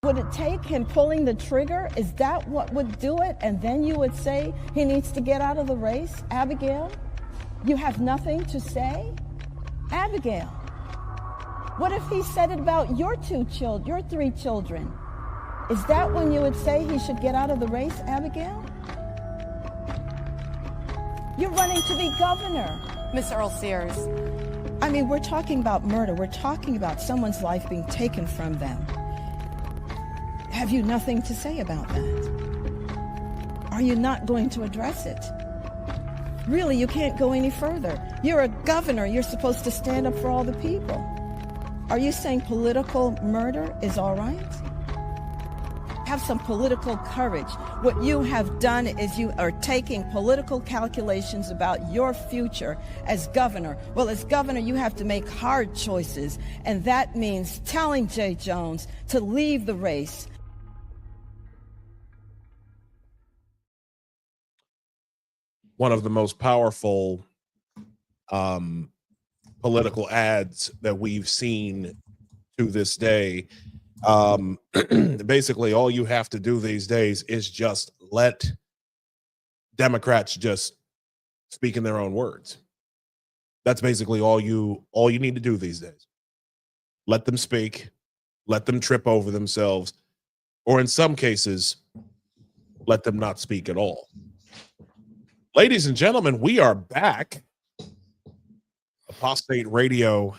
Would it take him pulling the trigger? Is that what would do it? And then you would say he needs to get out of the race? Abigail, you have nothing to say? Abigail, what if he said it about your your 3 children? Is that when you would say he should get out of the race, Abigail? You're running to be governor. Miss Earl Sears. I mean, we're talking about murder. We're talking about someone's life being taken from them. Have you nothing to say about that? Are you not going to address it? Really, you can't go any further. You're a governor. You're supposed to stand up for all the people. Are you saying political murder is all right? Have some political courage. What you have done is you are taking political calculations about your future as governor. Well, as governor, you have to make hard choices, and that means telling Jay Jones to leave the race. One of the most powerful political ads that we've seen to this day. Basically, all you have to do these days is just let Democrats just speak in their own words. That's basically all you need to do these days. Let them speak, let them trip over themselves, or in some cases, let them not speak at all. Ladies and gentlemen, we are back. Apostate Radio,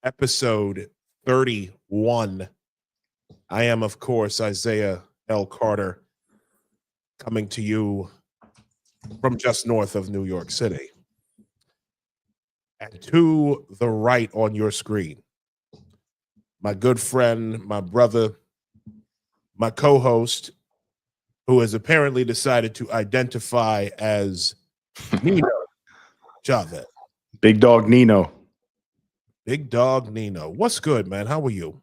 episode 31. I am, of course, Isaiah L. Carter, coming to you from just north of New York City. And to the right on your screen, my good friend, my brother, my co-host, who has apparently decided to identify as Nino Chavez. Big Dog Nino. Big Dog Nino. What's good, man? How are you?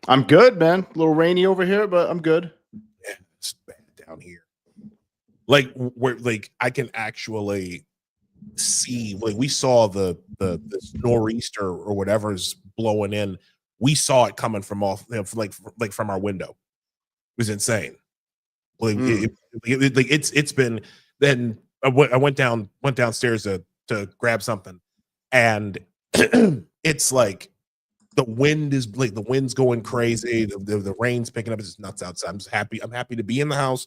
I'm good, man. A little rainy over here, but I'm good. Yeah, it's bad down here. Like, where, like, I can actually see, like, we saw the nor'easter or whatever's blowing in. We saw it coming from off, like from our window. It was insane. Like, it's been. Then I went downstairs to grab something, and it's like the wind's going crazy. The rain's picking up. It's just nuts outside. I'm happy to be in the house,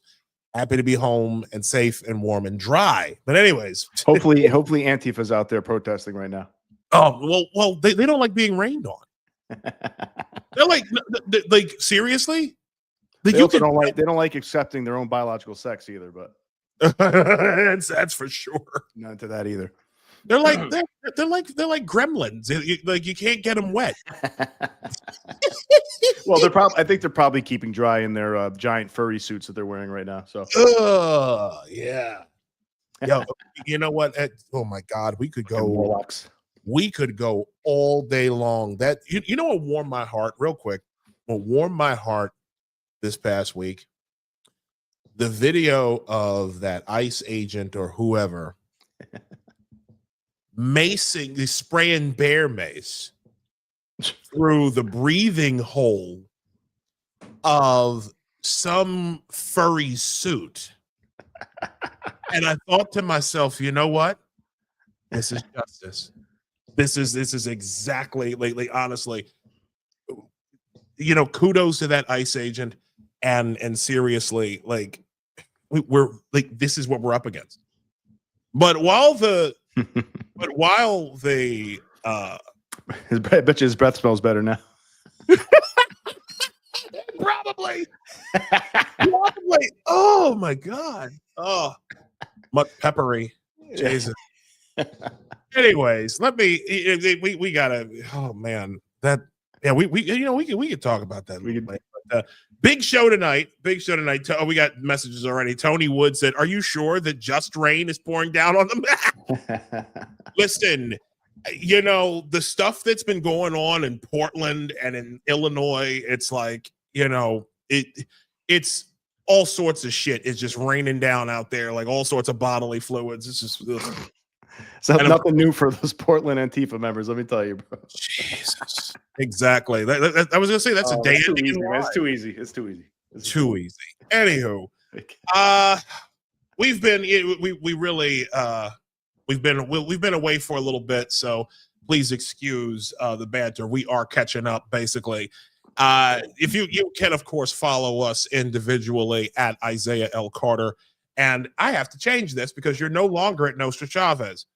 happy to be home and safe and warm and dry. But anyways, hopefully Antifa's out there protesting right now. Oh well, they don't like being rained on. They're like seriously. They don't like accepting their own biological sex either, but that's for sure. Not to that either. They're like they're like gremlins. Like, you can't get them wet. Well, I think they're probably keeping dry in their giant furry suits that they're wearing right now. So, yeah. Yo, you know what? Oh my God, we could go all day long. That you know what warmed my heart real quick. What warmed my heart this past week, the video of that ICE agent or whoever spraying bear mace through the breathing hole of some furry suit. And I thought to myself, you know what? This is justice. This is exactly like honestly, you know, kudos to that ICE agent. And seriously, like we're like, this is what we're up against. But while the I bet you his breath smells better now. Probably. Oh my God. Oh, much peppery. Jesus. Anyways, we gotta. Oh man, we could talk about that. Big show tonight. We got messages already. Tony Wood said, "Are you sure that just rain is pouring down on them?" Listen, you know, the stuff that's been going on in Portland and in Illinois, it's like, you know, it's all sorts of shit. It's just raining down out there, like all sorts of bodily fluids. It's just ugh. So And nothing new for those Portland Antifa members. Let me tell you, bro. Jesus, exactly. I was gonna say that's a day It's too ending easy, in man. It's Y. too easy. It's too easy. It's Too easy. Anywho, we've been we really we've been away for a little bit, so please excuse the banter. We are catching up, basically. If you can, of course, follow us individually at Isaiah L. Carter. And I have to change this because you're no longer at Nostra Chavez.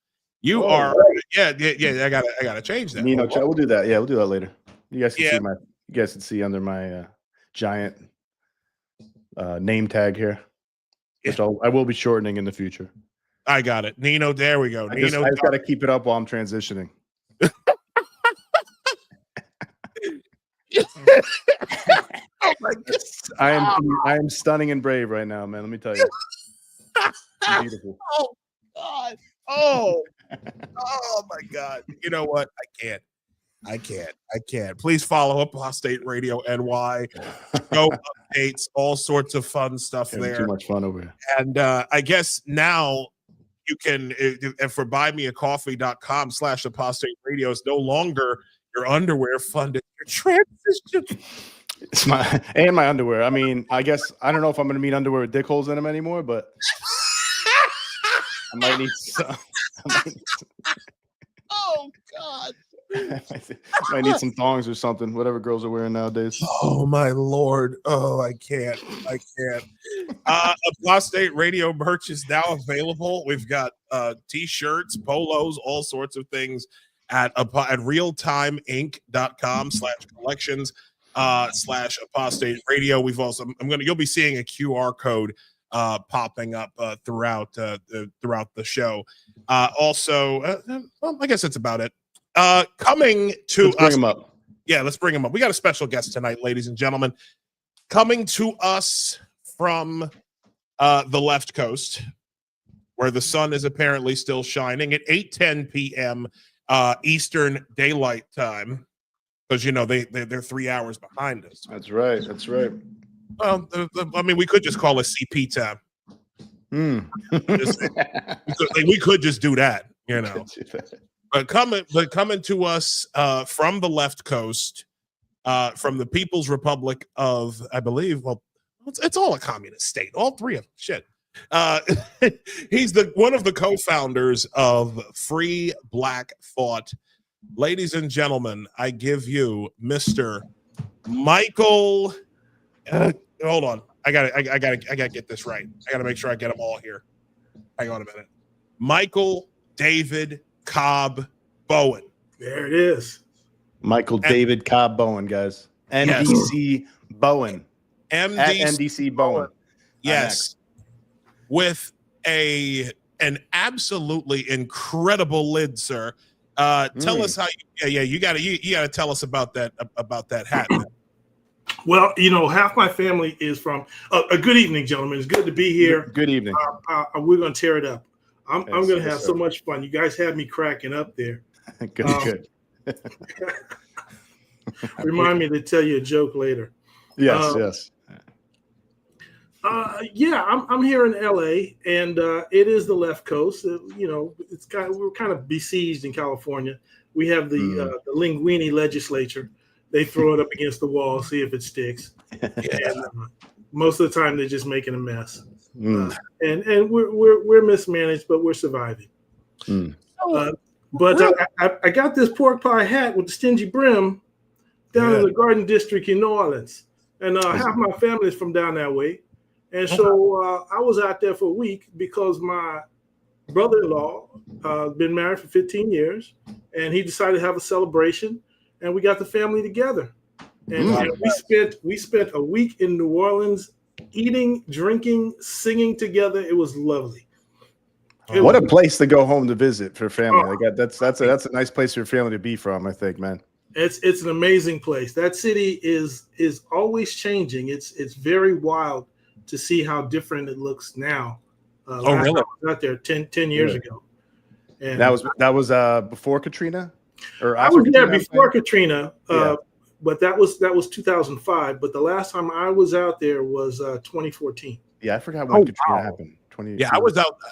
You are, yeah. I gotta change that. We'll do that. Yeah, we'll do that later. You guys can Yeah. see you guys can see under my giant name tag here, which I will be shortening in the future. I got it. Nino, there we go. I just got to keep it up while I'm transitioning. Oh my God. I am stunning and brave right now, man. Let me tell you. Beautiful. Oh God. Oh my God. You know what? I can't. Please follow Apostate Radio NY. Show updates, all sorts of fun stuff there. Too much fun over here. And I guess now you can, if for buymeacoffee.com/apostate radio, it's no longer your underwear funded your transition. It's my underwear. I mean, I guess I don't know if I'm gonna meet underwear with dick holes in them anymore, but I might need some. Oh God. Might need some thongs or something, whatever girls are wearing nowadays. Oh my Lord. Oh, I can't. Apostate Radio merch is now available. We've got t-shirts, polos, all sorts of things at realtimeinc.com/collections /apostate radio. We've also you'll be seeing a QR code popping up throughout the show. Also, well, I guess that's about it. Coming to Let's bring us. him up. Yeah, let's bring him up. We got a special guest tonight, ladies and gentlemen, coming to us from the left coast, where the sun is apparently still shining at 8:10 p.m. Eastern Daylight Time, because you know they're 3 hours behind us. That's right. Well, I mean, we could just call it CP time. We could just do that, you know. But coming to us from the left coast, from the People's Republic of, I believe, well, it's all a communist state, all three of them. Shit. He's one of the co-founders of Free Black Thought. Ladies and gentlemen, I give you Mr. Michael. Hold on, I gotta get this right. I gotta make sure I get them all here. Hang on a minute. Michael David Cobb Bowen. There it is. Michael David Cobb Bowen, guys. NDC Bowen. NDC Bowen. Yes. With an absolutely incredible lid, sir. Tell us how you gotta tell us about that hat. Man. Well, you know, half my family is from a good evening, gentlemen. It's good to be here. Good evening. We're gonna tear it up. I'm going to have so much fun. You guys had me cracking up there. Good. Remind me to tell you a joke later. Yes. Yeah, I'm here in LA, and it is the left coast. You know, we're kind of besieged in California. We have the Linguini legislature. They throw it up against the wall, see if it sticks. And most of the time, they're just making a mess. And we're mismanaged, but we're surviving. But I got this pork pie hat with the stingy brim down in the Garden District in New Orleans, and half my family is from down that way. And so I was out there for a week because my brother-in-law been married for 15 years, and he decided to have a celebration, and we got the family together. And we spent a week in New Orleans, eating, drinking, singing together. It was lovely. What a place to go home to visit for family. That's a nice place for your family to be from, I think, man. It's an amazing place. That city is always changing. It's very wild to see how different it looks now. Really? I was out there 10 years ago. And that was before Katrina? Or I was there before Katrina, but that was 2005. But the last time I was out there was 2014. Yeah, I forgot when Katrina happened.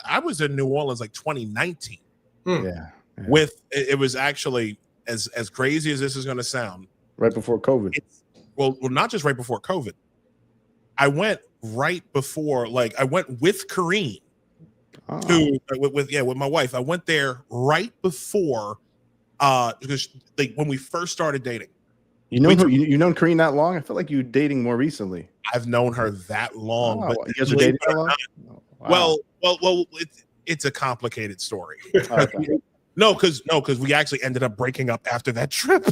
I was in New Orleans like 2019. Yeah. With it was actually as crazy as this is going to sound. Right before COVID. Well, not just right before COVID. I went right before, like I went with Kareem to with my wife. I went there right before because like when we first started dating. You know you known Kareem that long? I feel like you dating more recently. I've known her that long, but you guys are dating that long? Wow. Well, it's a complicated story. Okay. No, because we actually ended up breaking up after that trip.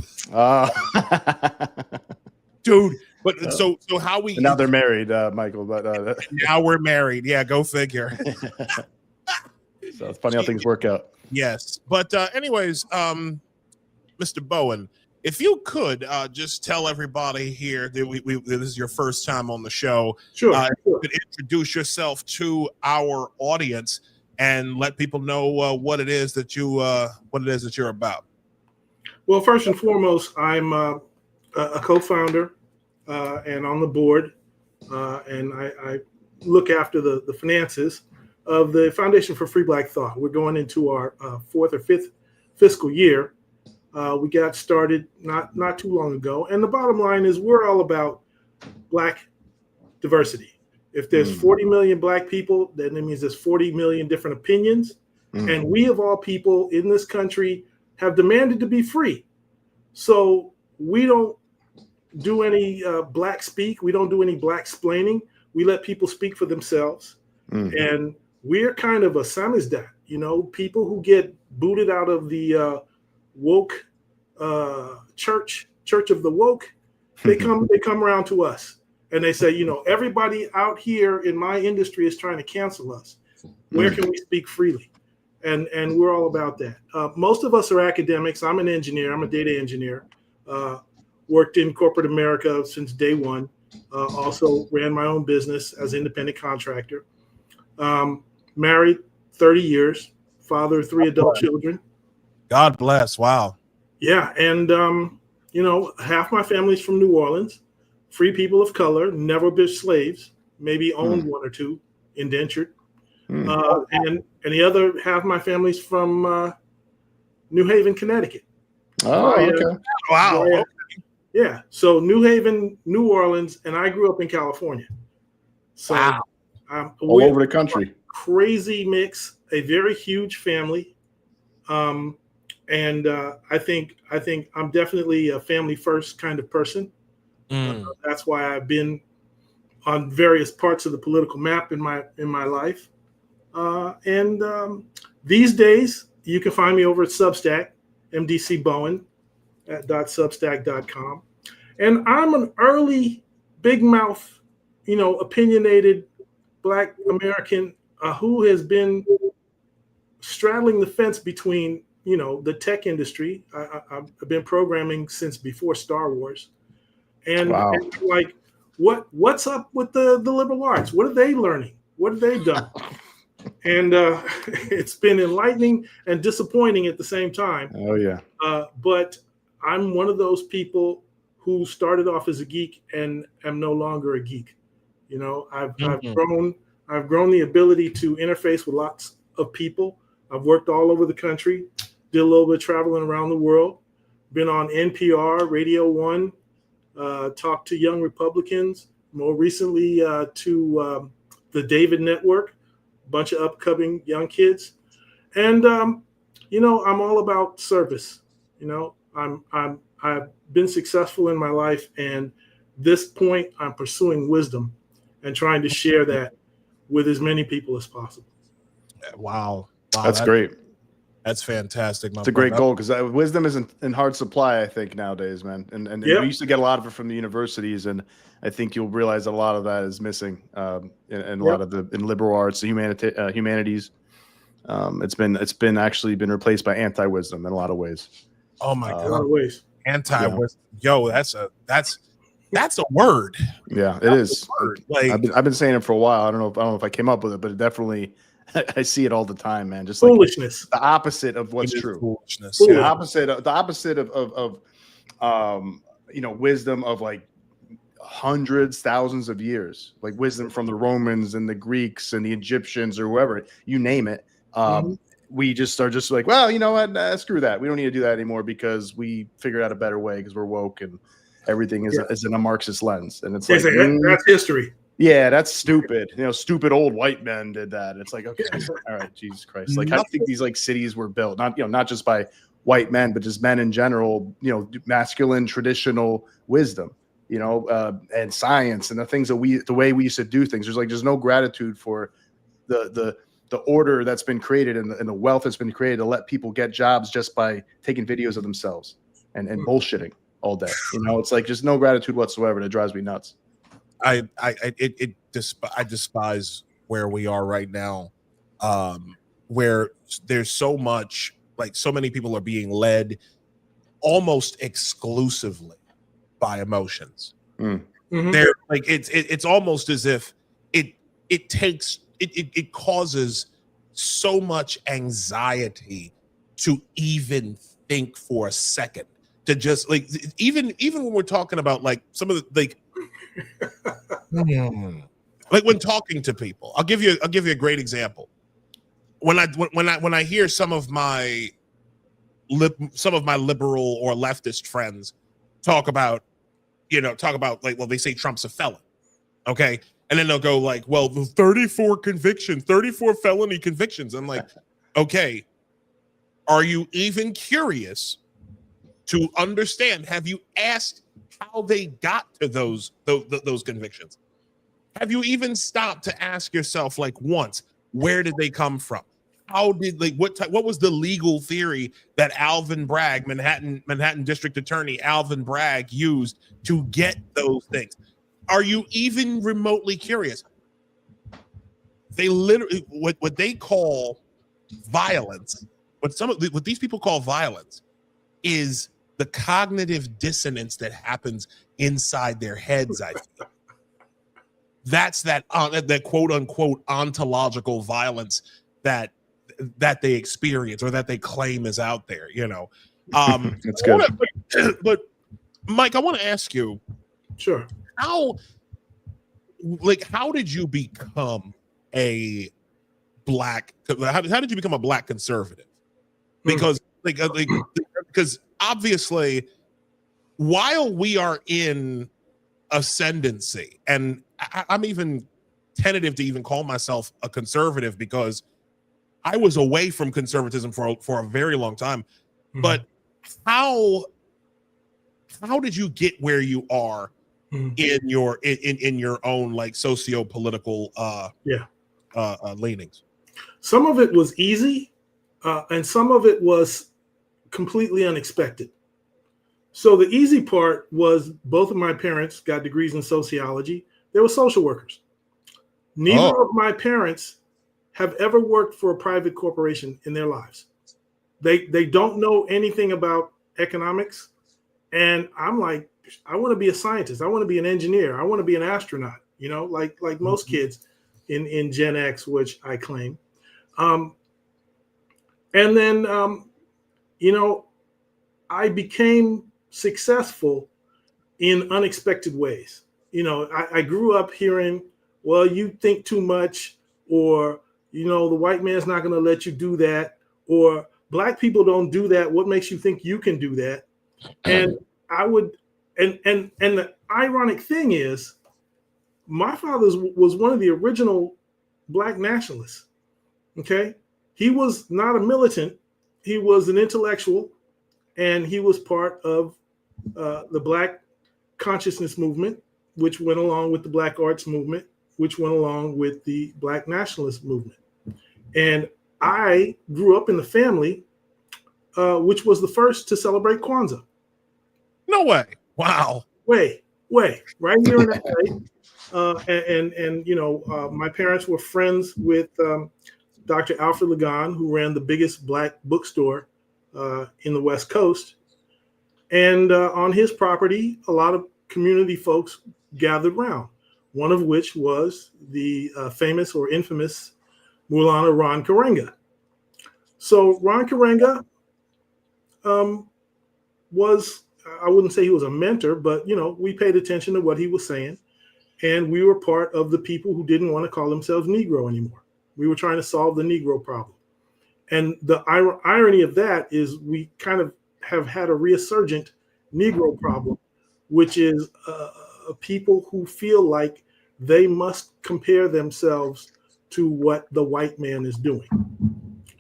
Dude, but so how we and now they're married, Michael. But now we're married. Yeah, go figure. So it's funny how things work out. Yes, but anyways, Mr. Bowen, if you could just tell everybody here that this is your first time on the show. Sure. You could introduce yourself to our audience and let people know what it is that you're about. Well, first and foremost, I'm a co-founder and on the board, and I look after the finances of the Foundation for Free Black Thought. We're going into our fourth or fifth fiscal year. We got started not too long ago, and the bottom line is we're all about Black diversity. If there's 40 million Black people, then it means there's 40 million different opinions, and we of all people in this country have demanded to be free. So we don't do any Black speak. We don't do any Black splaining. We let people speak for themselves, and we're kind of a samizdat, people who get booted out of the woke church of the woke. They come around to us and they say, everybody out here in my industry is trying to cancel us. Where can we speak freely? And we're all about that. Most of us are academics. I'm an engineer. I'm a data engineer. Worked in corporate America since day one. Also ran my own business as an independent contractor. Married 30 years, father of 3 adult children. God bless. Wow. Yeah. And, half my family's from New Orleans, free people of color, never been slaves, maybe owned 1 or 2, indentured. And the other half of my family's from New Haven, Connecticut. Okay. Wow. Okay. Yeah. So New Haven, New Orleans, and I grew up in California. So wow. All over the country. Crazy mix, a very huge family. And I think I'm definitely a family first kind of person. That's why I've been on various parts of the political map in my life. And these days, you can find me over at Substack, MDC Bowen at .substack.com. And I'm an early big mouth, opinionated Black American who has been straddling the fence between, the tech industry. I've been programming since before Star Wars. And, and like, what's up with the liberal arts? What are they learning? What have they done? And it's been enlightening and disappointing at the same time. Oh, yeah. But I'm one of those people who started off as a geek and am no longer a geek. I've grown the ability to interface with lots of people. I've worked all over the country, did a little bit of traveling around the world, been on NPR, Radio 1, talked to young Republicans, more recently to the David Network, a bunch of upcoming young kids. And, I'm all about service. I've been successful in my life, and this point I'm pursuing wisdom and trying to share that with as many people as possible. Wow. That's great. That's fantastic. It's a great goal because wisdom isn't in hard supply, I think, nowadays, man. And we used to get a lot of it from the universities, and I think you'll realize a lot of that is missing in a lot of in liberal arts, the humanities. It's been actually been replaced by anti-wisdom in a lot of ways. Oh my God. A lot of ways. Anti-wisdom. Yo, that's a word. Yeah, it is. Like, I've been saying it for a while. I don't know if I came up with it, but it definitely I see it all the time, man. Just foolishness. Like the opposite of what's true. Foolishness. The opposite of wisdom of like hundreds, thousands of years, like wisdom from the Romans and the Greeks and the Egyptians or whoever, you name it. we just are just like, well, you know what? Nah, screw that. We don't need to do that anymore because we figured out a better way because we're woke and everything is in a Marxist lens. And it's like, that's history. Yeah, that's stupid. You know, stupid old white men did that. It's like, okay, all right, Jesus Christ. Like, how do you think these like cities were built? Not just by white men, but just men in general, masculine traditional wisdom, and science and the things that the way we used to do things. There's no gratitude for the order that's been created and the wealth that's been created to let people get jobs just by taking videos of themselves and bullshitting all day. It's like just no gratitude whatsoever. That drives me nuts. I despise where we are right now, where there's so much, like so many people are being led almost exclusively by emotions. Mm-hmm. They're like it's almost as if it causes so much anxiety to even think for a second, to just like even when we're talking about like some of the like when talking to people. I'll give you a great example. When I hear some of my liberal or leftist friends talk about like, well, they say Trump's a felon, okay, and then they'll go like, well, the 34 felony convictions. I'm like, okay, are you even curious to understand? Have you asked how they got to those convictions? Have you even stopped to ask yourself, like, once, where did they come from? How did what was the legal theory that Alvin Bragg, Manhattan District Attorney Alvin Bragg, used to get those things? Are you even remotely curious? They literally what they call violence, what these people call violence, is the cognitive dissonance that happens inside their heads. I think that's that quote unquote ontological violence that they experience or that they claim is out there. That's good. But Mike, I want to ask you, sure, how did you become a black? How did you become a black conservative? Because because obviously, while we are in ascendancy, and I'm even tentative to even call myself a conservative because I was away from conservatism for a very long time. Mm-hmm. But how did you get where you are in your own like socio-political leanings? Some of it was easy, and some of it was completely unexpected. So the easy part was both of my parents got degrees in sociology. They were social workers. Neither of my parents have ever worked for a private corporation in their lives. They don't know anything about economics. And I'm like, I want to be a scientist. I want to be an engineer. I want to be an astronaut, like most kids in Gen X, which I claim. And then, I became successful in unexpected ways. I grew up hearing, well, you think too much, or, the white man's not going to let you do that, or black people don't do that. What makes you think you can do that? And I would, and the ironic thing is, my father was one of the original black nationalists. Okay. He was not a militant. He was an intellectual, and he was part of the Black consciousness movement, which went along with the Black arts movement, which went along with the Black nationalist movement. And I grew up in the family, which was the first to celebrate Kwanzaa. No way. Wow. Way, right here in LA. And my parents were friends with Dr. Alfred Ligon, who ran the biggest black bookstore in the West Coast. And on his property, a lot of community folks gathered around, one of which was the famous or infamous Maulana Ron Karenga. So Ron Karenga was, I wouldn't say he was a mentor, but, we paid attention to what he was saying. And we were part of the people who didn't want to call themselves Negro anymore. We were trying to solve the Negro problem. And the irony of that is we kind of have had a resurgent Negro problem, which is people who feel like they must compare themselves to what the white man is doing.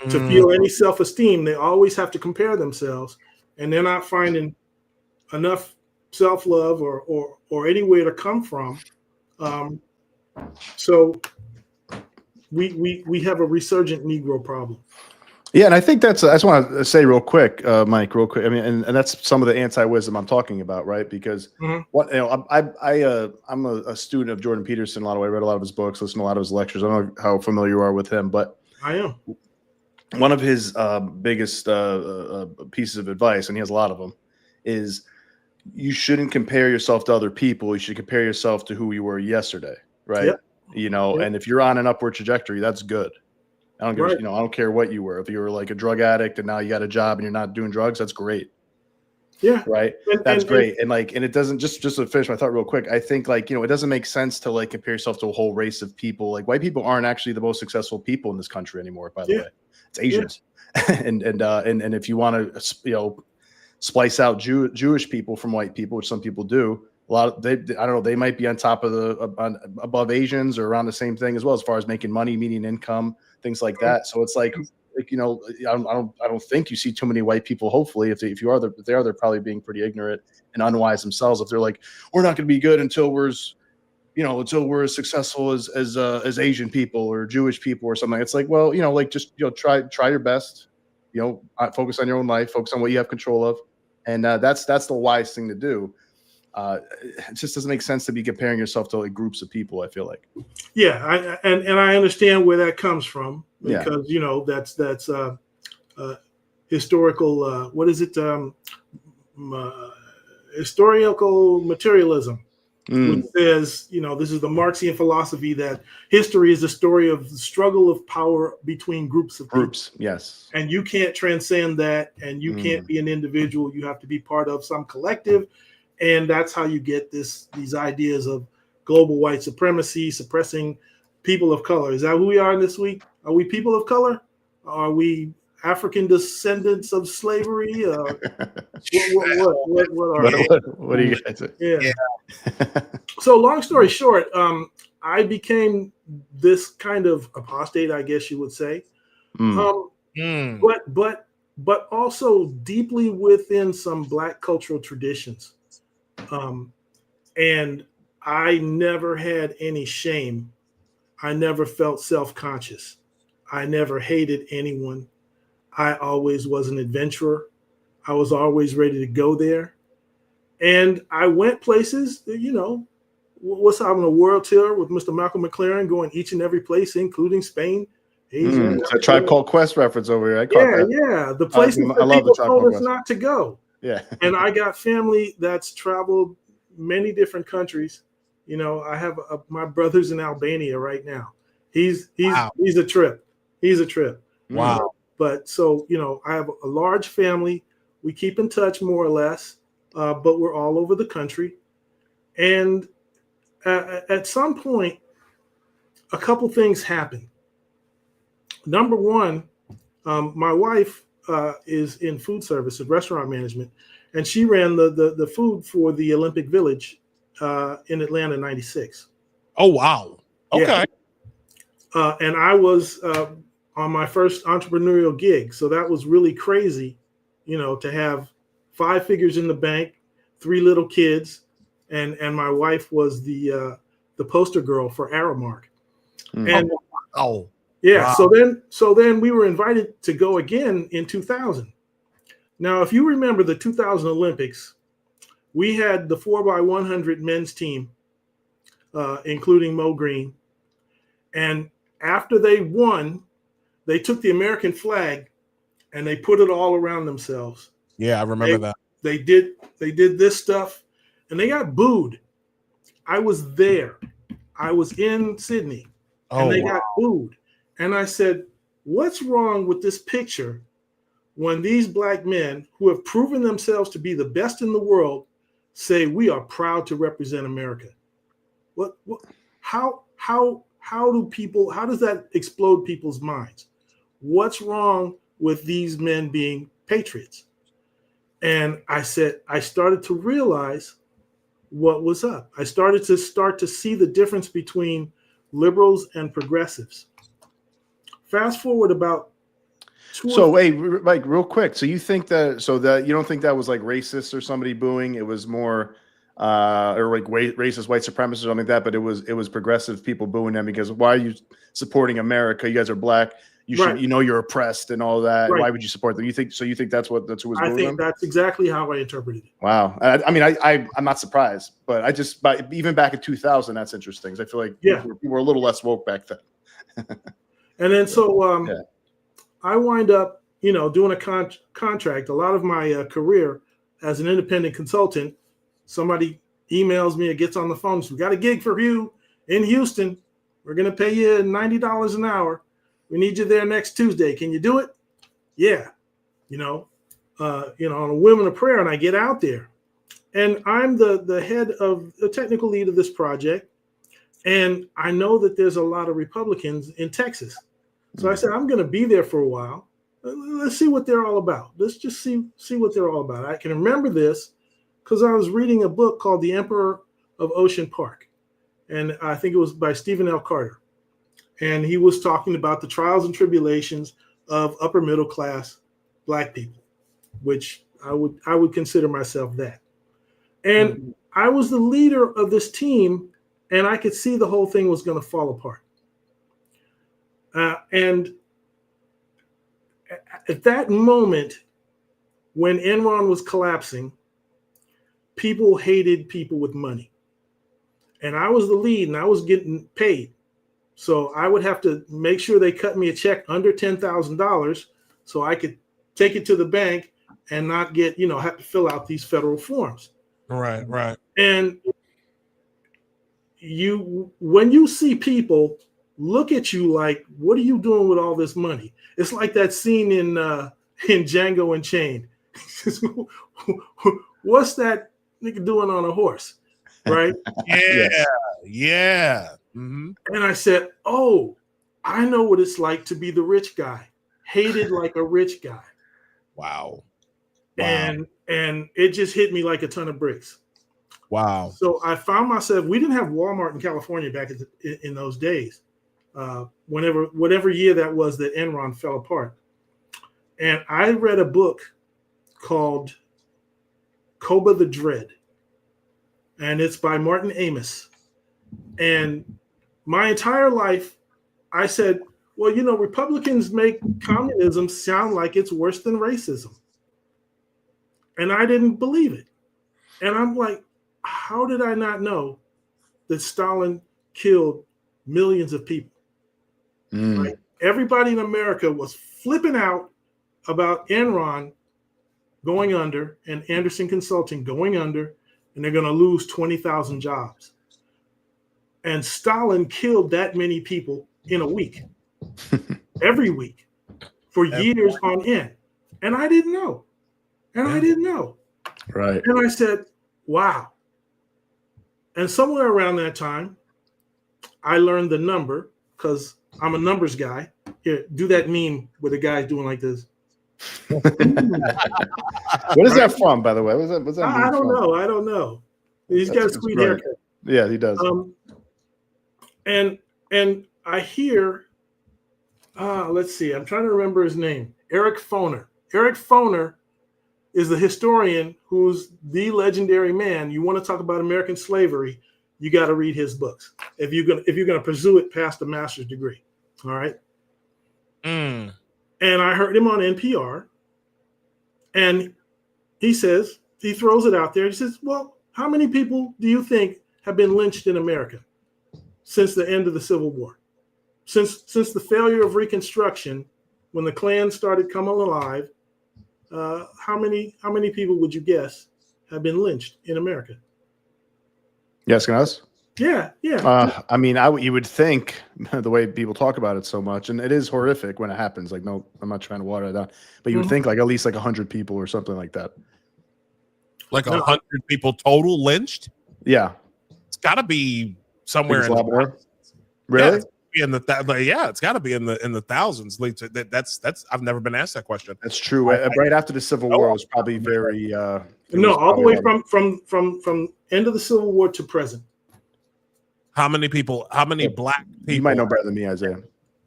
To feel any self-esteem, they always have to compare themselves, and they're not finding enough self-love or anywhere to come from. So we have a resurgent Negro problem. Yeah, and I think I just want to say real quick, Mike, real quick. I mean, and that's some of the anti-wisdom I'm talking about, right? Because I'm a student of Jordan Peterson a lot of ways. I read a lot of his books, listened to a lot of his lectures. I don't know how familiar you are with him, but I am. One of his biggest pieces of advice, and he has a lot of them, is you shouldn't compare yourself to other people. You should compare yourself to who you were yesterday, right? Yep. And if you're on an upward trajectory, that's good. I don't give, I don't care what you were. If you were like a drug addict and now you got a job and you're not doing drugs, that's great. Yeah. Right. That's great. And it doesn't just to finish my thought real quick. I think it doesn't make sense to like compare yourself to a whole race of people. Like white people aren't actually the most successful people in this country anymore, by the way. It's Asians. Yeah. and if you want to, splice out Jewish people from white people, which some people do, I don't know, they might be on top of above Asians or around the same thing as well, as far as making money, median income, things like that. So it's like I don't think you see too many white people. Hopefully, if they are, they're probably being pretty ignorant and unwise themselves. If they're like, we're not going to be good until we're as successful as Asian people or Jewish people or something. It's like, well, just try your best. Focus on your own life. Focus on what you have control of, and that's the wise thing to do. It just doesn't make sense to be comparing yourself to like groups of people. I feel like. Yeah, I understand where that comes from because that's historical. What is it? Historical materialism, which says this is the Marxian philosophy that history is a story of the struggle of power between groups of people. Yes, and you can't transcend that, and you can't be an individual. You have to be part of some collective. And that's how you get these ideas of global white supremacy, suppressing people of color. Is that who we are this week? Are we people of color? Are we African descendants of slavery? What do you guys say? Yeah. So long story short, I became this kind of apostate, I guess you would say. But also deeply within some Black cultural traditions. And I never had any shame. I never felt self-conscious. I never hated anyone. I always was an adventurer. I was always ready to go there. And I went places, what's having a world tour with Mr. Malcolm McLaren, going each and every place, including Spain. It's a Tribe Called Quest reference over here. I caught that. Yeah. The places that people told us not to go. Yeah. And I got family that's traveled many different countries. I have my brother's in Albania right now. He's a trip. He's a trip. Wow. But so, I have a large family. We keep in touch more or less, but we're all over the country. And at some point, a couple things happen. Number one, my wife is in food service and restaurant management, and she ran the food for the Olympic Village in Atlanta in '96. Oh, wow. Okay. Yeah. And I was on my first entrepreneurial gig. So that was really crazy, to have 5 figures in the bank, 3 little kids, and my wife was the poster girl for Aramark. And yeah, wow. So then we were invited to go again in 2000. Now, if you remember the 2000 Olympics, we had the 4x100 men's team, including Mo Green. And after they won, they took the American flag and they put it all around themselves. Yeah, I remember that. They did this stuff and they got booed. I was there. I was in Sydney and they got booed. And I said, what's wrong with this picture when these Black men who have proven themselves to be the best in the world say we are proud to represent America? How does that explode people's minds? What's wrong with these men being patriots. And I started to realize what was up. I started to see the difference between liberals and progressives. Fast forward about like real quick. So you think that you don't think that was like racist or somebody booing? It was more or like racist white supremacists or something like that, but it was progressive people booing them because why are you supporting America? You guys are black. You should, you're oppressed and all that. Right. Why would you support them? You think that's who was booing them? I think that's exactly how I interpreted it. Wow. I'm not surprised, but even back in 2000, that's interesting. I feel like we were a little less woke back then. And then I wind up, doing a contract. A lot of my career as an independent consultant, somebody emails me or gets on the phone. So we got a gig for you in Houston. We're going to pay you $90 an hour. We need you there next Tuesday. Can you do it? Yeah. On a Women of Prayer, and I get out there. And I'm the head of the technical lead of this project. And I know that there's a lot of Republicans in Texas. So I said, I'm going to be there for a while. Let's see what they're all about. Let's just see what they're all about. I can remember this because I was reading a book called The Emperor of Ocean Park. And I think it was by Stephen L. Carter. And he was talking about the trials and tribulations of upper middle class Black people, which I would consider myself that. And I was the leader of this team, and I could see the whole thing was going to fall apart. And at that moment, when Enron was collapsing, people hated people with money. And I was the lead, and I was getting paid. So I would have to make sure they cut me a check under $10,000 so I could take it to the bank and not get, have to fill out these federal forms. Right. And when you see people look at you like, what are you doing with all this money? It's like that scene in Django Unchained. What's that nigga doing on a horse? Right? Yeah. Mm-hmm. And I said, oh, I know what it's like to be the rich guy, hated like a rich guy. Wow. And it just hit me like a ton of bricks. Wow. So I found myself, we didn't have Walmart in California back in those days, whatever year that was that Enron fell apart. And I read a book called Koba the Dread, and it's by Martin Amis. And my entire life, I said, well, Republicans make communism sound like it's worse than racism. And I didn't believe it. And I'm like, how did I not know that Stalin killed millions of people? Like, everybody in America was flipping out about Enron going under and Anderson Consulting going under, and they're going to lose 20,000 jobs. And Stalin killed that many people in a week, every week, for years on end. And I didn't know. Right. And I said, wow. And somewhere around that time, I learned the number, because I'm a numbers guy. Here, do that meme with a guy doing like this. What is that from, by the way? What's that I don't know. He's got a sweet haircut. Yeah, he does. And I hear, let's see, I'm trying to remember his name. Eric Foner. Eric Foner is the historian who's the legendary man. You want to talk about American slavery, you got to read his books if you're gonna pursue it past a master's degree. All right. And I heard him on NPR, and he throws it out there. He says, well, how many people do you think have been lynched in America since the end of the Civil War? Since the failure of Reconstruction, when the Klan started coming alive, how many people would you guess have been lynched in America? You asking us? Yeah. You would think, the way people talk about it so much, and it is horrific when it happens. Like, no, I'm not trying to water it down, but you would think like at least like 100 people or something like that. Like 100 people total lynched? Yeah, it's got to be somewhere. A lot more. Really? be in it's got to be in the thousands. Like, that's I've never been asked that question. That's true. Right after the Civil War, it was probably very. No, all the way from end of the Civil War to present. How many people? How many black people? You might know better than me, Isaiah.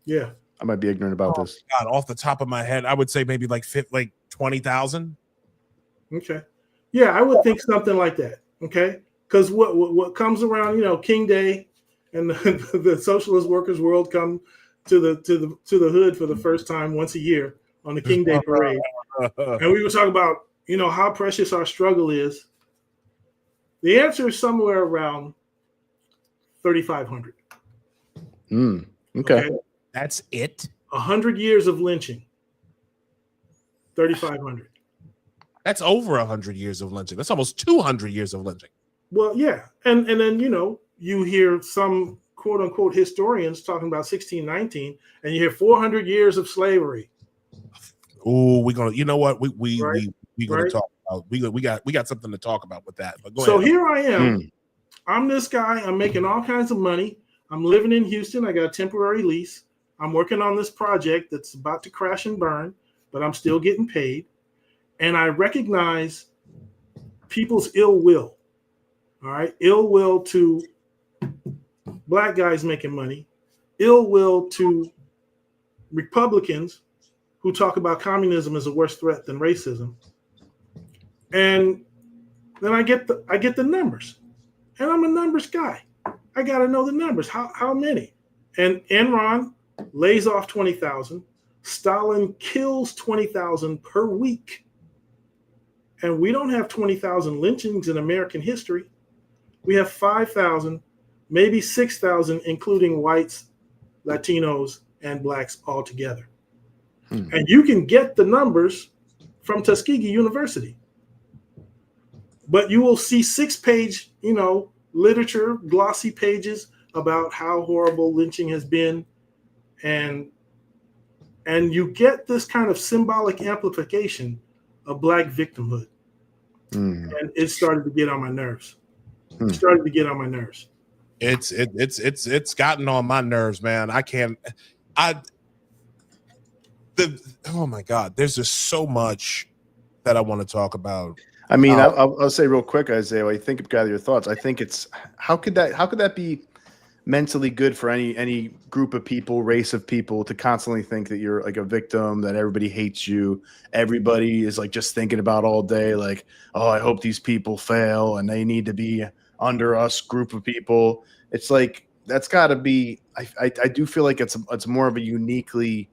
Yeah, I might be ignorant about this. God, off the top of my head, I would say maybe like 20,000. Okay. Yeah, I would think something like that. Okay, because what comes around, King Day, and the Socialist Workers' World come to the hood for the first time once a year on the King Day parade, and we were talking about how precious our struggle is. The answer is somewhere around 3,500. Okay. That's it. 100 years of lynching. 3,500. That's over 100 years of lynching. That's almost 200 years of lynching. Well, yeah, and then you hear some quote unquote historians talking about 1619, and you hear 400 years of slavery. Oh, we're gonna. You know what? We gonna Right. talk about. We got something to talk about with that. But go So ahead. here I am. I'm this guy. I'm making all kinds of money. I'm living in Houston. I got a temporary lease. I'm working on this project that's about to crash and burn, but I'm still getting paid. And I recognize people's ill will. All right. Ill will to black guys making money, ill will to Republicans who talk about communism as a worse threat than racism. And then I get the numbers. And I'm a numbers guy. I got to know the numbers. How many? And Enron lays off 20,000. Stalin kills 20,000 per week. And we don't have 20,000 lynchings in American history. We have 5,000, maybe 6,000, including whites, Latinos, and blacks all together. And you can get the numbers from Tuskegee University. But you will see 6-page, literature, glossy pages about how horrible lynching has been. And you get this kind of symbolic amplification of black victimhood. And it started to get on my nerves. It's gotten on my nerves, man. Oh my God, there's just so much that I want to talk about. I mean, I'll say real quick, Isaiah, while you gather your thoughts. I think it's how could that be mentally good for any group of people, race of people, to constantly think that you're like a victim, that everybody hates you, everybody is like just thinking about all day, like, oh, I hope these people fail and they need to be under us group of people. It's like that's got to be. I do feel like it's more of a uniquely,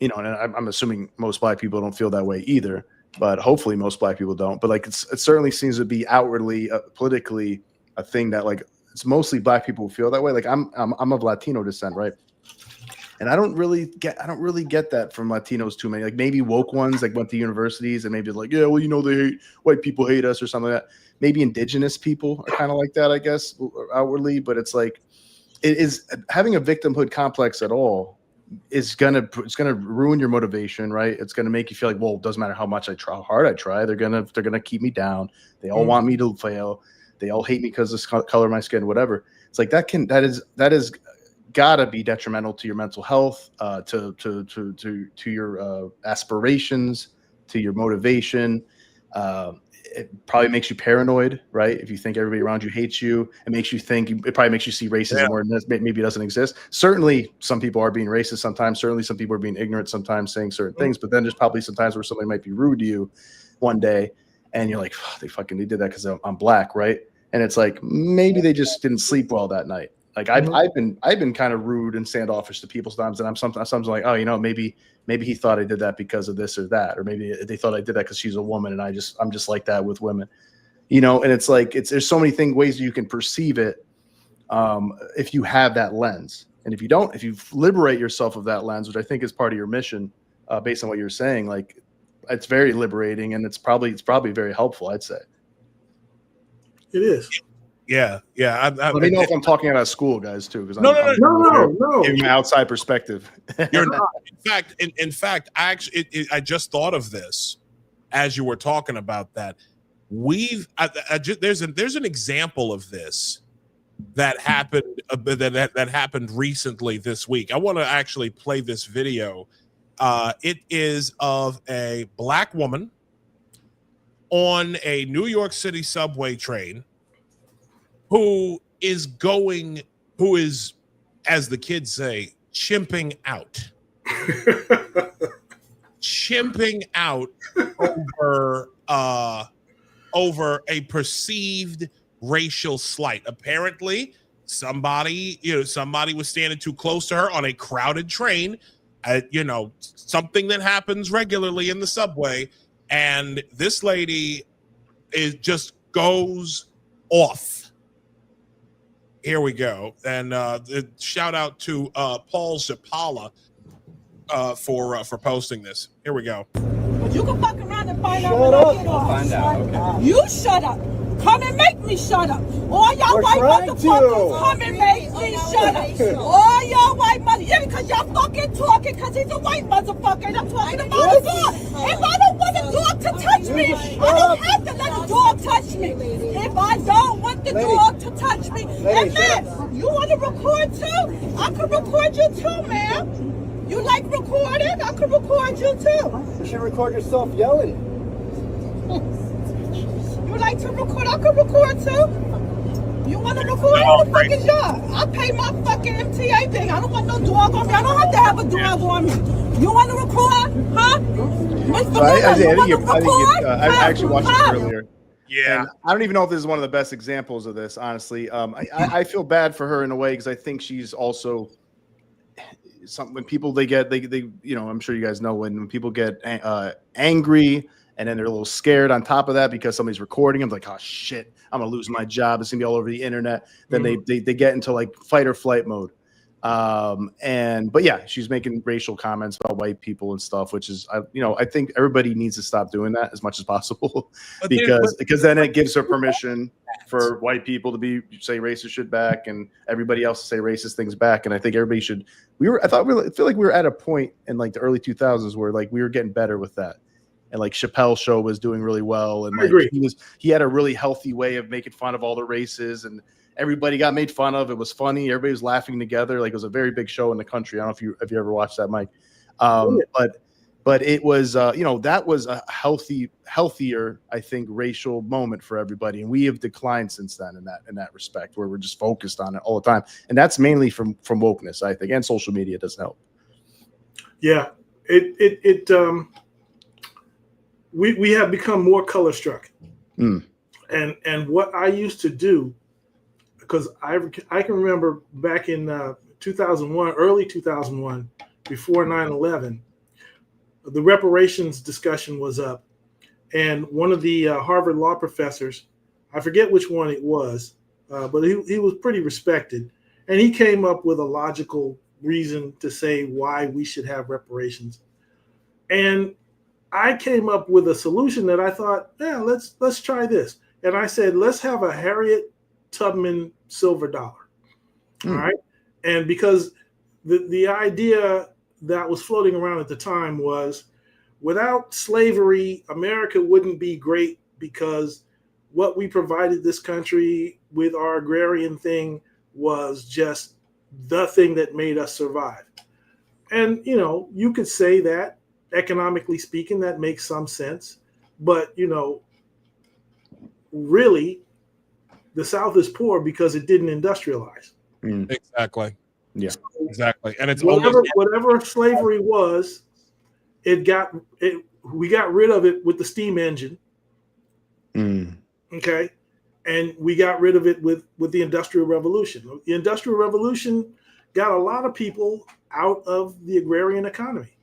and I'm assuming most black people don't feel that way either. But hopefully most black people don't. But like it certainly seems to be outwardly politically a thing that like it's mostly black people who feel that way. Like I'm of Latino descent, right? And I don't really get that from Latinos too many. Like maybe woke ones like went to universities and maybe like, yeah, well, white people hate us or something like that. Maybe indigenous people are kind of like that, I guess, outwardly. But it's like it is having a victimhood complex at all. It's gonna ruin your motivation, right? It's gonna make you feel like, well, it doesn't matter how much how hard I try, they're gonna keep me down. They all want me to fail. They all hate me because of the color of my skin, whatever. It's like that is gotta be detrimental to your mental health, to your aspirations, to your motivation. It probably makes you paranoid, right? If you think everybody around you hates you, it probably makes you see racism where maybe it doesn't exist. Certainly some people are being racist sometimes. Certainly some people are being ignorant sometimes, saying certain things, but then there's probably some times where somebody might be rude to you one day and you're like, oh, they did that because I'm black, right? And it's like, maybe they just didn't sleep well that night. Like I've been kind of rude and standoffish to people sometimes, and I'm sometimes like, oh, maybe he thought I did that because of this or that, or maybe they thought I did that because she's a woman, and I'm just like that with women, And it's like there's so many ways you can perceive it if you have that lens, and if you don't, if you liberate yourself of that lens, which I think is part of your mission, based on what you're saying, like it's very liberating, and it's probably very helpful. I'd say it is. Yeah. Let me know if I'm talking out of school, guys, too, because no. Giving my outside perspective. You're not. In fact, I just thought of this as you were talking about that. There's an example of this that happened that happened recently this week. I want to actually play this video. It is of a black woman on a New York City subway train who is, as the kids say, chimping out. Chimping out over a perceived racial slight. Apparently, somebody was standing too close to her on a crowded train. Something that happens regularly in the subway, and this lady just goes off. Here we go, and shout out to Paul Zapala for posting this. Here we go. You can fuck around and find out when I get off. Find out. Okay. You shut up. Come and make me shut up. All y'all white motherfuckers, come and make me shut up. All y'all white motherfuckers, yeah, because y'all fucking talking, because he's a white motherfucker, and I'm talking about a dog. If I don't want a dog to touch me, I don't have to let a dog touch me. If I don't want the dog to touch me, and man, you want to record too? I can record you too, man. You like recording? I can record you too. You should record yourself yelling. You like to record? I can record too. You want to record? I'm a fucking dog. I pay my fucking MTA thing. I don't want no dog on me. I don't have to have a dog on me. You want to record? Huh? I actually watched it earlier. Yeah. And I don't even know if this is one of the best examples of this, honestly. I feel bad for her in a way because I think she's also when people they I'm sure you guys know when people get angry and then they're a little scared on top of that because somebody's recording them, like, oh shit, I'm gonna lose my job, it's gonna be all over the internet. Then they get into like fight or flight mode. But yeah, she's making racial comments about white people and stuff, which is I think everybody needs to stop doing that as much as possible because then it gives her permission for white people to say racist shit back and everybody else to say racist things back. And I think everybody should. I feel like we were at a point in like the early 2000s where like we were getting better with that. And like Chappelle's show was doing really well, and like he had a really healthy way of making fun of all the races, and everybody got made fun of. It was funny. Everybody was laughing together. Like it was a very big show in the country. I don't know if you ever watched that, Mike. But it was that was a healthier, I think, racial moment for everybody, and we have declined since then in that respect, where we're just focused on it all the time, and that's mainly from wokeness, I think, and social media doesn't help. Yeah, we have become more color struck, and what I used to do, because I can remember back in 2001, early 2001, before 9/11, the reparations discussion was up, and one of the Harvard law professors, I forget which one it was, but he was pretty respected, and he came up with a logical reason to say why we should have reparations, and I came up with a solution that I thought, yeah, let's try this. And I said, let's have a Harriet Tubman silver dollar. All right. And because the idea that was floating around at the time was without slavery, America wouldn't be great because what we provided this country with our agrarian thing was just the thing that made us survive. And, you could say that. Economically speaking, that makes some sense. But, really, the South is poor because it didn't industrialize. Exactly. Yeah, exactly. And it's whatever slavery was, we got rid of it with the steam engine. Okay. And we got rid of it with the Industrial Revolution. The Industrial Revolution got a lot of people out of the agrarian economy.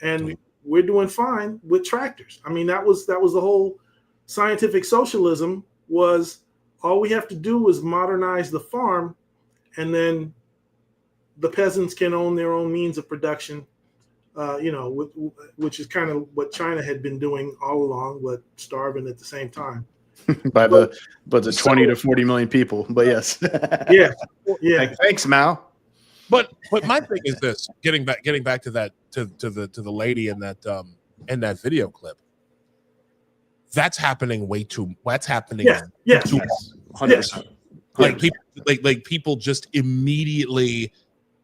And we're doing fine with tractors. I mean, that was the whole scientific socialism was all we have to do is modernize the farm, and then the peasants can own their own means of production, which is kind of what China had been doing all along, but starving at the same time. But the 20 to 40 million people. But yes. Yeah. Like, thanks, Mao. But my thing is this: getting back to that to the lady in that video clip. That's happening way too. What's happening? Yes. 100%. Like people, like people just immediately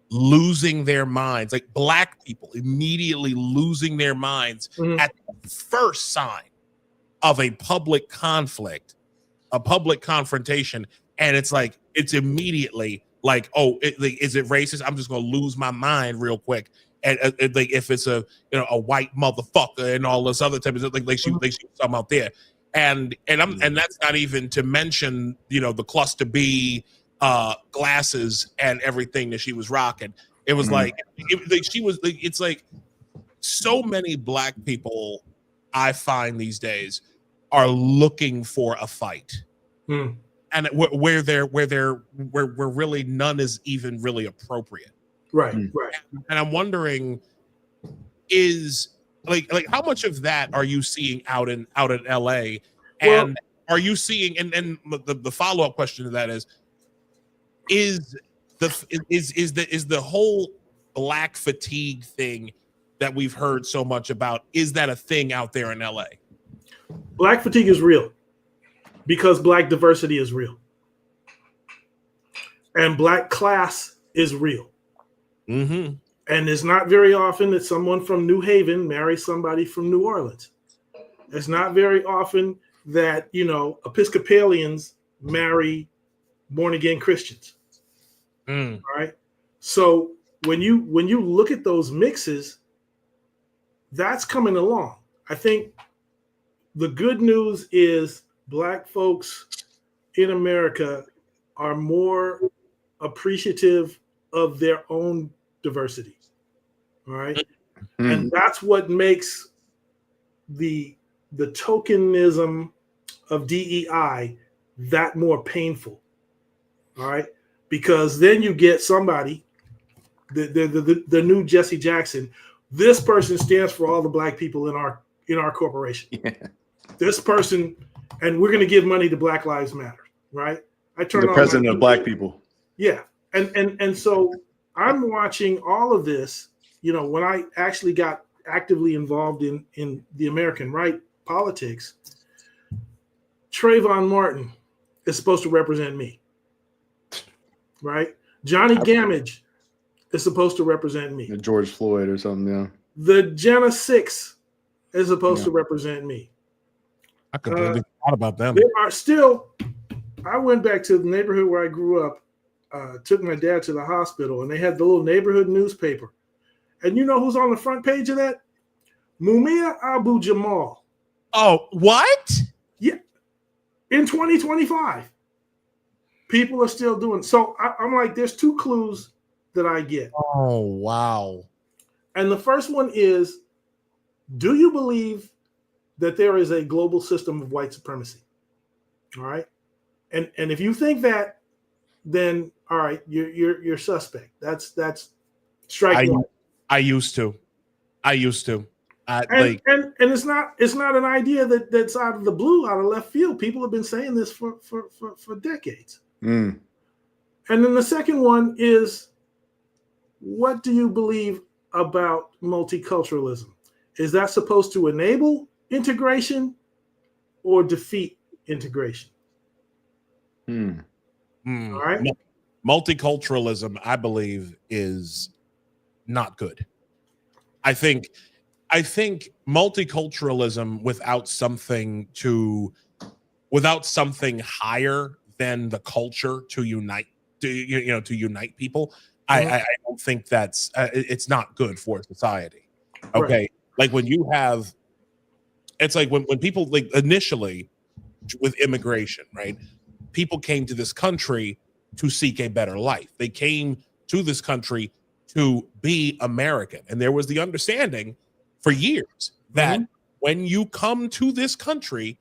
losing their minds. Like black people immediately losing their minds at the first sign of a public conflict, a public confrontation, and it's like it's immediately like, oh, is it racist? I'm just gonna lose my mind real quick. And like if it's a a white motherfucker and all this other type of like she something out there. And that's not even to mention the cluster B glasses and everything that she was rocking. It was like she was like, it's like so many black people I find these days are looking for a fight, and where really none is even really appropriate. Right. And I'm wondering, is like how much of that are you seeing out in LA? And are you seeing and the follow-up question to that is the whole black fatigue thing that we've heard so much about, is that a thing out there in LA? Black fatigue is real because black diversity is real. And black class is real. And it's not very often that someone from New Haven marries somebody from New Orleans. It's not very often that, Episcopalians marry born-again Christians. All right. So when you look at those mixes, that's coming along. I think the good news is black folks in America are more appreciative of their own diversity. All right. And that's what makes the tokenism of DEI that more painful. All right. Because then you get somebody, the new Jesse Jackson. This person stands for all the black people in our corporation. This person, and we're going to give money to Black Lives Matter, right? I turn the president of black people. Yeah, and so I'm watching all of this. When I actually got actively involved in the American right politics, Trayvon Martin is supposed to represent me, right? Johnny Gamage is supposed to represent me. George Floyd or something, yeah. The Jena 6 is supposed to represent me. I completely forgot about them. There are still. I went back to the neighborhood where I grew up, took my dad to the hospital, and they had the little neighborhood newspaper. And you know who's on the front page of that? Mumia Abu Jamal. Oh, what? Yeah. In 2025. People are still doing. So I'm like, there's two clues that I get. Oh, wow. And the first one is, do you believe that there is a global system of white supremacy? All right. And if you think that, then all right, you're suspect. That's strike one. I used to. And it's not an idea that's out of the blue, out of left field. People have been saying this for decades. And then the second one is, what do you believe about multiculturalism? Is that supposed to enable integration or defeat integration? All right. Multiculturalism, I believe, is not good. I think multiculturalism without something higher than the culture to unite people. I don't think that's it's not good for society. Okay. Right. Like when you have, it's like when people like initially with immigration, right? People came to this country to seek a better life. They came to this country to be American. And there was the understanding for years that when you come to this country,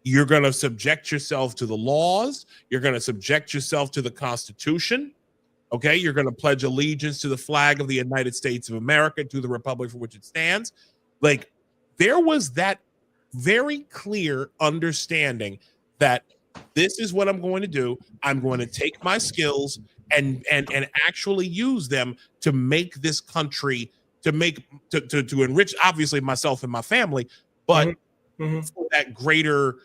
you're going to subject yourself to the laws. You're going to subject yourself to the Constitution. Okay. You're going to pledge allegiance to the flag of the United States of America, to the republic for which it stands. Like there was that very clear understanding that this is what I'm going to do. I'm going to take my skills and actually use them to make this country, to enrich obviously myself and my family, but for that greater,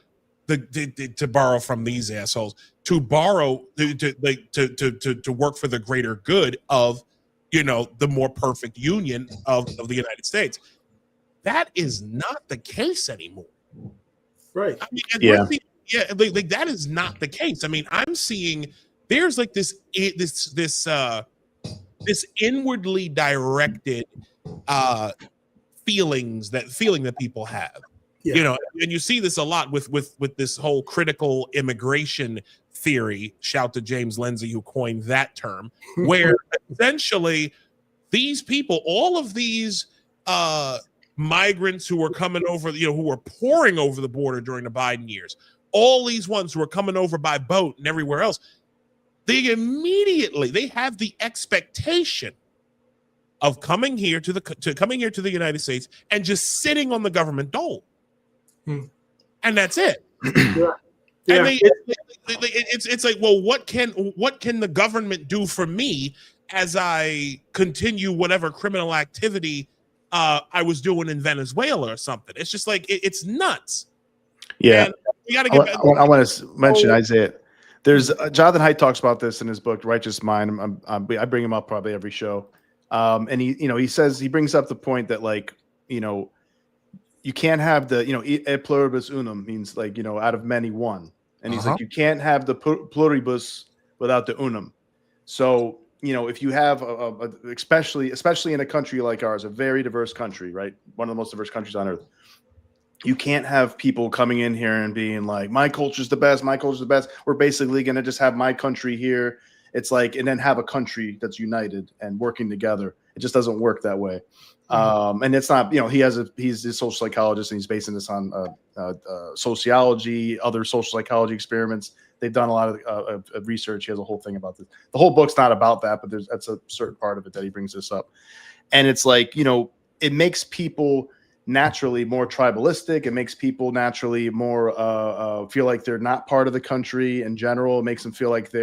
to borrow from these assholes, to borrow to work for the greater good of, the more perfect union of the United States. That is not the case anymore. Right. I mean, like that is not the case. I mean, I'm seeing there's like this inwardly directed feeling that people have. Yeah. And you see this a lot with this whole critical immigration theory. Shout to James Lindsay, who coined that term, where essentially these people, all of these migrants who were coming over, who were pouring over the border during the Biden years, all these ones who were coming over by boat and everywhere else, they have the expectation of coming here to the United States and just sitting on the government dole. And that's it. Yeah. And it's like, well, what can the government do for me as I continue whatever criminal activity I was doing in Venezuela or something? It's just like it's nuts. Yeah, and we got to get. I want to mention Isaiah. There's Jonathan Haidt talks about this in his book Righteous Mind. I bring him up probably every show, and he says, he brings up the point that, like, you can't have the, e pluribus unum means, like, out of many one. And he's like, you can't have the pluribus without the unum. So, if you have especially in a country like ours, a very diverse country, right? One of the most diverse countries on earth. You can't have people coming in here and being like, my culture's the best. My culture's the best. We're basically going to just have my country here. It's like, and then have a country that's united and working together. It just doesn't work that way. And it's not, he's a social psychologist, and he's basing this on sociology, other social psychology experiments. They've done a lot of research. He has a whole thing about this. The whole book's not about that, but that's a certain part of it that he brings this up. And it's like, it makes people naturally more tribalistic. It makes people naturally more feel like they're not part of the country in general. It makes them feel like they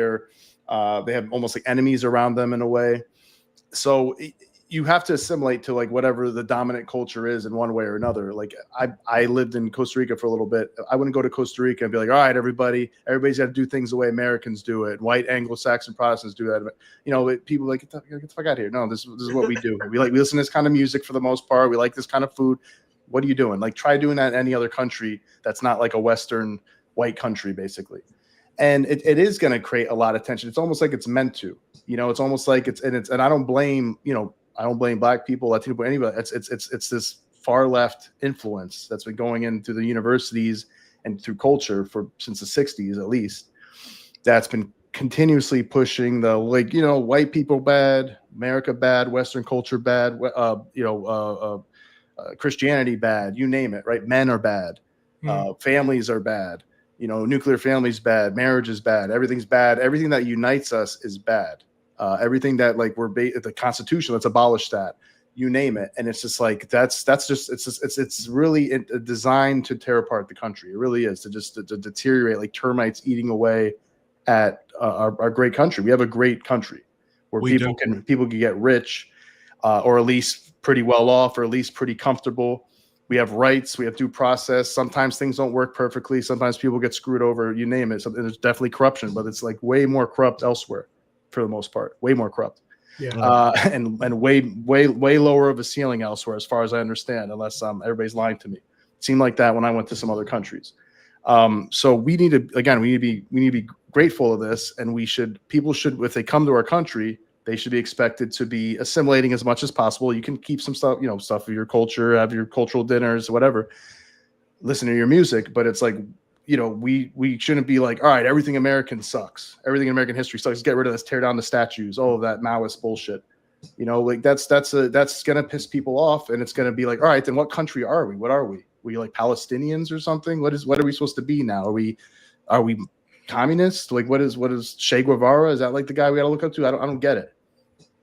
have almost like enemies around them in a way. So you have to assimilate to, like, whatever the dominant culture is in one way or another. Like, I lived in Costa Rica for a little bit. I wouldn't go to Costa Rica and be like, all right, everybody's got to do things the way Americans do it. White Anglo-Saxon Protestants do that. People are like, get the fuck out of here. No, this is what we do. We listen to this kind of music for the most part. We like this kind of food. What are you doing? Like, try doing that in any other country that's not like a Western white country, basically. And it is going to create a lot of tension. It's almost like it's meant to. It's almost like and I don't blame, I don't blame Black people, Latino people, anybody. It's this far left influence that's been going into the universities and through culture since the 60s, at least. That's been continuously pushing the, like, white people bad, America bad, Western culture bad, Christianity bad, you name it, right? Men are bad, families are bad, nuclear families bad, marriage is bad, everything's bad. Everything that unites us is bad. Everything that, like, the Constitution, let's abolish that, you name it. And it's just like, it's really designed to tear apart the country. It really is, to deteriorate, like termites eating away at our great country. We have a great country where people can get rich, or at least pretty well off, or at least pretty comfortable. We have rights. We have due process. Sometimes things don't work perfectly. Sometimes people get screwed over. You name it. There's definitely corruption, but it's like way more corrupt elsewhere. For the most part, way more corrupt, and way lower of a ceiling elsewhere, as far as I understand, unless everybody's lying to me. It seemed like that when I went to some other countries. So we need to be grateful of this, and people should, if they come to our country, they should be expected to be assimilating as much as possible. You can keep some stuff, stuff of your culture, have your cultural dinners, whatever, listen to your music, but it's like, we shouldn't be like, all right, everything American sucks. Everything in American history sucks. Get rid of this, tear down the statues, all of that Maoist bullshit. Like that's going to piss people off. And it's going to be like, all right, then what country are we? What are we? We like Palestinians or something? What are we supposed to be now? Are we communists? Like, what is Che Guevara? Is that like the guy we got to look up to? I don't get it.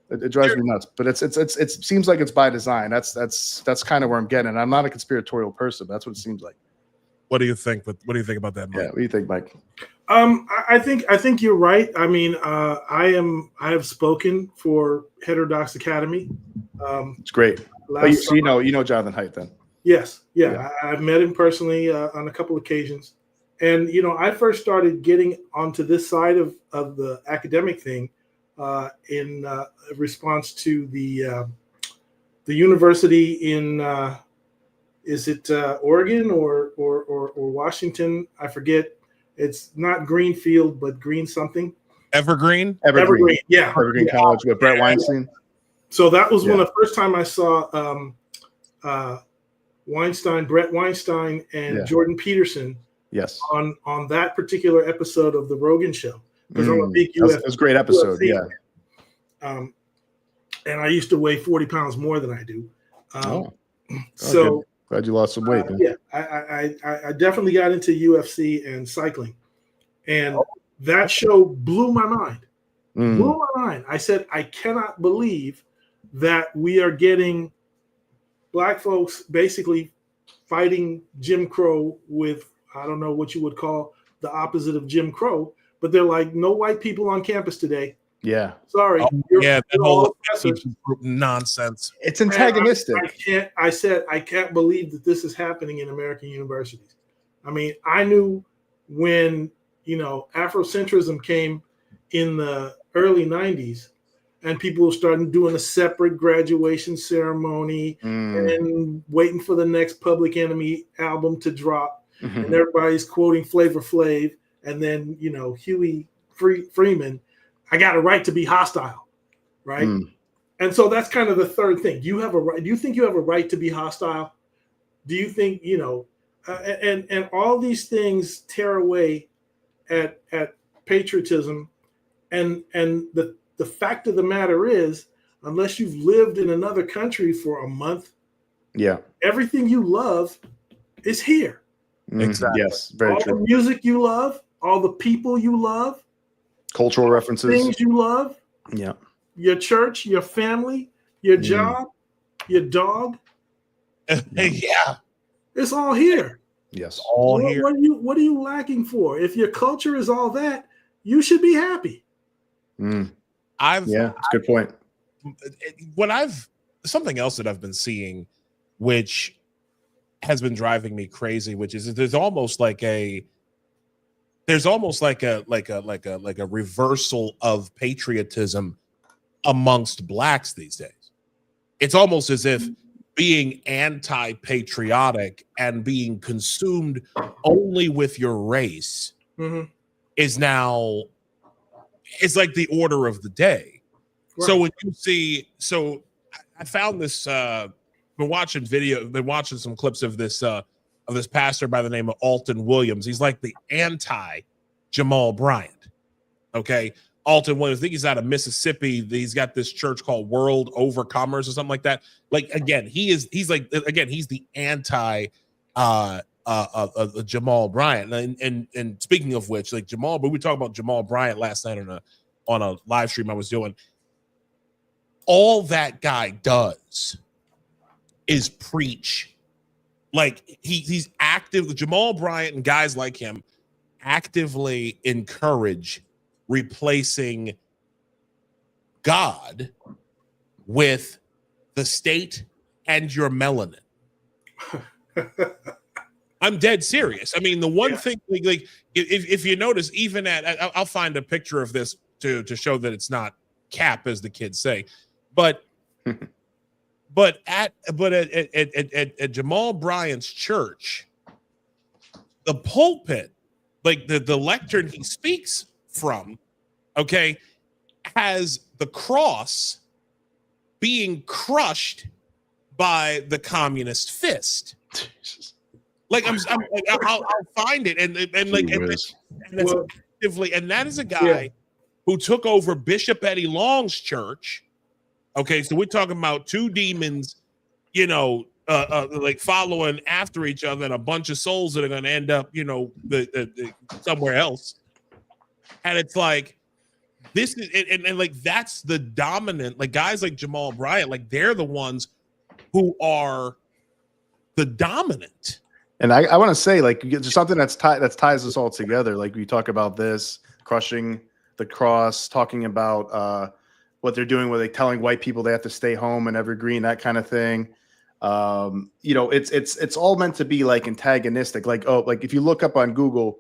It drives me nuts, but it seems like it's by design. That's kind of where I'm getting. I'm not a conspiratorial person. But that's what it seems like. What do you think? What do you think about that, Mike? Yeah, what do you think, Mike? I think you're right. I mean, I have spoken for Heterodox Academy. It's great. But you know Jonathan Haidt then. Yes, yeah. I've met him personally on a couple occasions. And I first started getting onto this side of the academic thing in response to the university in is it Oregon or Washington? I forget. It's not Greenfield, but Green something. Evergreen, yeah, Evergreen College with Brett Weinstein. So that was one of the first time I saw Brett Weinstein, and Jordan Peterson. Yes. On that particular episode of the Rogan Show, because I'm a big UFC. It was a great episode. UFC fan. And I used to weigh 40 pounds more than I do. So glad you lost some weight. Yeah, I definitely got into UFC and cycling, and that show blew my mind. Blew my mind. I said, I cannot believe that we are getting black folks basically fighting Jim Crow with, I don't know what you would call the opposite of Jim Crow, but they're like, no white people on campus today. Yeah. Sorry. That whole nonsense. It's antagonistic. I can't believe that this is happening in American universities. I mean, I knew when, Afrocentrism came in the early 90s and people started doing a separate graduation ceremony and waiting for the next Public Enemy album to drop. And everybody's quoting Flavor Flav, and then, Huey Freeman, I got a right to be hostile, right? And so that's kind of the third thing. Do you have a right? Do you think you have a right to be hostile? Do you think, and all these things tear away at patriotism, and the fact of the matter is, unless you've lived in another country for a month, everything you love is here. Exactly. Yes, very all true. The music you love, all the people you love, cultural references, things you love, your church, your family, your job, your dog. It's all here. Yes, all here. What are you lacking for? If your culture is all that, you should be happy. That's a good point. Something else that I've been seeing, which has been driving me crazy, which is there's almost like a reversal of patriotism amongst blacks these days. It's almost as if being anti-patriotic and being consumed only with your race is now, it's like the order of the day. Right. So when you see, I found this, been watching some clips of this pastor by the name of Alton Williams. He's like the anti Jamal Bryant. Okay. Alton Williams, I think he's out of Mississippi. He's got this church called World Overcomers or something like that. Like, again, he's the anti Jamal Bryant. And speaking of which, like Jamal, but we talked about Jamal Bryant last night on a live stream I was doing. All that guy does is preach. Like he's active. Jamal Bryant and guys like him actively encourage replacing God with the state and your melanin. I'm dead serious. I mean, the one thing, like if you notice, even I'll find a picture of this to show that it's not cap, as the kids say, but at Jamal Bryant's church, the pulpit, like the lectern he speaks from, has the cross being crushed by the communist fist. Like I'll find it and that's actively, and that is a guy who took over Bishop Eddie Long's church. Okay, so we're talking about two demons, like following after each other, and a bunch of souls that are going to end up, somewhere else. And it's like, this is, and like, that's the dominant, like guys like Jamal Bryant, like they're the ones who are the dominant. And I want to say, like, there's something that ties us all together. Like we talk about this, crushing the cross, talking about what they're doing, where they're telling white people they have to stay home and evergreen, that kind of thing. It's all meant to be like antagonistic. Like, if you look up on Google,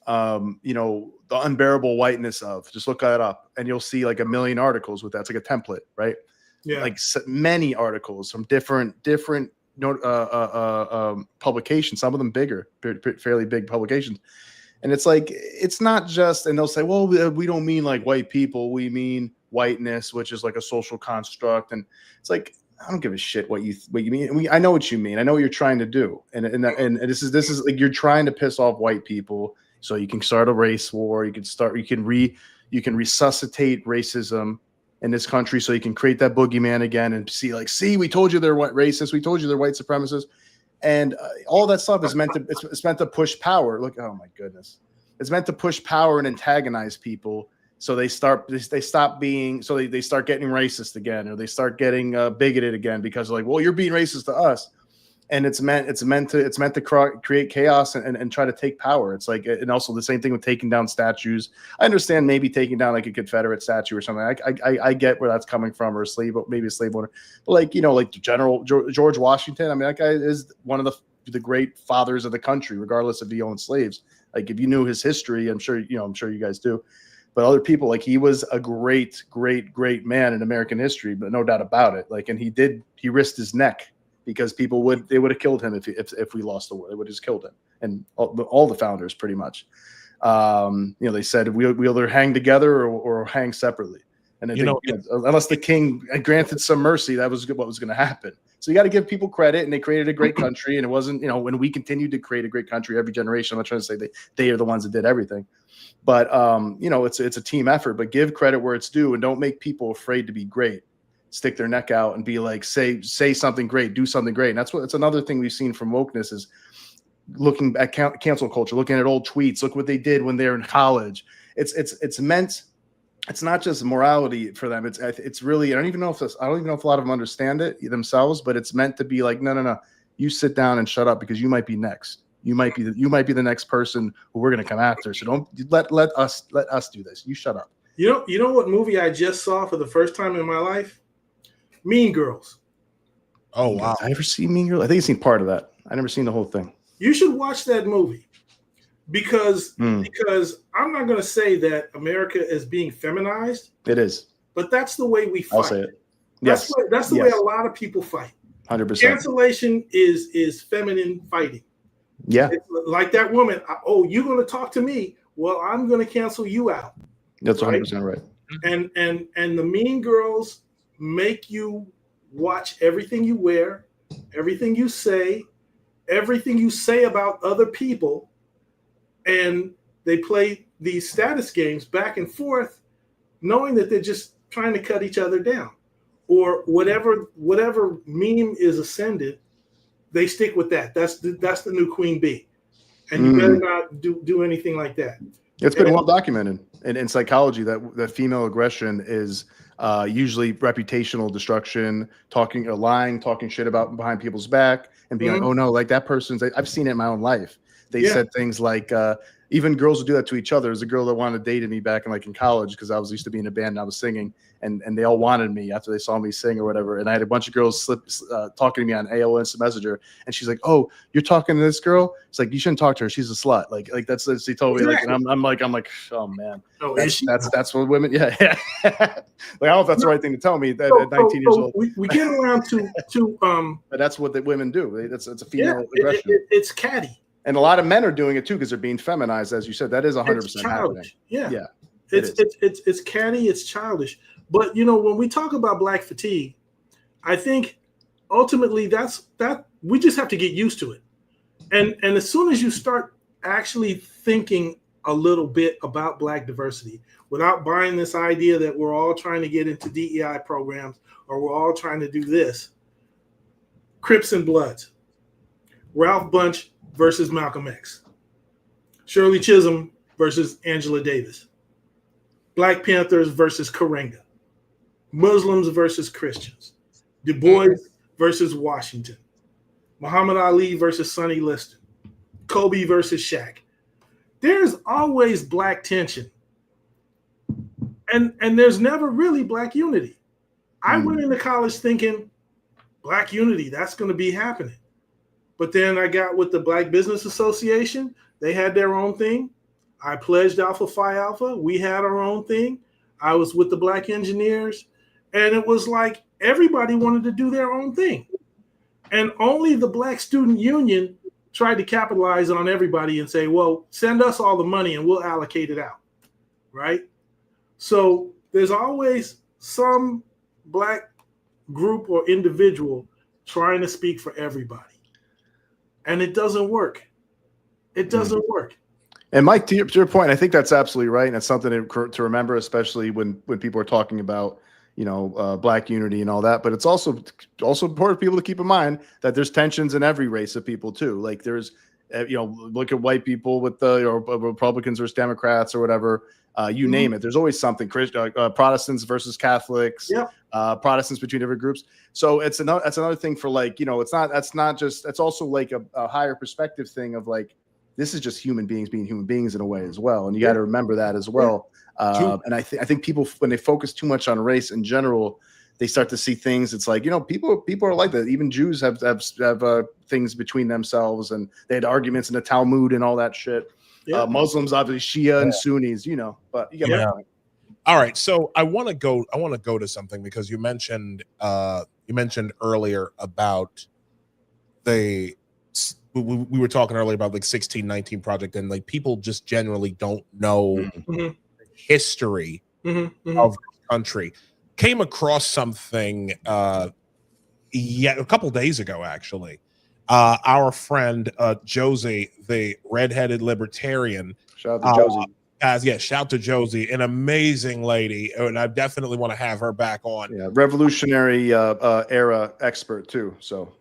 the unbearable whiteness of. Just look that up, and you'll see like a million articles with that. It's like a template, right? Yeah. Like many articles from different publications. Some of them bigger, fairly big publications. And it's like, it's not just, and they'll say, well, we don't mean like white people. We mean whiteness, which is like a social construct. And it's like, I don't give a shit what you mean. I know what you mean. I know what you're trying to do. And this is like, you're trying to piss off white people so you can start a race war. You can resuscitate racism in this country so you can create that boogeyman again and see, we told you they're white racists. We told you they're white supremacists. And all that stuff is meant to, it's meant to push power. Look, oh my goodness. It's meant to push power and antagonize people. So they start getting racist again, or they start getting bigoted again because like, well, you're being racist to us. And it's meant to create chaos and try to take power. It's like, and also the same thing with taking down statues. I understand maybe taking down like a Confederate statue or something. I get where that's coming from, or maybe a slave owner. But like, like General George Washington. I mean, that guy is one of the great fathers of the country, regardless if he owned slaves. Like if you knew his history, I'm sure you guys do. But other people, like he was a great, great, great man in American history, but no doubt about it. Like, and he risked his neck because people would have killed him if we lost the war. They would have just killed him, and all the founders pretty much. They said we'll either hang together or hang separately. And unless the king granted some mercy, that was what was going to happen. So you got to give people credit, and they created a great country. And it wasn't, when we continued to create a great country every generation. I'm not trying to say they are the ones that did everything, but it's a team effort. But give credit where it's due, and don't make people afraid to be great. Stick their neck out and be like, say something great, do something great. And that's another thing we've seen from wokeness is looking at cancel culture, looking at old tweets. Look what they did when they were in college. It's meant. It's not just morality for them. It's really, I don't even know if a lot of them understand it themselves, but it's meant to be like, no. You sit down and shut up because you might be next. You might be the next person who we're going to come after. So don't let us do this. You shut up. You know what movie I just saw for the first time in my life? Mean Girls. Oh, wow. I ever seen Mean Girls? I think I've seen part of that. I never seen the whole thing. You should watch that movie because I'm not going to say that America is being feminized. It is. But that's the way we fight. I'll say it. Yes. That's the way a lot of people fight. 100%. Cancellation is feminine fighting. Yeah. It's like that woman. Oh, you're going to talk to me. Well, I'm going to cancel you out. That's 100% right. And the Mean Girls make you watch everything you wear, everything you say about other people, and they play these status games back and forth, knowing that they're just trying to cut each other down, or whatever meme is ascended, they stick with that. That's the new queen bee, and you better not do anything like that. It's been well documented in psychology that female aggression is usually reputational destruction, lying, talking shit about behind people's back, and being like, oh no, like that person's. I've seen it in my own life. They said things like, even girls would do that to each other. There's a girl that wanted to date me back in college because I used to be in a band and I was singing, and they all wanted me after they saw me sing or whatever. And I had a bunch of girls talking to me on AOL Instant Messenger, and she's like, "Oh, you're talking to this girl?" It's like, you shouldn't talk to her. She's a slut. Like that's she told me. Like, and I'm like, oh man, that's what women. Yeah. Like I don't know if that's the right thing to tell me at 19 years old. We get around to but that's what the women do. It's a female aggression. It's catty. And a lot of men are doing it too because they're being feminized, as you said. That is 100% happening. Yeah. It's catty. It's childish. But when we talk about black fatigue, I think ultimately that we just have to get used to it. And as soon as you start actually thinking a little bit about black diversity, without buying this idea that we're all trying to get into DEI programs or we're all trying to do this, Crips and Bloods, Ralph Bunche versus Malcolm X, Shirley Chisholm versus Angela Davis, Black Panthers versus Karenga, Muslims versus Christians, Du Bois versus Washington, Muhammad Ali versus Sonny Liston, Kobe versus Shaq. There's always black tension, and there's never really black unity. I went into college thinking black unity, that's going to be happening. But then I got with the Black Business Association. They had their own thing. I pledged Alpha Phi Alpha. We had our own thing. I was with the Black engineers, and it was like everybody wanted to do their own thing. And only the Black Student Union tried to capitalize on everybody and say, well, send us all the money and we'll allocate it out, right? So there's always some Black group or individual trying to speak for everybody. And it doesn't work. It doesn't work. And Mike, to your point, I think that's absolutely right. And it's something to remember, especially when people are talking about, Black unity and all that. But it's also important for people to keep in mind that there's tensions in every race of people too. Like there's, look at white people with or Republicans versus Democrats or whatever, you name it. There's always something. Protestants versus Catholics, Protestants between different groups. So that's another thing for it's also like a higher perspective thing of like, this is just human beings being human beings in a way as well. And you got to remember that as well. And I think people, when they focus too much on race in general, they start to see things. It's like, people are like that. Even Jews have things between themselves, and they had arguments in the Talmud and all that shit. Yeah. Muslims, obviously Shia and Sunnis, but you get my point. All right. So I want to go to something because you mentioned earlier about we were talking earlier about like 1619 Project, and like people just generally don't know the history of the country. Came across something a couple days ago, actually. Our friend Josie, the redheaded libertarian. Shout out to Josie. Shout out to Josie, an amazing lady, and I definitely want to have her back on. Yeah, Revolutionary era expert too. So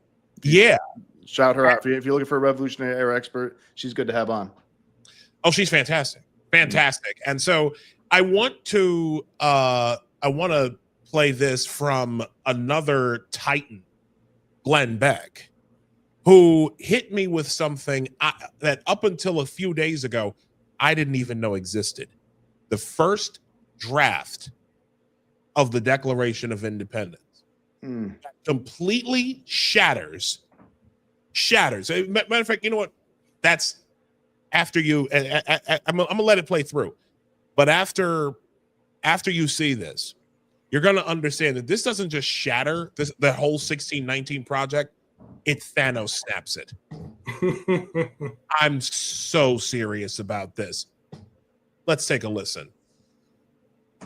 shout her out. If you're looking for a Revolutionary era expert, she's good to have on. Oh, she's fantastic. And so I want to play this from another Titan, Glenn Beck, who hit me with something that up until a few days ago, I didn't even know existed. The first draft of the Declaration of Independence completely shatters. Matter of fact, you know what? That's after you. I'm gonna let it play through, but after you see this, you're gonna understand that this doesn't just shatter the whole 1619 project. It Thanos snaps it. I'm so serious about this. Let's take a listen.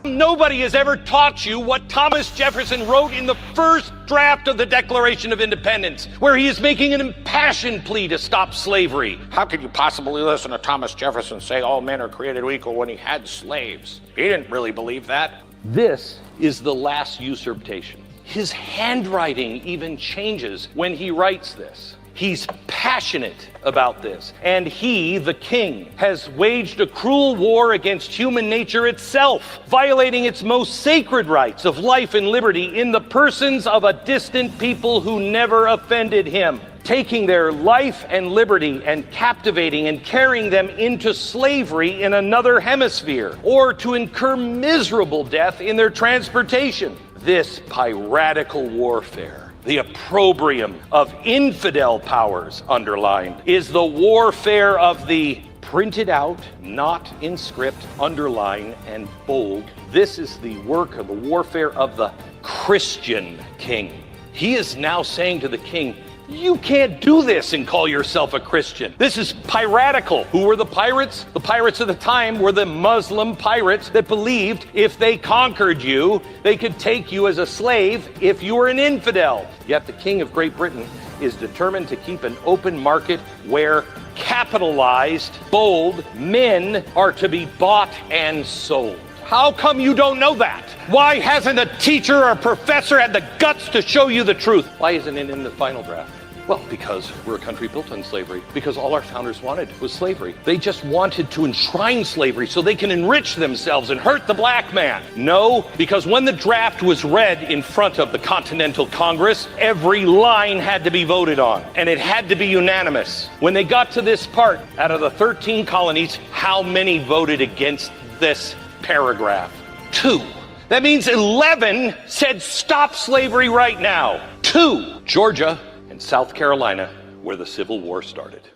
Nobody has ever taught you what Thomas Jefferson wrote in the first draft of the Declaration of Independence, where he is making an impassioned plea to stop slavery. How could you possibly listen to Thomas Jefferson say all men are created equal when he had slaves? He didn't really believe that. This is the last usurpation. His handwriting even changes when he writes this. He's passionate about this, and he, the king, has waged a cruel war against human nature itself, violating its most sacred rights of life and liberty in the persons of a distant people who never offended him, taking their life and liberty and captivating and carrying them into slavery in another hemisphere, or to incur miserable death in their transportation. This piratical warfare, the opprobrium of infidel powers, underlined, is the warfare of the printed out, not in script, underline, and bold. This is the work of the warfare of the Christian king. He is now saying to the king, you can't do this and call yourself a Christian. This is piratical. Who were the pirates? The pirates of the time were the Muslim pirates that believed if they conquered you, they could take you as a slave if you were an infidel. Yet the King of Great Britain is determined to keep an open market where capitalized, bold men are to be bought and sold. How come you don't know that? Why hasn't a teacher or a professor had the guts to show you the truth? Why isn't it in the final draft? Well, because we're a country built on slavery. Because all our founders wanted was slavery. They just wanted to enshrine slavery so they can enrich themselves and hurt the black man. No, because when the draft was read in front of the Continental Congress, every line had to be voted on, and it had to be unanimous. When they got to this part, out of the 13 colonies, how many voted against this paragraph? 2. That means 11 said stop slavery right now. 2. Georgia and South Carolina, where the Civil War started.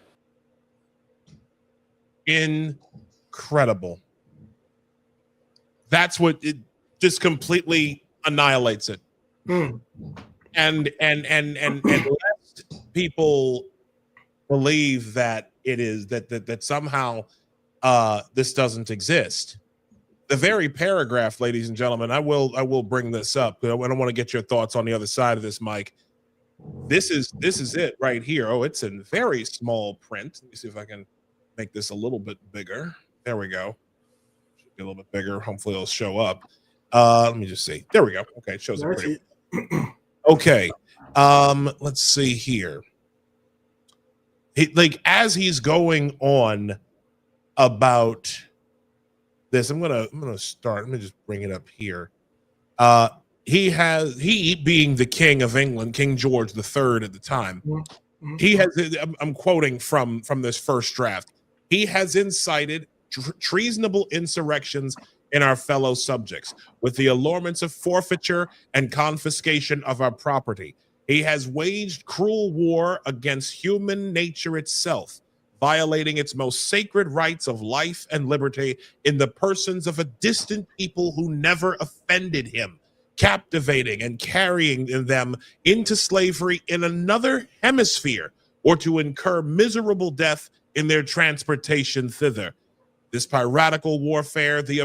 Incredible. incredible. That's what it just completely annihilates it. And lest people believe that it is that somehow this doesn't exist. The very paragraph, ladies and gentlemen, I will bring this up. I don't want to get your thoughts on the other side of this, Mike. This is it right here. Oh, it's in very small print. Let me see if I can make this a little bit bigger. There we go. Should be a little bit bigger. Hopefully it'll show up. Let me just see. There we go. Okay, it shows up pretty. Okay. Let's see here. As he's going on about this, I'm gonna start. Let me just bring it up here. He being the King of England, King George III at the time, he has, I'm quoting from this first draft, he has incited treasonable insurrections in our fellow subjects with the allurements of forfeiture and confiscation of our property. He has waged cruel war against human nature itself, violating its most sacred rights of life and liberty in the persons of a distant people who never offended him, captivating and carrying them into slavery in another hemisphere, or to incur miserable death in their transportation thither. This piratical warfare, the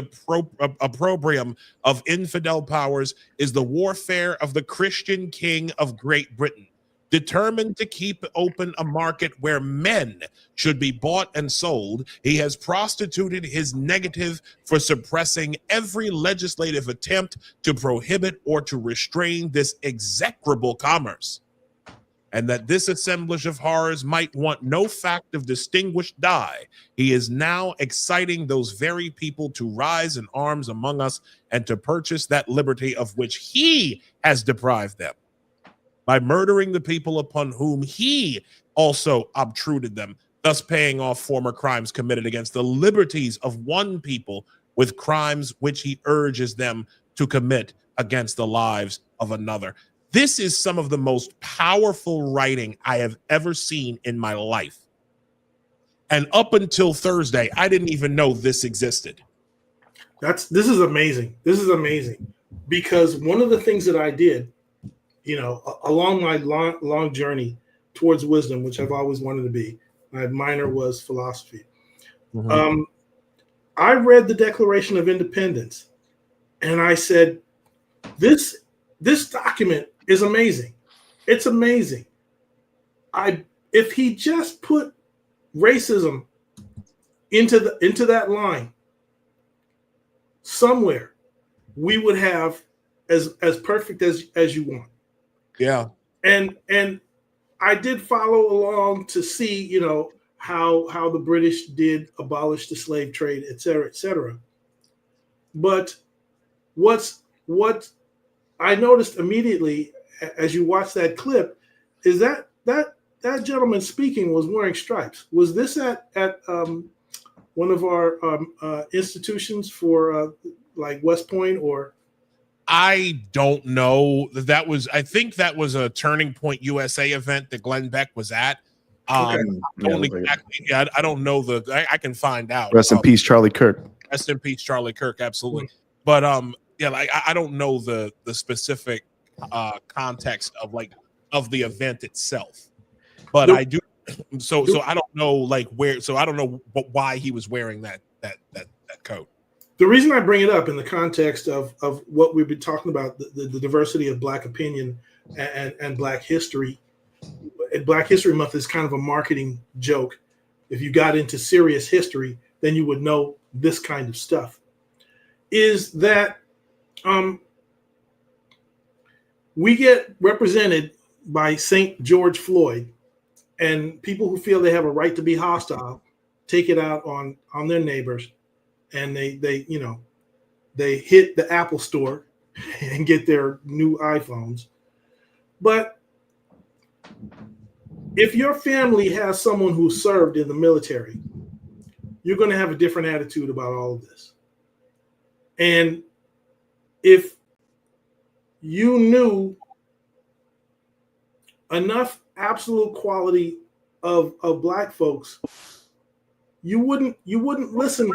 opprobrium of infidel powers, is the warfare of the Christian king of Great Britain, determined to keep open a market where men should be bought and sold. He has prostituted his negative for suppressing every legislative attempt to prohibit or to restrain this execrable commerce. And that this assemblage of horrors might want no fact of distinguished dye, he is now exciting those very people to rise in arms among us and to purchase that liberty of which he has deprived them, by murdering the people upon whom he also obtruded them, thus paying off former crimes committed against the liberties of one people with crimes which he urges them to commit against the lives of another. This is some of the most powerful writing I have ever seen in my life. And up until Thursday, I didn't even know this existed. This is amazing. This is amazing. Because one of the things that I did, along my long Journey towards wisdom, which I've always wanted to be, my minor was philosophy. I read the Declaration of Independence, and I said, this document is amazing. It's amazing. If he just put racism into that line somewhere, we would have as perfect as you want. Yeah. And I did follow along to see, how the British did abolish the slave trade, et cetera, et cetera. But what I noticed immediately as you watch that clip is that gentleman speaking was wearing stripes. Was this at one of our institutions for like West Point or? I don't know. I think that was a Turning Point USA event that Glenn Beck was at. I don't know I can find out. Rest in peace, Charlie Kirk. Rest in peace, Charlie Kirk. Absolutely. But I don't know the specific context of the event itself. But I do. So I don't know where. So I don't know why he was wearing that coat. The reason I bring it up in the context of what we've been talking about, the diversity of Black opinion and Black history. Black History Month is kind of a marketing joke. If you got into serious history, then you would know this kind of stuff. Is that we get represented by St. George Floyd, and people who feel they have a right to be hostile take it out on their neighbors, and they hit the Apple store and get their new iPhones. But if your family has someone who served in the military, you're going to have a different attitude about all of this. And if you knew enough absolute quality of Black folks, you wouldn't listen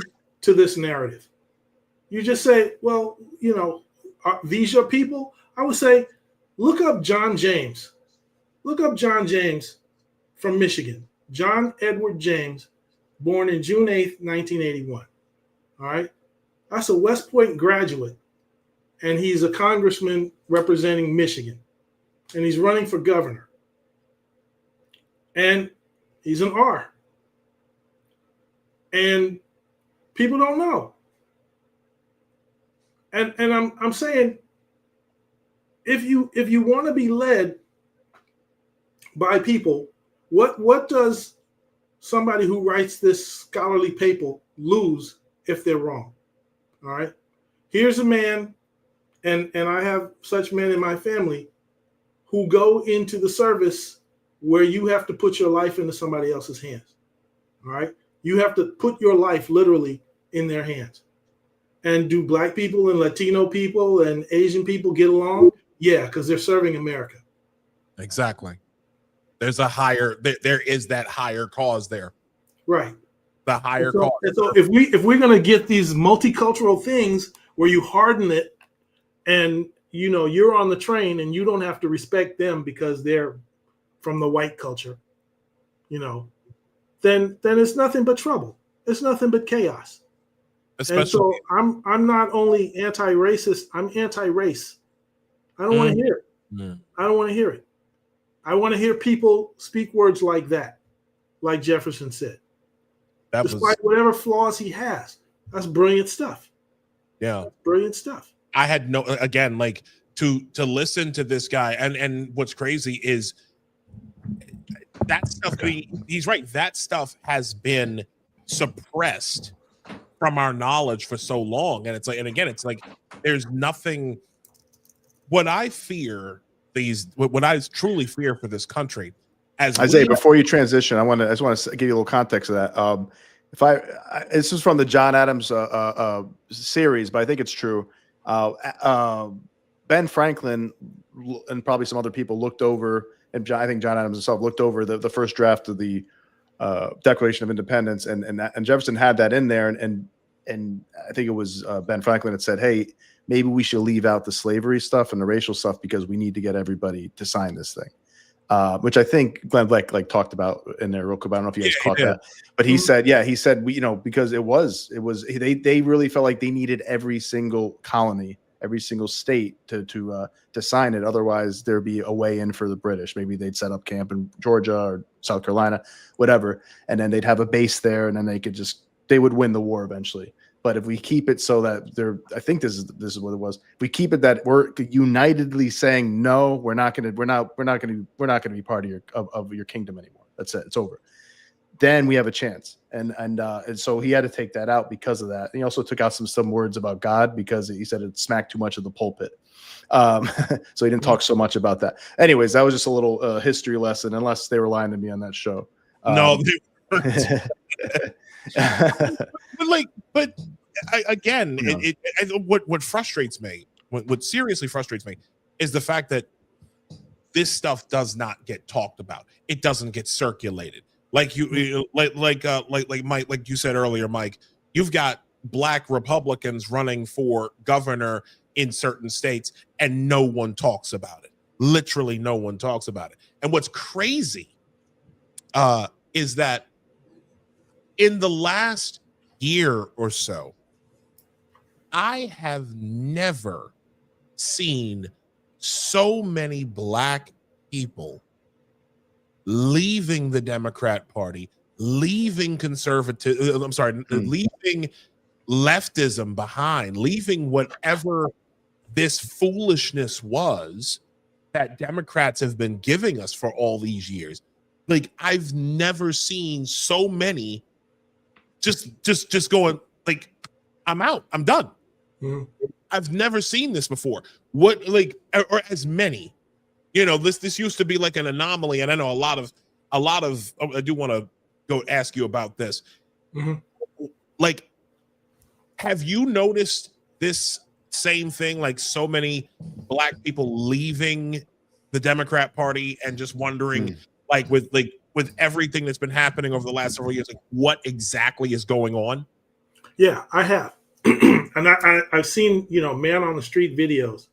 to this narrative. You just say, well, you know, are these your people? I would say, look up John James. Look up John James from Michigan. John Edward James, born in June 8th, 1981. All right. That's a West Point graduate, and he's a congressman representing Michigan, and he's running for governor. And he's an R. And people don't know. And I'm saying, if you want to be led by people, what does somebody who writes this scholarly paper lose if they're wrong? All right. Here's a man, and I have such men in my family who go into the service where you have to put your life into somebody else's hands. All right. You have to put your life literally in their hands. And do Black people and Latino people and Asian people get along? Yeah, because they're serving America. Exactly. There's a higher, there is that higher cause there. Right. The higher cause. So if we're going to get these multicultural things where you harden it and, you know, you're on the train and you don't have to respect them because they're from the white culture, you know, then it's nothing but trouble. It's nothing but chaos. Especially, and so I'm not only anti-racist, I'm anti-race. I don't want to hear it. I don't want to hear it. I want to hear people speak words like that, like Jefferson said. Despite whatever flaws he has, that's brilliant stuff. Yeah, brilliant stuff. I had no, again, like to listen to this guy, and what's crazy is that stuff. He's right. That stuff has been suppressed from our knowledge for so long, and it's like, and again, it's like there's nothing. What I fear what I truly fear for this country, as Isaiah, before you transition, I just want to give you a little context of that. This is from the John Adams series, but I think it's true. Ben Franklin and probably some other people looked over, and I think John Adams himself looked over the first draft of the Declaration of Independence, and Jefferson had that in there, and I think it was Ben Franklin that said, "Hey, maybe we should leave out the slavery stuff and the racial stuff because we need to get everybody to sign this thing," which I think Glenn Beck talked about in there real quick. I don't know if you guys caught that, but he said, because they really felt like they needed every single colony, every single state to sign it. Otherwise, there'd be a way in for the British. Maybe they'd set up camp in Georgia or South Carolina, whatever, and then they'd have a base there, and then they would win the war eventually. But if we keep it so that I think this is what it was. If we keep it that we're unitedly saying no, we're not going to be part of your kingdom anymore. That's it. It's over. Then we have a chance. And so he had to take that out because of that. And he also took out some words about God because he said it smacked too much of the pulpit. So he didn't talk so much about that. Anyways, that was just a little history lesson, unless they were lying to me on that show. No. But again, what frustrates me, what seriously frustrates me, is the fact that this stuff does not get talked about. It doesn't get circulated. Like Mike, like you said earlier, Mike, you've got Black Republicans running for governor in certain states, and no one talks about it. Literally, no one talks about it. And what's crazy is that in the last year or so, I have never seen so many Black people leaving the Democrat Party, leaving leaving leftism behind, leaving whatever this foolishness was that Democrats have been giving us for all these years. Like, I've never seen so many just going like, I'm out, I'm done. Mm-hmm. I've never seen this before. Or as many, this used to be like an anomaly. And I know a lot of, I do want to go ask you about this. Mm-hmm. Like, have you noticed this same thing? Like, so many Black people leaving the Democrat Party and just wondering, with everything that's been happening over the last several years, like, what exactly is going on? Yeah, I have. And I've seen, man on the street videos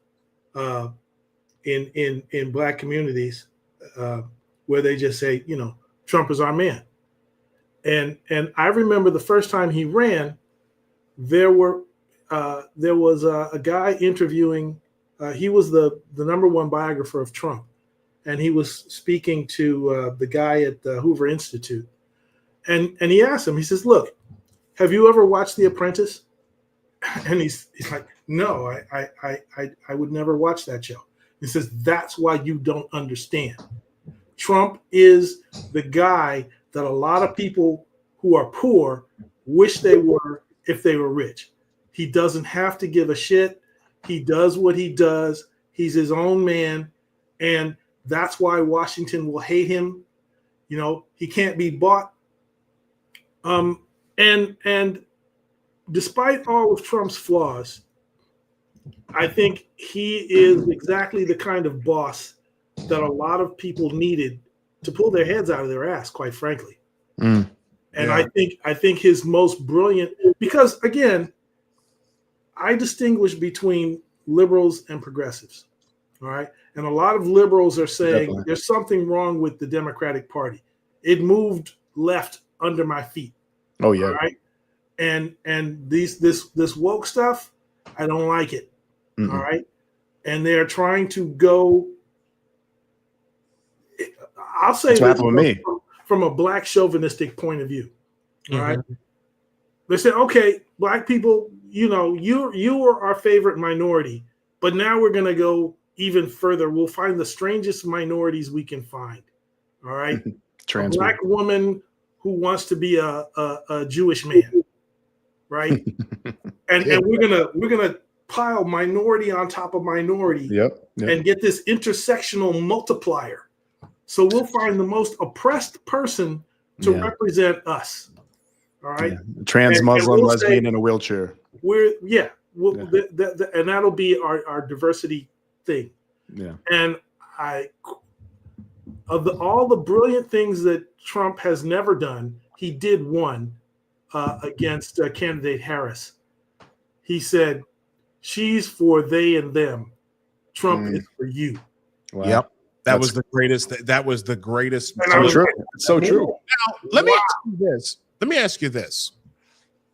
in black communities where they just say, Trump is our man. And I remember the first time he ran, there was a guy interviewing. He was the number one biographer of Trump, and he was speaking to the guy at the Hoover Institute, and he asked him. He says, "Look, have you ever watched The Apprentice?" And he's like, "No, I would never watch that show." He says, "That's why you don't understand. Trump is the guy that a lot of people who are poor wish they were if they were rich. He doesn't have to give a shit. He does what he does. He's his own man. And that's why Washington will hate him. He can't be bought." And despite all of Trump's flaws, I think he is exactly the kind of boss that a lot of people needed to pull their heads out of their ass, quite frankly. And yeah. I think his most brilliant, because again, I distinguish between liberals and progressives. All right. And a lot of liberals are saying Definitely. There's something wrong with the Democratic Party. It moved left under my feet. Oh yeah. All right. And this woke stuff, I don't like it. Mm-mm. All right. And they're trying to go. I'll say this from a black chauvinistic point of view. All right. They say, okay, black people, you are our favorite minority, but now we're going to go even further. We'll find the strangest minorities we can find. All right. A black woman who wants to be a Jewish man. Right. And we're gonna pile minority on top of minority. Yep. And get this intersectional multiplier. So we'll find the most oppressed person to represent us. All right. Yeah. Trans Muslim we'll lesbian in a wheelchair. And that'll be our diversity thing. Yeah. And all the brilliant things that Trump has never done, he did one against candidate Harris. He said, "She's for they and them. Trump is for you." Wow. Yep. Was the greatest. That was the greatest. So true. It's so true. Now, let me ask you this.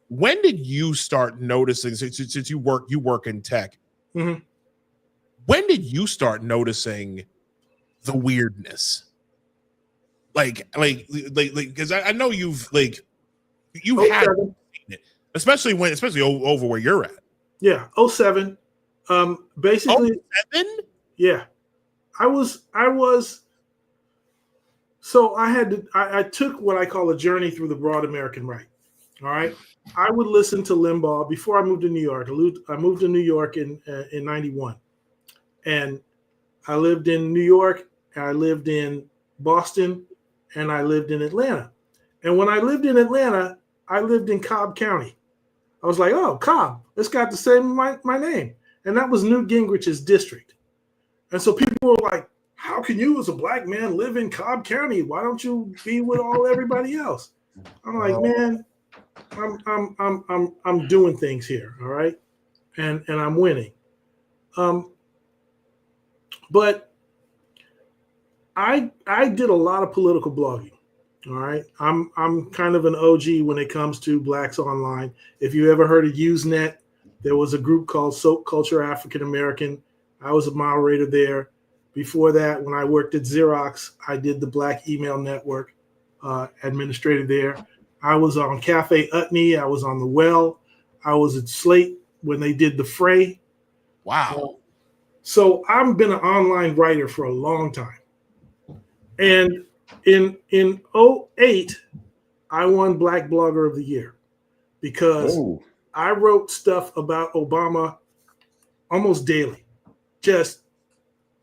When did you start noticing, since you work in tech, when did you start noticing the weirdness? Like, because I know you've had it, especially over where you're at. Yeah, 07. Basically, 07? Yeah. So I took what I call a journey through the broad American right. All right. I would listen to Limbaugh before I moved to New York. I moved to New York in 91. And I lived in New York, I lived in Boston, and I lived in Atlanta. And when I lived in Atlanta, I lived in Cobb County. I was like, oh, Cobb, it's got the same my name. And that was Newt Gingrich's district. And so people were like, how can you as a black man live in Cobb County? Why don't you be with everybody else? I'm like, man, I'm doing things here, all right? And I'm winning. But I did a lot of political blogging. All right. I'm kind of an OG when it comes to Blacks Online. If you ever heard of Usenet, there was a group called Soap Culture African American. I was a moderator there. Before that, when I worked at Xerox, I did the Black Email Network, administrator there. I was on Cafe Utney. I was on The Well. I was at Slate when they did The Fray. Wow. So I've been an online writer for a long time. And in 08, I won Black Blogger of the Year because I wrote stuff about Obama almost daily. Just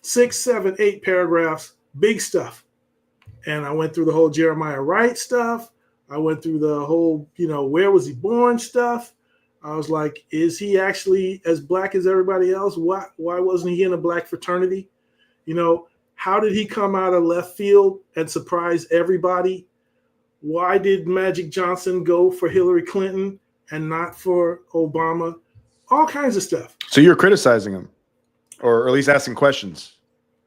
6, 7, 8 paragraphs, big stuff. And I went through the whole Jeremiah Wright stuff. I went through the whole, where was he born stuff. I was like, is he actually as black as everybody else? Why wasn't he in a black fraternity? How did he come out of left field and surprise everybody? Why did Magic Johnson go for Hillary Clinton and not for Obama, all kinds of stuff. So you're criticizing him, or at least asking questions.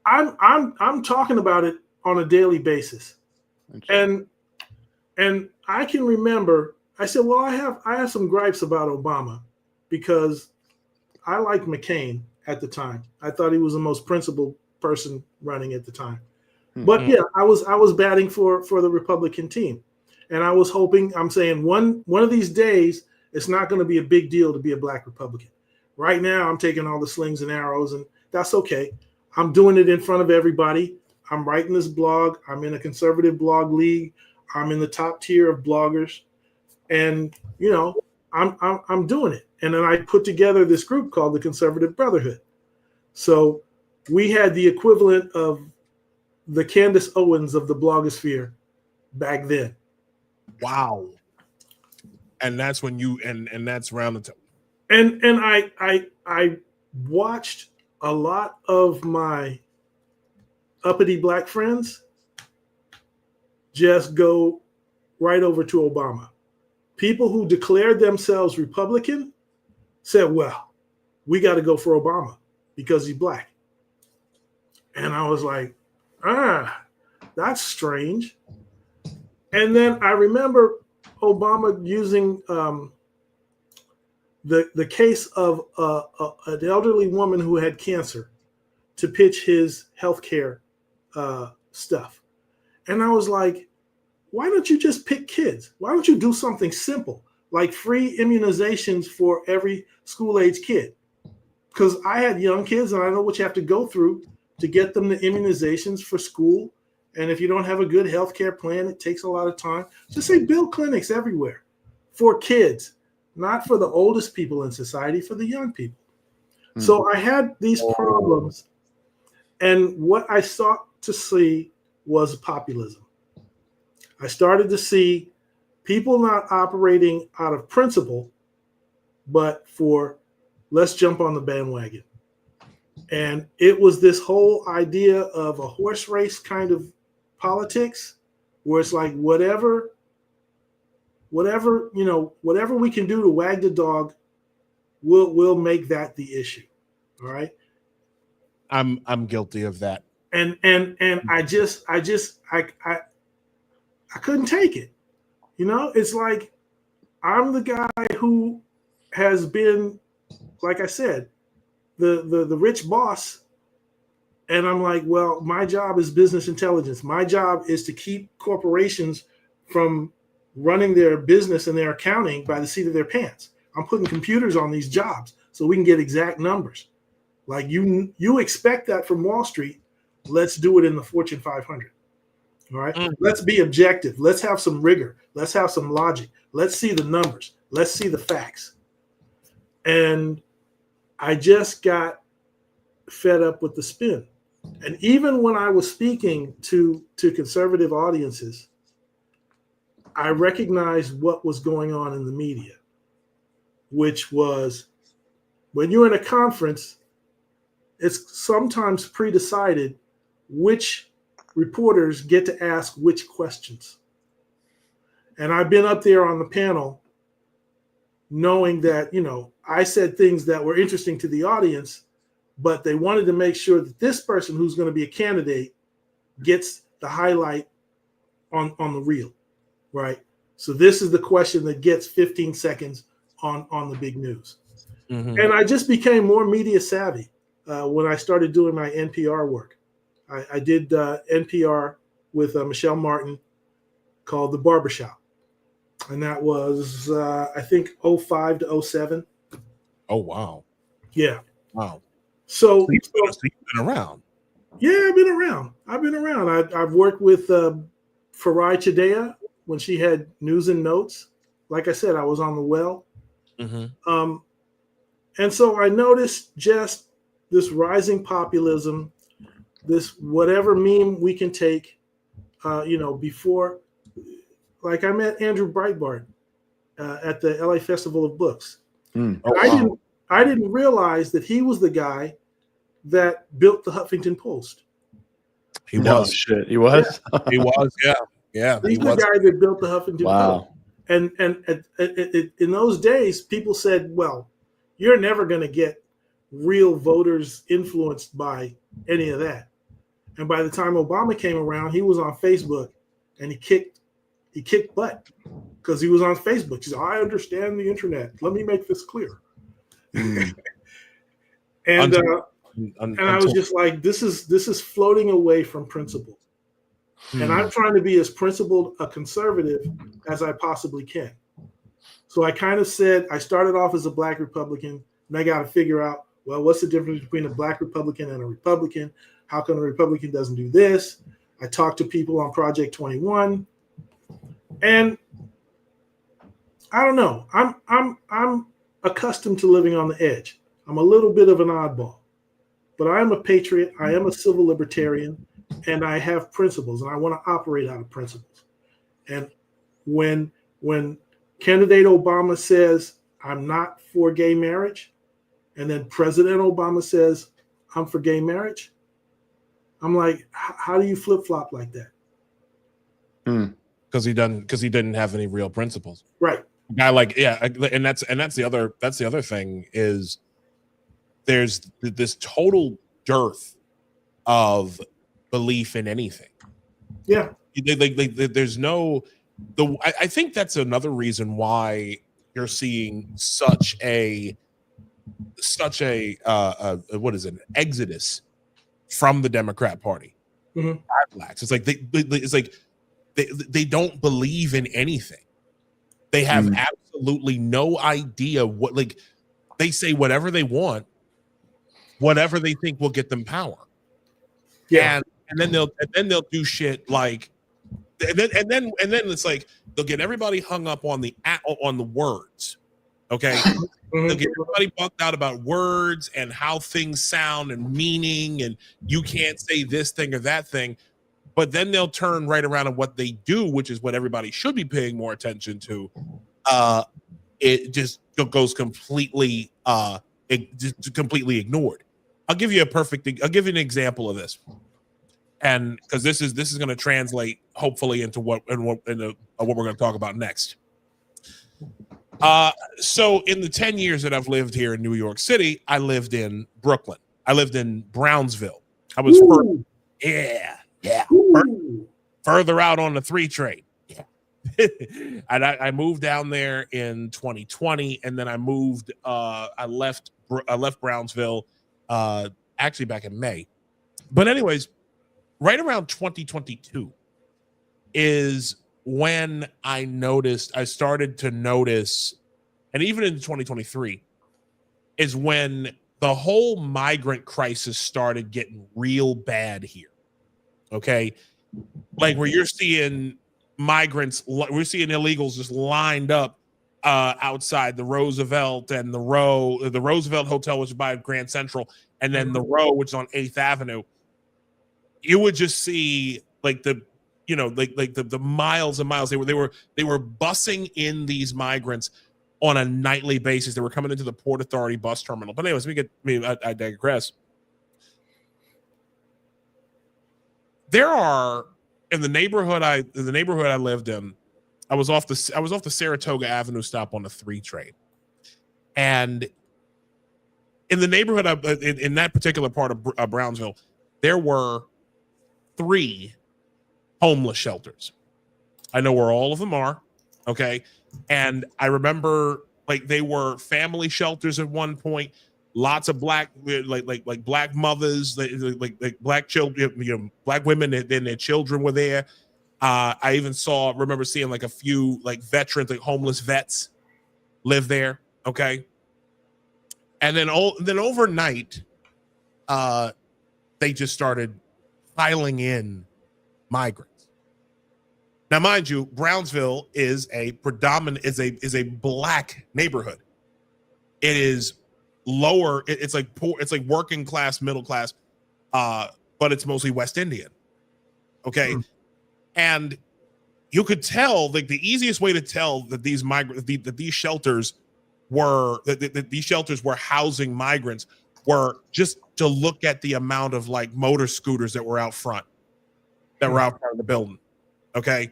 I'm talking about it on a daily basis, and I can remember I said, well, I have some gripes about Obama because I liked McCain at the time. I thought he was the most principled person running at the time. But yeah, I was batting for the Republican team, and I was hoping. I'm saying one of these days it's not going to be a big deal to be a black Republican. Right now, I'm taking all the slings and arrows, and that's okay. I'm doing it in front of everybody. I'm writing this blog. I'm in a conservative blog league. I'm in the top tier of bloggers, and you know, I'm doing it. And then I put together this group called the Conservative Brotherhood. So we had the equivalent of the Candace Owens of the blogosphere back then. Wow. And that's when you and that's around the time. And I watched a lot of my uppity black friends just go right over to Obama. People who declared themselves Republican said, well, we got to go for Obama because he's black. And I was like, that's strange. And then I remember Obama using the case of an elderly woman who had cancer to pitch his healthcare stuff. And I was like, why don't you just pick kids? Why don't you do something simple, like free immunizations for every school-age kid? Because I had young kids, and I know what you have to go through to get them the immunizations for school. And if you don't have a good healthcare plan, it takes a lot of time. Just say build clinics everywhere for kids, not for the oldest people in society, for the young people. Mm-hmm. So I had these problems, and what I sought to see was populism. I started to see people not operating out of principle, but for let's jump on the bandwagon. And it was this whole idea of a horse race kind of politics, where it's like whatever we can do to wag the dog, we'll make that the issue. All right. I'm guilty of that. And I couldn't take it. You know, it's like I'm the guy who has been, like I said, the rich boss. And I'm like, well, my job is business intelligence. My job is to keep corporations from running their business and their accounting by the seat of their pants. I'm putting computers on these jobs so we can get exact numbers. Like you expect that from Wall Street. Let's do it in the Fortune 500. All right. Mm-hmm. Let's be objective. Let's have some rigor. Let's have some logic. Let's see the numbers. Let's see the facts. And I just got fed up with the spin. And even when I was speaking to conservative audiences, I recognized what was going on in the media, which was when you're in a conference, it's sometimes pre-decided which reporters get to ask which questions. And I've been up there on the panel knowing that, you know, I said things that were interesting to the audience, but they wanted to make sure that this person who's going to be a candidate gets the highlight on the reel, right? So this is the question that gets 15 seconds on the big news. Mm-hmm. And I just became more media savvy when I started doing my NPR work. I did NPR with Michelle Martin called The Barbershop. And that was, I think, 05 to 07. Oh, wow. Yeah. Wow. So you've been around. Yeah, I've been around. I've worked with Farai Chidea when she had News and Notes. Like I said, I was on the Well. Mm-hmm. And so I noticed just this rising populism, this whatever meme we can take, before, like I met Andrew Breitbart at the LA Festival of Books. Mm. Oh, wow. I didn't realize that he was the guy that built the Huffington Post. He was. He was? Yeah. He was, yeah. He's the guy that built the Huffington Post. And in those days, people said, well, you're never going to get real voters influenced by any of that. And by the time Obama came around, he was on Facebook and he kicked butt because he was on Facebook. He said, I understand the internet. Let me make this clear. And I was just like, this is floating away from principles. And I'm trying to be as principled a conservative as I possibly can. So I kind of said, I started off as a black Republican, and I got to figure out, well, what's the difference between a black Republican and a Republican? How come a Republican doesn't do this? I talked to people on Project 21, and I don't know. I'm accustomed to living on the edge. I'm a little bit of an oddball, but I am a patriot. I am a civil libertarian, and I have principles, and I want to operate out of principles. And when candidate Obama says, I'm not for gay marriage, and then President Obama says, I'm for gay marriage, I'm like, how do you flip-flop like that? Because he didn't have any real principles. Right. Guy like, yeah, and that's the other thing is there's this total dearth of belief in anything. Yeah. There's no I think that's another reason why you're seeing such a what is it, an exodus from the Democrat Party. Mm-hmm. Blacks. It's like they don't believe in anything. They have absolutely no idea what, like, they say whatever they want, whatever they think will get them power. Yeah. And then they'll do shit like, and then it's like they'll get everybody hung up on the words. Okay. They'll get everybody bugged out about words and how things sound and meaning, and you can't say this thing or that thing. But then they'll turn right around on what they do, which is what everybody should be paying more attention to. It just goes completely completely ignored. I'll give you an example of this, and because this is going to translate hopefully into what we're going to talk about next. So in the 10 years that I've lived here in New York City, I lived in Brooklyn. I lived in Brownsville. I was further out on the 3 train. Yeah. And I moved down there in 2020, and then I moved. I left Brownsville actually back in May. But anyways, right around 2022 is when I started to notice, and even in 2023 is when the whole migrant crisis started getting real bad here. Okay. Like where you're seeing migrants, we're seeing illegals just lined up outside the Roosevelt and the Roosevelt Hotel, which is by Grand Central, and then the Row, which is on 8th Avenue. You would just see like the miles and miles. They were busing in these migrants on a nightly basis. They were coming into the Port Authority bus terminal. But anyways, I digress. There are in the neighborhood I lived in. I was off the Saratoga Avenue stop on the 3 train, and in the neighborhood in that particular part of Brownsville, there were 3 homeless shelters. I know where all of them are. Okay. And I remember like they were family shelters at one point, lots of black, like black mothers, like black children, black women, and then their children were there. I even remember seeing like a few like veterans, like homeless vets live there. Okay. And then overnight, they just started piling in migrants. Now, mind you, Brownsville is a black neighborhood. It is lower. It's like poor. It's like working class, middle class, but it's mostly West Indian. Okay, and you could tell like the easiest way to tell that these shelters were housing migrants were just to look at the amount of like motor scooters that were out front of the building. Okay.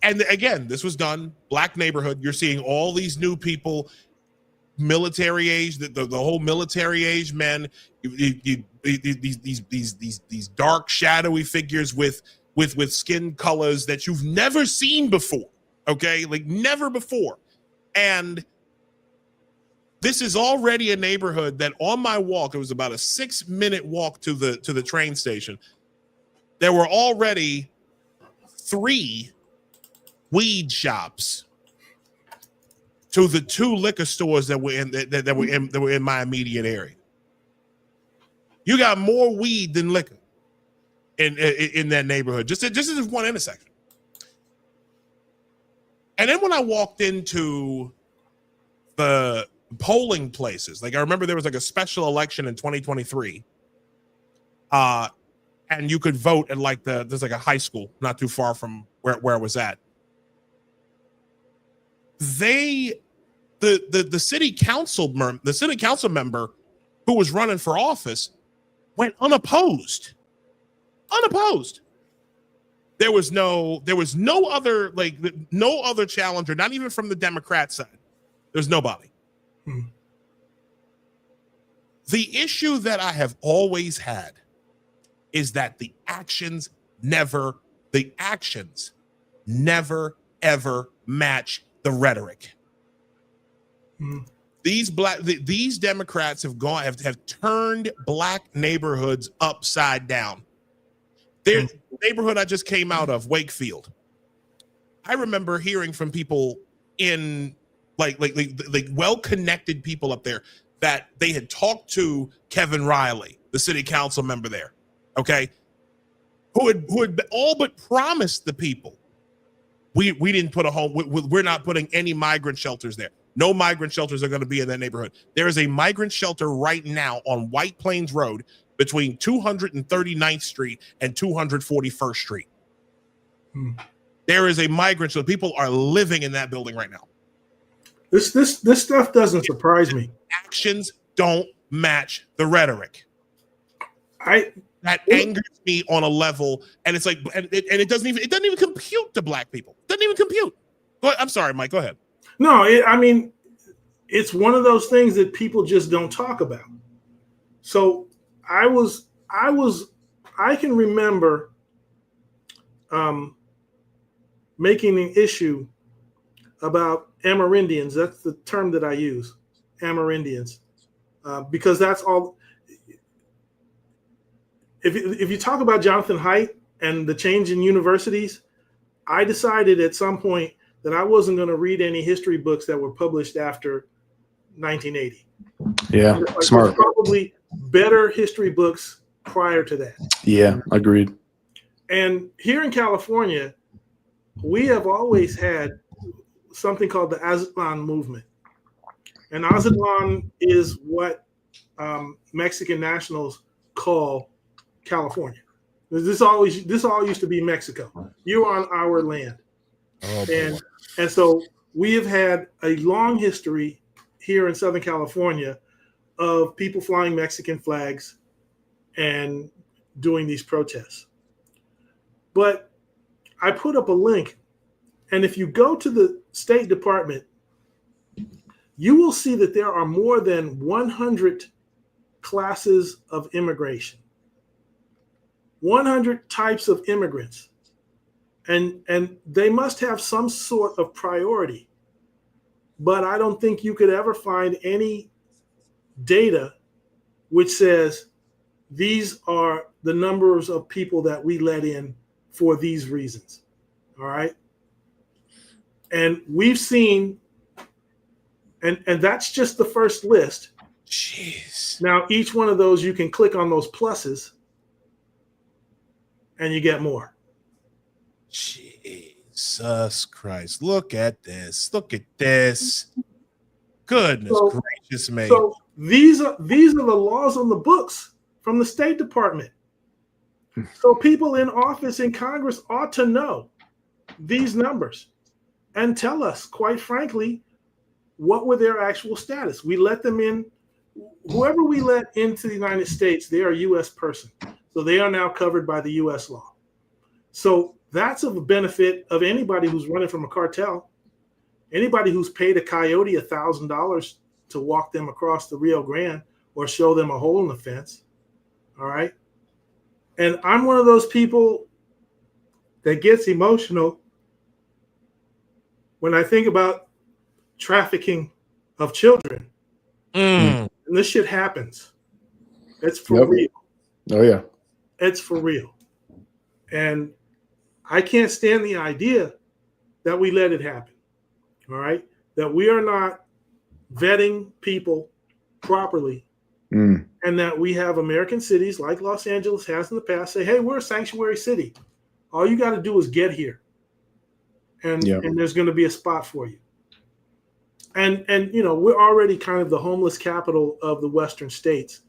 And again, this was done, black neighborhood. You're seeing all these new people, military age, the whole military age men, these dark, shadowy figures with skin colors that you've never seen before. Okay, like never before. And this is already a neighborhood that on my walk, it was about a 6-minute walk to the train station. There were already 3 weed shops to the 2 liquor stores that were in my immediate area. You got more weed than liquor in that neighborhood, just as one intersection. And then when I walked into the polling places, like I remember there was like a special election in 2023, and you could vote at like there's like a high school not too far from where I was at. The city council member who was running for office went unopposed. There was no other challenger, not even from the Democrat side. There's nobody. The issue that I have always had is that the actions never ever match the rhetoric. These Democrats have turned black neighborhoods upside down. Their neighborhood I just came out of, Wakefield. I remember hearing from people in like well-connected people up there that they had talked to Kevin Riley, the city council member there, okay, who had all but promised the people, we didn't put a home, we're not putting any migrant shelters there. No migrant shelters are going to be in that neighborhood. There is a migrant shelter right now on White Plains Road between 239th Street and 241st Street. There is a migrant shelter. People are living in that building right now. This stuff doesn't surprise me. Actions don't match the rhetoric. That angers me on a level, and it's like, and it doesn't even compute to black people. It doesn't even compute. I'm sorry, Mike. Go ahead. No, I mean, it's one of those things that people just don't talk about. So I can remember making an issue about Amerindians. That's the term that I use, Amerindians, because that's all. If you talk about Jonathan Haidt and the change in universities, I decided at some point that I wasn't going to read any history books that were published after 1980. Yeah, smart. Probably better history books prior to that. Yeah, agreed. And here in California, we have always had something called the Aztlan movement. And Aztlan is what Mexican nationals call California. This all used to be Mexico. You're on our land. Oh, and so we have had a long history here in Southern California of people flying Mexican flags and doing these protests. But I put up a link, and if you go to the State Department, you will see that there are more than 100 classes of immigration, 100 types of immigrants. And they must have some sort of priority. But I don't think you could ever find any data which says these are the numbers of people that we let in for these reasons. All right. And we've seen, and that's just the first list. Jeez. Now, each one of those, you can click on those pluses and you get more. Jesus Christ. Look at this. Goodness gracious me. So these are the laws on the books from the State Department. So people in office in Congress ought to know these numbers and tell us, quite frankly, what were their actual status. We let them in. Whoever we let into the United States, they are a U.S. person. So they are now covered by the U.S. law. So That's of a benefit of anybody who's running from a cartel, anybody who's paid a coyote $1,000 to walk them across the Rio Grande or show them a hole in the fence. All right. And I'm one of those people that gets emotional when I think about trafficking of children. And this shit happens. It's for real. Oh, yeah. It's for real. And I can't stand the idea that we let it happen. All right. That we are not vetting people properly. And that we have American cities like Los Angeles has in the past say, hey, we're a sanctuary city. All you got to do is get here. And there's going to be a spot for you. And you know, we're already kind of the homeless capital of the Western states.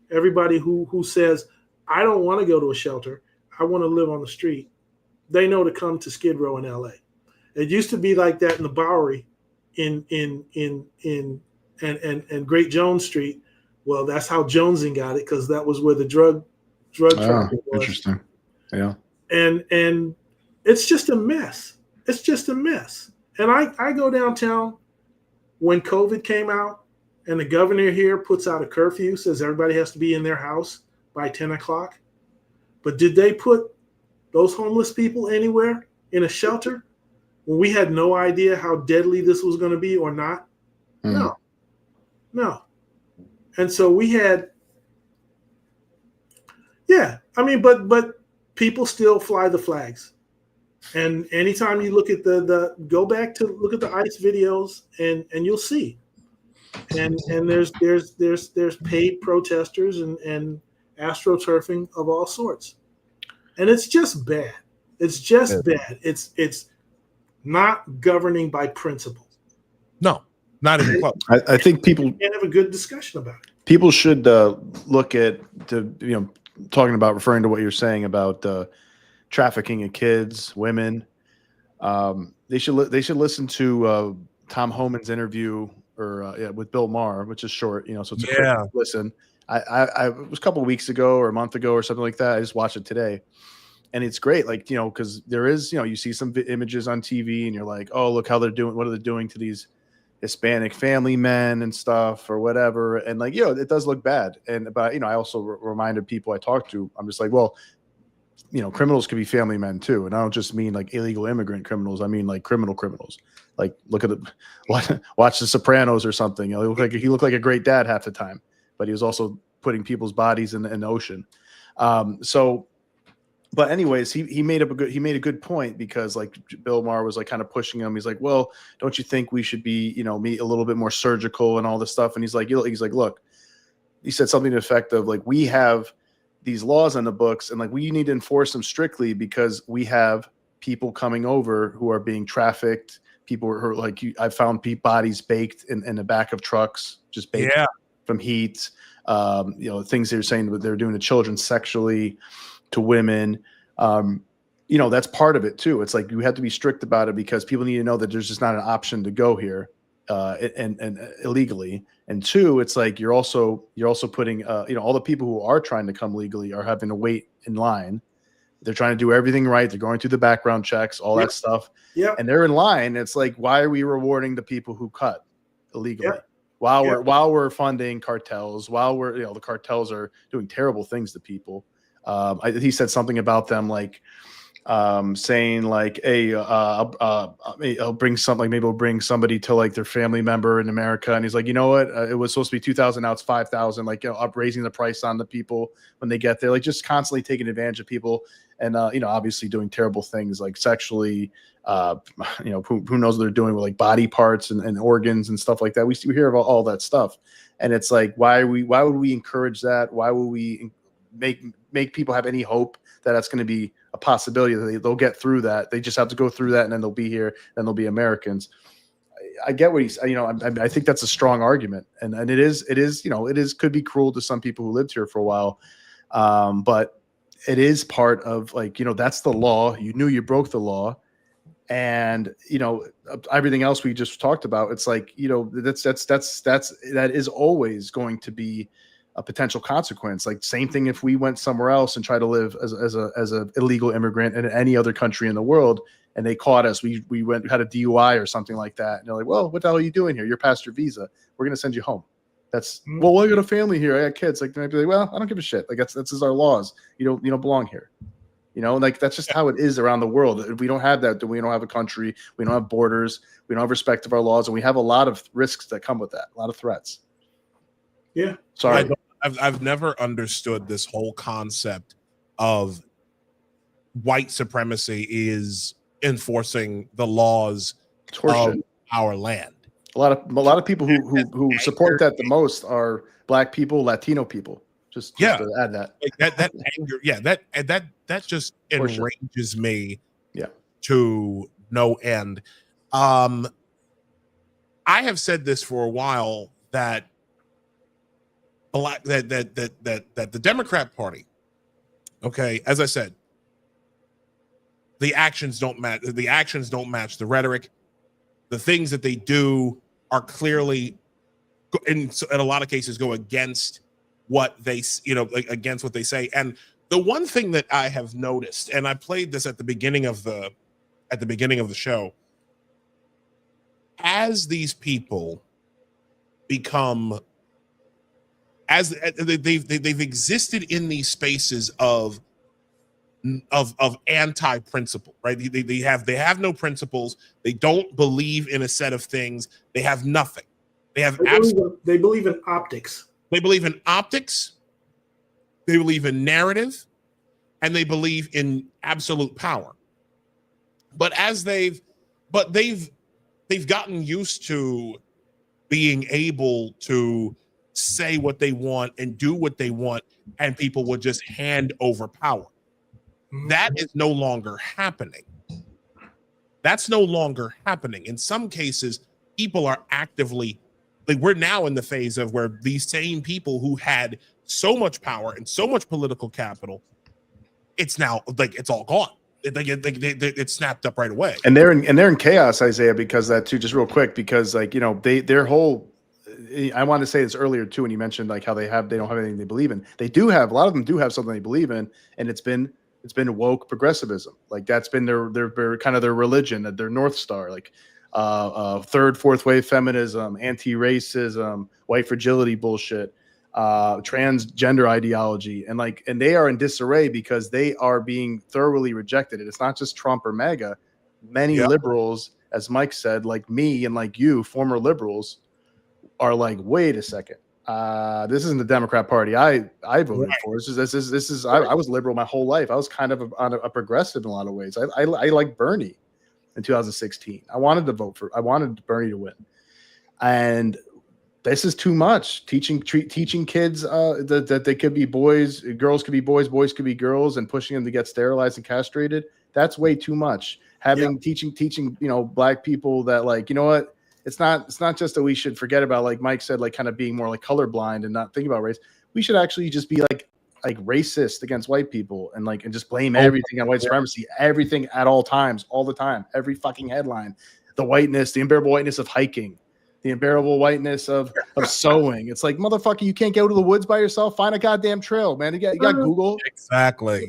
Everybody who says, I don't want to go to a shelter, I want to live on the street, they know to come to Skid Row in LA. It used to be like that in the Bowery in Great Jones Street. Well, that's how Jonesing got it, because that was where the drug trafficking was. Interesting. Yeah. And it's just a mess. It's just a mess. And I go downtown when COVID came out and the governor here puts out a curfew, says everybody has to be in their house by 10 o'clock. But did they put those homeless people anywhere in a shelter when we had no idea how deadly this was going to be or not? No. And so we had, but people still fly the flags. And anytime you look at go back to look at the ICE videos and you'll see. And there's paid protesters and astroturfing of all sorts. And it's just bad. It's just bad. It's not governing by principle. No, not even close. I think people can't have a good discussion about it. People should look at referring to what you're saying about trafficking of kids, women. They should listen to Tom Homan's interview with Bill Maher, which is short, so it's a quick listen. I it was a couple of weeks ago or a month ago or something like that. I just watched it today, and it's great. Like, because there is, you see some images on TV and you're like, oh, look how they're doing. What are they doing to these Hispanic family men and stuff or whatever? And like, it does look bad. But I also reminded people I talked to, I'm just like, well, criminals can be family men too. And I don't just mean like illegal immigrant criminals. I mean like criminals. Like, look at watch The Sopranos or something. He looked like a great dad half the time, but he was also putting people's bodies in the ocean. But anyways, he made a good point, because like Bill Maher was like kind of pushing him. He's like, well, don't you think we should be, be a little bit more surgical and all this stuff? And he's like, look, he said something to the effect of like, we have these laws on the books and like we need to enforce them strictly because we have people coming over who are being trafficked. People who are like, I found bodies baked in the back of trucks, just baked from heat. Things they're saying that they're doing to children sexually, to women. That's part of it too. It's like you have to be strict about it because people need to know that there's just not an option to go here and illegally. And two, it's like you're also putting all the people who are trying to come legally are having to wait in line. They're trying to do everything right. They're going through the background checks, all that stuff. Yeah. And they're in line. It's like, why are we rewarding the people who cut illegally? While we're funding cartels, while we're, the cartels are doing terrible things to people. He said something about them like saying like, hey, I'll bring something, maybe we'll bring somebody to like their family member in America. And he's like, you know what? It was supposed to be 2,000, now it's 5,000, like, up raising the price on the people when they get there, like just constantly taking advantage of people. And, obviously doing terrible things like sexually, who knows what they're doing with like body parts and organs and stuff like that. We hear about all that stuff. And it's like, why would we encourage that? Why would we make people have any hope that that's going to be a possibility that they'll get through that? They just have to go through that and then they'll be here, then they'll be Americans. I get what he's, I think that's a strong argument. And it is could be cruel to some people who lived here for a while. But it is part of like, that's the law. You knew you broke the law. And, everything else we just talked about, it's like, that is always going to be a potential consequence. Like same thing if we went somewhere else and try to live as a illegal immigrant in any other country in the world, and they caught us, we had a DUI or something like that, and they're like, well, what the hell are you doing here? You're past your visa. We're gonna send you home. That's well, I got a family here. I got kids. Like, they'd be like, well, I don't give a shit. Like that's our laws. You don't belong here. Like that's just how it is around the world. If we don't have that, then we don't have a country. We don't have borders. We don't have respect of our laws, and we have a lot of risks that come with that. A lot of threats. Yeah. Sorry. I've never understood this whole concept of white supremacy is enforcing the lays of our land. A lot of people who support that the most are Black people, Latino people. Just to add that. Like that anger, that just enrages me to no end. I have said this for a while that the Democrat Party, okay, as I said, the actions don't match the rhetoric. The things that they do are clearly, in a lot of cases, go against what they, against what they say. And the one thing that I have noticed, and I played this at the beginning of the show, as these people become, as they've existed in these spaces of anti-principle, right? They have no principles. They don't believe in a set of things. They have nothing. They believe in optics. They believe in optics. They believe in narrative, and they believe in absolute power. But they've gotten used to being able to say what they want and do what they want, and people will just hand over power. That is no longer happening. That's no longer happening. In some cases, people are actively, like, we're now in the phase of where these same people who had so much power and so much political capital, it's now like it's all gone. It's snapped up right away. And they're in chaos, Isaiah, because that too. Just real quick, because their whole. I wanted to say this earlier too when you mentioned like how they don't have anything they believe in. They do have, a lot of them do have something they believe in, and it's been woke progressivism. Like that's been their kind of their religion, their North Star, like third, fourth wave feminism, anti-racism, white fragility bullshit, transgender ideology, and they are in disarray because they are being thoroughly rejected. And it's not just Trump or MAGA. Many liberals, as Mike said, like me and like you, former liberals, are like, wait a second. This isn't the Democrat Party I voted for. This is I was liberal my whole life. I was kind of a progressive in a lot of ways. I like Bernie in 2016. I wanted Bernie to win, and this is too much. Teaching kids that they could be boys, girls could be boys, boys could be girls, and pushing them to get sterilized and castrated. That's way too much. Teaching Black people that, like, you know what? It's not just that we should forget about, like Mike said, like kind of being more like colorblind and not thinking about race. We should actually just be like racist against white people and just blame everything on white supremacy, everything at all times, all the time, every fucking headline, the unbearable whiteness of hiking, the unbearable whiteness of sewing. It's like, motherfucker, you can't go to the woods by yourself. Find a goddamn trail, man. You got Google. Exactly.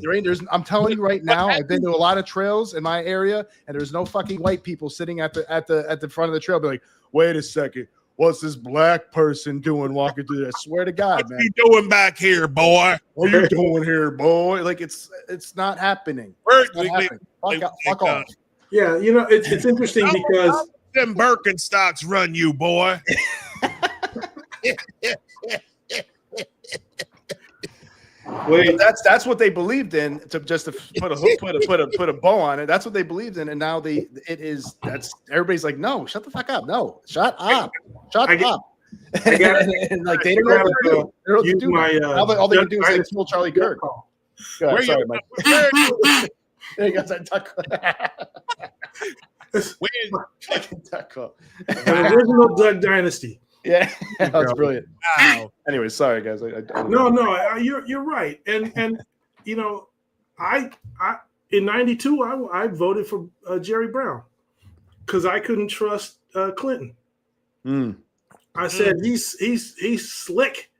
I'm telling you right now, I've been to a lot of trails in my area, and there's no fucking white people sitting at the front of the trail. Be like, wait a second, what's this Black person doing walking through there? I swear to God, man. What are you doing back here, boy? What are you doing here, boy? Like it's not happening. It's not happening. Fuck off. Yeah, it's interesting because them Birkenstocks run you, boy. Wait, that's what they believed in. To put a hook, put a bow on it. That's what they believed in, and now that's everybody's like, no, shut the fuck up, no, shut up. I got and like they don't know what to do. All they can do is kill Charlie Kirk. Sorry, Mike. There you go. The original Duck Dynasty. Yeah, that's brilliant. Wow. Anyway, sorry guys. No, you're right, and I in '92 I voted for Jerry Brown because I couldn't trust Clinton. I said he's slick.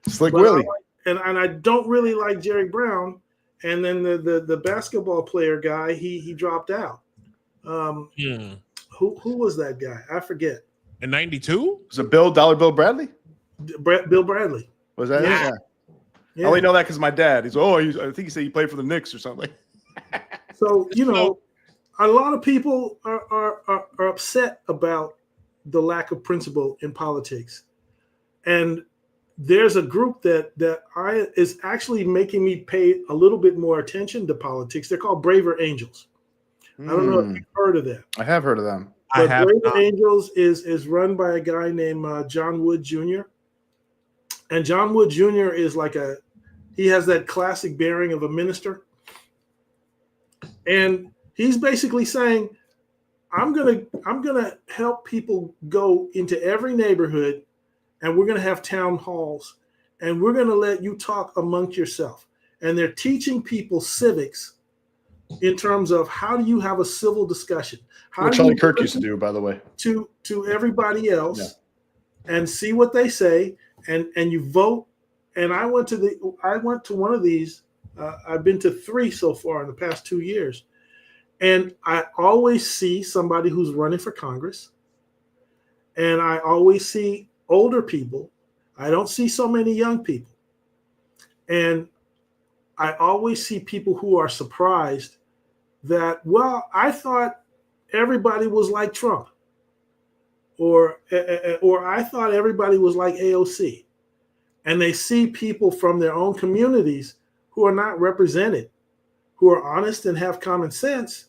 Slick Willie. And I don't really like Jerry Brown. And then the basketball player guy, he dropped out. Who was that guy? I forget. In 92? Was it Dollar Bill Bradley? Bill Bradley. Was that Yeah. it? Yeah. I only know that because my dad. He's I think he said he played for the Knicks or something. So, a lot of people are upset about the lack of principle in politics. And there's a group that is actually making me pay a little bit more attention to politics. They're called Braver Angels. I don't know if you've heard of them. I have heard of them. But Braver Angels is run by a guy named John Wood Jr. And John Wood Jr. is he has that classic bearing of a minister. And he's basically saying, I'm gonna help people go into every neighborhood, and we're gonna have town halls, and we're gonna let you talk amongst yourself. And they're teaching people civics in terms of how do you have a civil discussion. What Charlie Kirk used to do, by the way. To everybody else, and see what they say, and you vote. And I went to one of these. I've been to 3 so far in the past 2 years. And I always see somebody who's running for Congress. And I always see older people. I don't see so many young people. And I always see people who are surprised that, well, I thought everybody was like Trump. Or I thought everybody was like AOC. And they see people from their own communities who are not represented, who are honest and have common sense,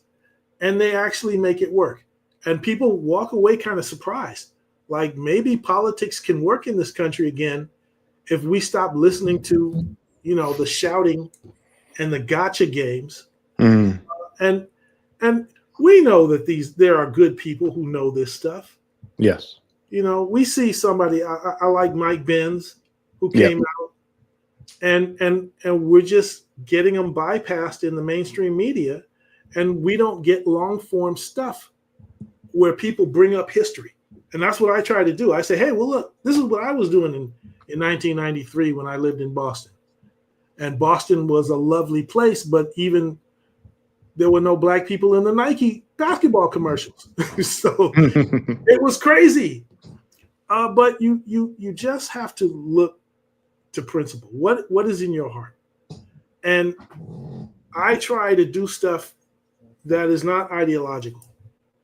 and they actually make it work. And people walk away kind of surprised. Like, maybe politics can work in this country again if we stop listening to, the shouting and the gotcha games. And we know that there are good people who know this stuff. Yes. We see somebody, I like Mike Benz, who came out, and we're just getting them bypassed in the mainstream media, and we don't get long form stuff where people bring up history. And that's what I try to do. I say, hey, well, look, this is what I was doing in 1993 when I lived in Boston. And Boston was a lovely place, but even there were no black people in the Nike basketball commercials. So it was crazy. But you just have to look to principle. What is in your heart? And I try to do stuff that is not ideological.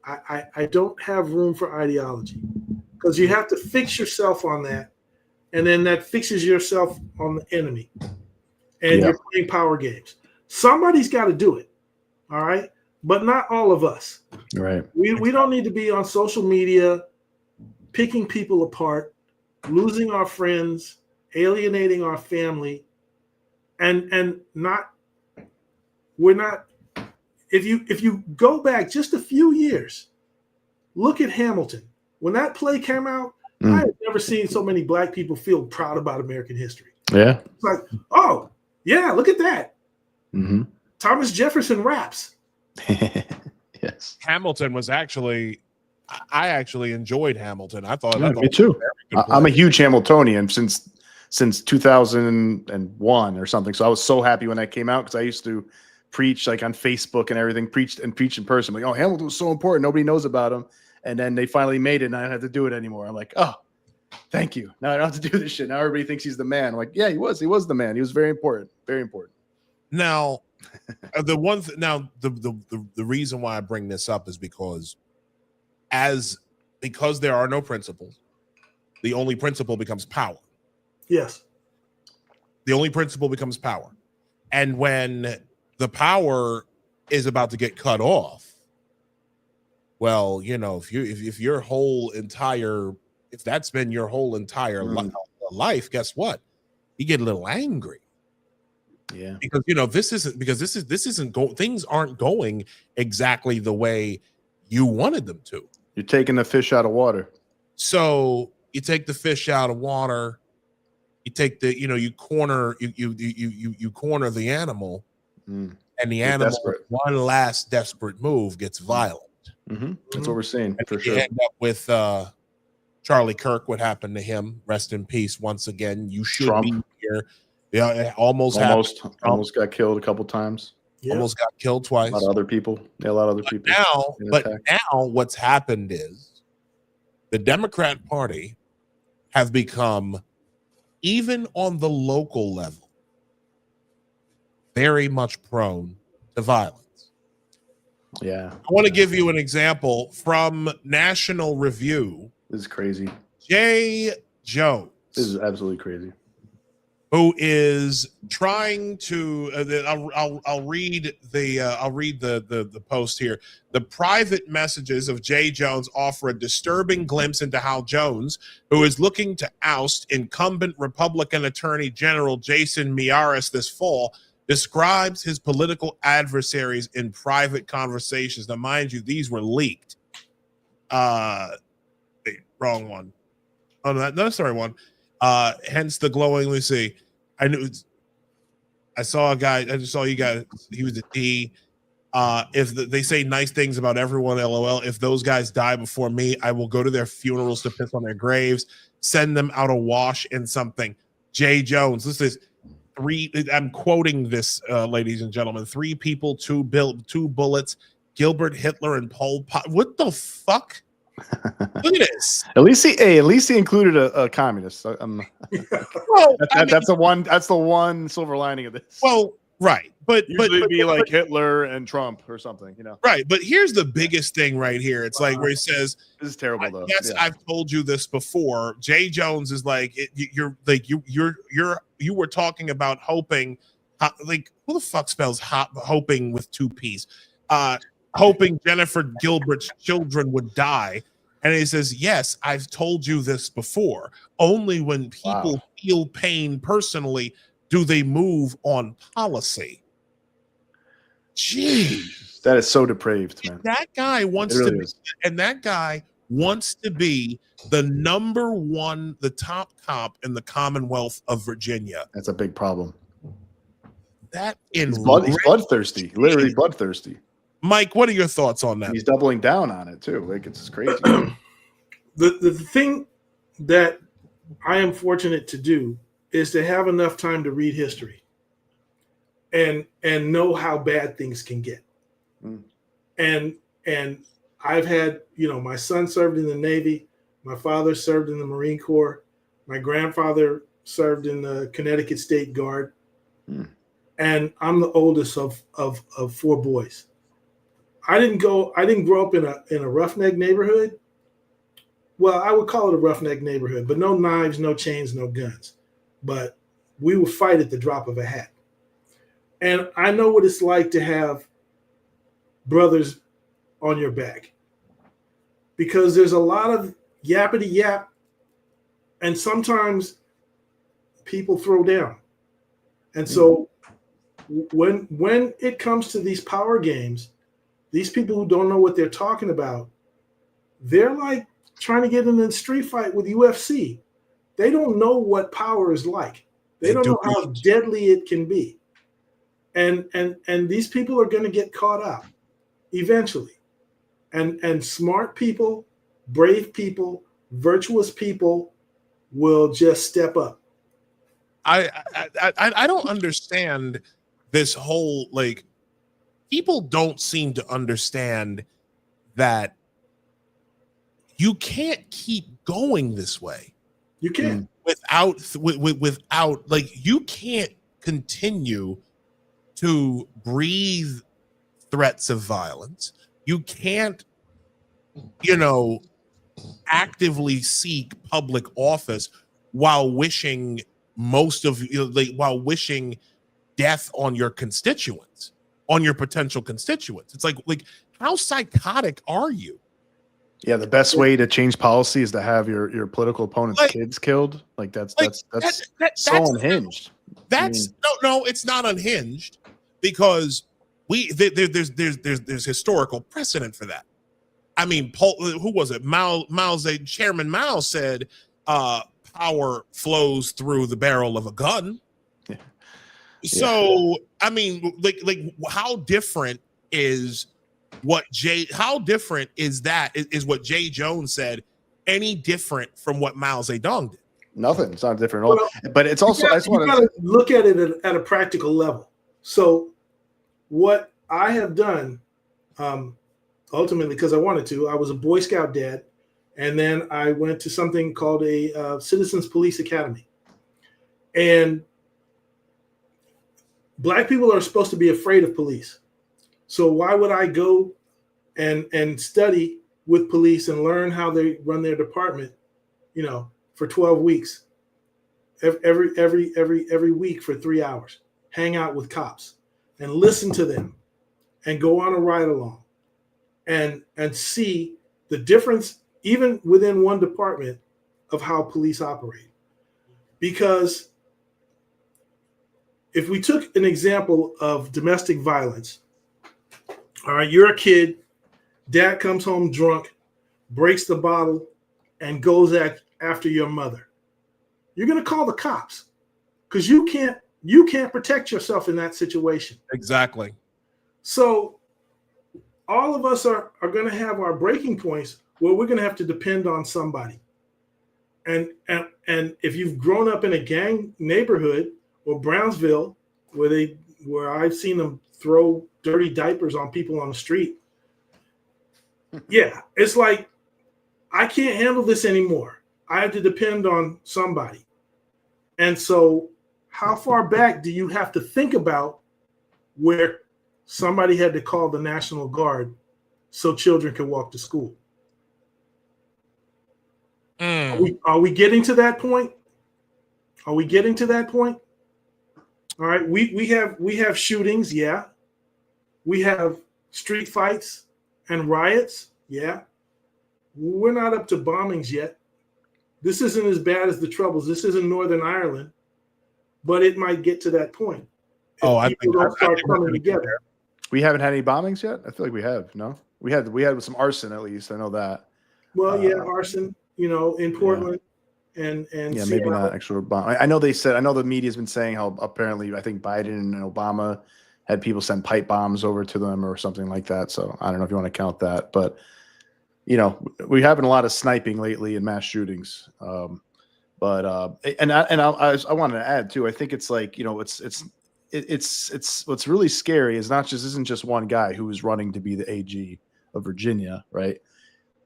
I don't have room for ideology, because you have to fix yourself on that, and then that fixes yourself on the enemy, and you're playing power games. Somebody's got to do it, all right? But not all of us. Right. We don't need to be on social media picking people apart, losing our friends, alienating our family, and not. We're not. If you go back just a few years, look at Hamilton. When that play came out, I had never seen so many black people feel proud about American history. Yeah. It's like, oh, yeah, look at that. Mm-hmm. Thomas Jefferson raps. Yes. Hamilton was I actually enjoyed Hamilton. I thought, me too. I'm a huge Hamiltonian since 2001 or something. So I was so happy when that came out, because I used to preach like on Facebook and everything, preach in person. I'm like, oh, Hamilton was so important. Nobody knows about him. And then they finally made it, and I don't have to do it anymore. I'm like, oh, thank you. Now I don't have to do this shit. Now everybody thinks he's the man. I'm like, yeah, he was the man. He was very important. Very important. Now, the reason why I bring this up is because there are no principles, the only principle becomes power. Yes. The only principle becomes power. And when the power is about to get cut off, well, if your whole entire, if that's been your whole entire life, guess what? You get a little angry. Yeah. Because things aren't going exactly the way you wanted them to. You're taking the fish out of water. So you take the fish out of water, you take the, you corner the animal, and the animal, desperate. One last desperate move, gets violent. Mm-hmm. That's what we're seeing, for sure. You end up with Charlie Kirk, what happened to him? Rest in peace once again. You should Trump. be here. Yeah, it almost got killed a couple times. Yeah. Almost got killed twice. A lot of other people. Yeah, a lot of other people. Now what's happened is the Democrat Party have become, even on the local level, very much prone to violence. Yeah. I want to give you an example from National Review. This is crazy. Jay Jones. This is absolutely crazy. Who is trying to? I'll read the post here. The private messages of Jay Jones offer a disturbing glimpse into how Jones, who is looking to oust incumbent Republican Attorney General Jason Miyares this fall, describes his political adversaries in private conversations. Now, mind you, these were leaked. Wait, wrong one. Oh, no, sorry, one. Hence the glowing. Let me see. I saw a guy. I just saw you guys. He was a D. They say nice things about everyone, LOL. If those guys die before me, I will go to their funerals to piss on their graves, send them out a wash in something. Jay Jones. This is three. I'm quoting this, ladies and gentlemen. 3 people, 2 bullets. Gilbert Hitler and Pol Pot. What the fuck? Look at this. At least he included a communist. Well, that's the one silver lining of this. Well, right, but Usually be like Hitler and Trump or something, Right, but here's the biggest thing right here. It's like where he says, "This is terrible, though." Yes, yeah. I've told you this before. Jay Jones is like, you were talking about hoping, like who the fuck spells hoping with 2 P's? Hoping Jennifer Gilbert's children would die. And he says, yes, I've told you this before. Only when people feel pain personally do they move on policy. Jeez. That is so depraved, man. That guy wants to be, and that guy wants to be the the top cop in the Commonwealth of Virginia. That's a big problem. He's bloodthirsty, literally bloodthirsty. Mike, what are your thoughts on that? He's doubling down on it too. Like it's crazy. The thing that I am fortunate to do is to have enough time to read history and know how bad things can get. And I've had, my son served in the Navy, my father served in the Marine Corps, my grandfather served in the Connecticut State Guard, and I'm the oldest of 4 boys. I didn't grow up in a roughneck neighborhood. Well, I would call it a roughneck neighborhood, but no knives, no chains, no guns. But we would fight at the drop of a hat. And I know what it's like to have brothers on your back, because there's a lot of yappity yap, and sometimes people throw down. And so when it comes to these power games, these people who don't know what they're talking about, they're like trying to get in a street fight with UFC. They don't know what power is like. They don't know how deadly it can be. And these people are going to get caught up eventually. And smart people, brave people, virtuous people will just step up. I don't understand this whole, like, people don't seem to understand that you can't keep going this way. You can't. Without like, you can't continue to breathe threats of violence. You can't, actively seek public office while wishing while wishing death on your constituents, on your potential constituents. It's like how psychotic are you? Yeah, the best way to change policy is to have your political opponent's kids killed. Like that's so unhinged. No, it's not unhinged, because there's historical precedent for that. I mean, who was it? Chairman Mao said, power flows through the barrel of a gun. Yeah. So, I mean, like how different is what Jay Jones said any different from what Mao Zedong did. Nothing. It's not different at all. But it's also, I just want to look at it at a practical level. So what I have done, ultimately, because I wanted to, I was a Boy Scout dad, and then I went to something called a Citizens Police Academy. And Black people are supposed to be afraid of police. So why would I go and study with police and learn how they run their department, for 12 weeks, every week for 3 hours, hang out with cops and listen to them and go on a ride along and see the difference, even within one department, of how police operate. Because if we took an example of domestic violence, all right, you're a kid, dad comes home drunk, breaks the bottle, and goes after your mother. You're going to call the cops because you can't protect yourself in that situation. Exactly. So all of us are going to have our breaking points where we're going to have to depend on somebody. And if you've grown up in a gang neighborhood or Brownsville, where I've seen them throw dirty diapers on people on the street, yeah, it's like, I can't handle this anymore. I have to depend on somebody. And so how far back do you have to think about where somebody had to call the National Guard so children could walk to school? Are we getting to that point? Are we getting to that point? All right, we have shootings, yeah. We have street fights and riots, yeah. We're not up to bombings yet. This isn't as bad as the Troubles. This isn't Northern Ireland, but it might get to that point. I think start coming together. We haven't had any bombings yet. I feel like we have. No, we had some arson at least. I know that. Well, yeah, arson. In Portland, and yeah, maybe not actual bomb. I know they said. I know the media's been saying how apparently I think Biden and Obama had people send pipe bombs over to them or something like that. So I don't know if you want to count that, but we're having a lot of sniping lately and mass shootings. I wanted to add too. I think it's like it's what's really scary is isn't just one guy who is running to be the AG of Virginia, right?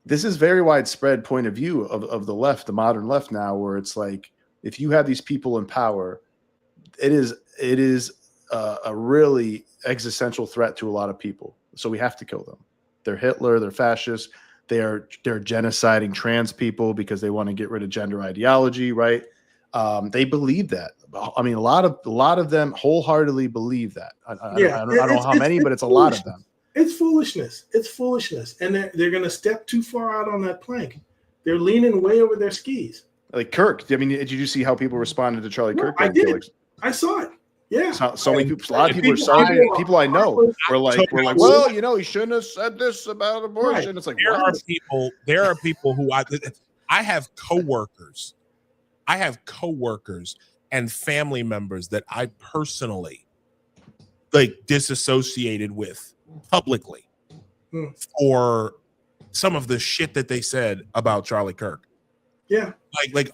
This is very widespread point of view of the left, the modern left now, where it's like if you have these people in power, it is a really existential threat to a lot of people. So we have to kill them. They're Hitler. They're fascists. They're genociding trans people because they want to get rid of gender ideology, right? They believe that. I mean, a lot of them wholeheartedly believe that. I don't know how many, but it's a lot of them. It's foolishness. It's foolishness, and they're going to step too far out on that plank. They're leaning way over their skis. Like Kirk. I mean, did you see how people responded to Charlie Kirk? I did. I saw it. Yeah. So many people. A lot of people are sorry. People I know were like, well, he shouldn't have said this about abortion. Right. It's like there are people who I have coworkers. I have coworkers and family members that I personally disassociated with publicly for some of the shit that they said about Charlie Kirk. Yeah,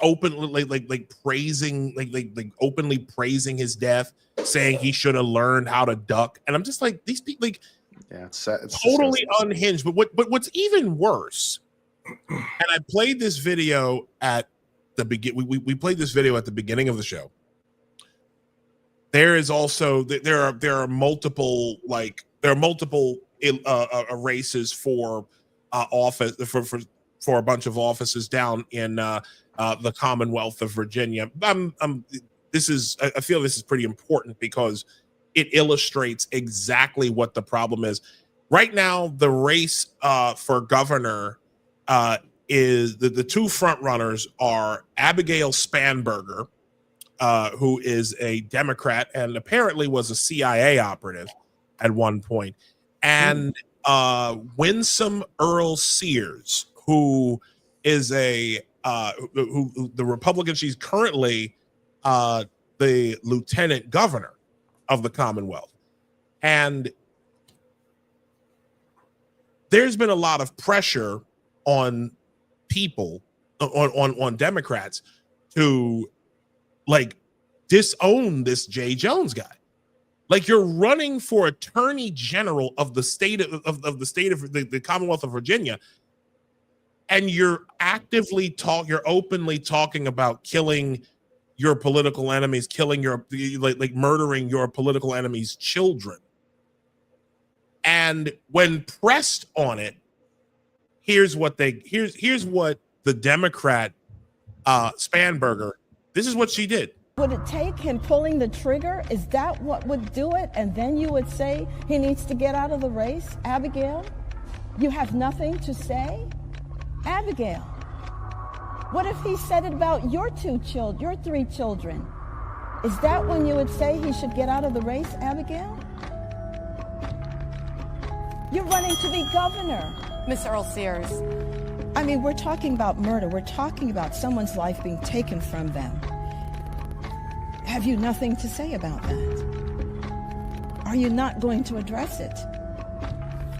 openly openly praising his death, saying he should have learned how to duck, and I'm just like, these people, it's totally unhinged. But what's even worse, and I played this video at the beginning. We played this video at the beginning of the show. There is also there are multiple races for office for a bunch of offices down in the Commonwealth of Virginia. I feel this is pretty important because it illustrates exactly what the problem is. Right now, the race for governor is the two front runners are Abigail Spanberger, who is a Democrat and apparently was a CIA operative at one point, and Winsome Earl Sears, who is who the Republican. She's currently the lieutenant governor of the Commonwealth. And there's been a lot of pressure on people on Democrats to like disown this Jay Jones guy. Like, you're running for attorney general of the state of the Commonwealth of Virginia, and you're openly talking about killing your political enemies, killing your like murdering your political enemies' children. And when pressed on it, here's what the Democrat Spanberger, this is what she did. Would it take him pulling the trigger? Is that what would do it? And then you would say he needs to get out of the race? Abigail, you have nothing to say? Abigail, what if he said it about your 3 children? Is that when you would say he should get out of the race, Abigail? You're running to be governor. Miss Earl Sears. I mean, we're talking about murder. We're talking about someone's life being taken from them. Have you nothing to say about that? Are you not going to address it?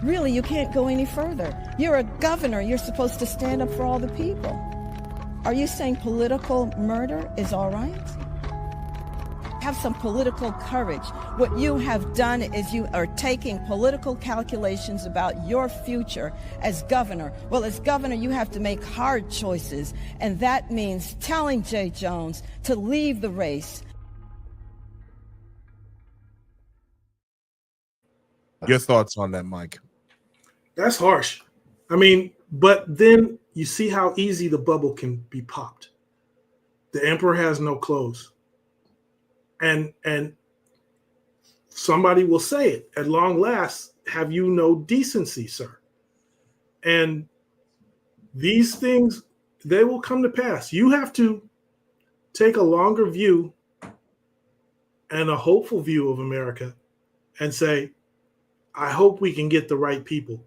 Really, you can't go any further. You're a governor. You're supposed to stand up for all the people. Are you saying political murder is all right? Have some political courage. What you have done is you are taking political calculations about your future as governor. Well, as governor, you have to make hard choices, and that means telling Jay Jones to leave the race. Your thoughts on that, Mike? That's harsh. I mean, but then you see how easy the bubble can be popped. The emperor has no clothes. And somebody will say it at long last, have you no decency, sir? And these things, they will come to pass. You have to take a longer view and a hopeful view of America and say, I hope we can get the right people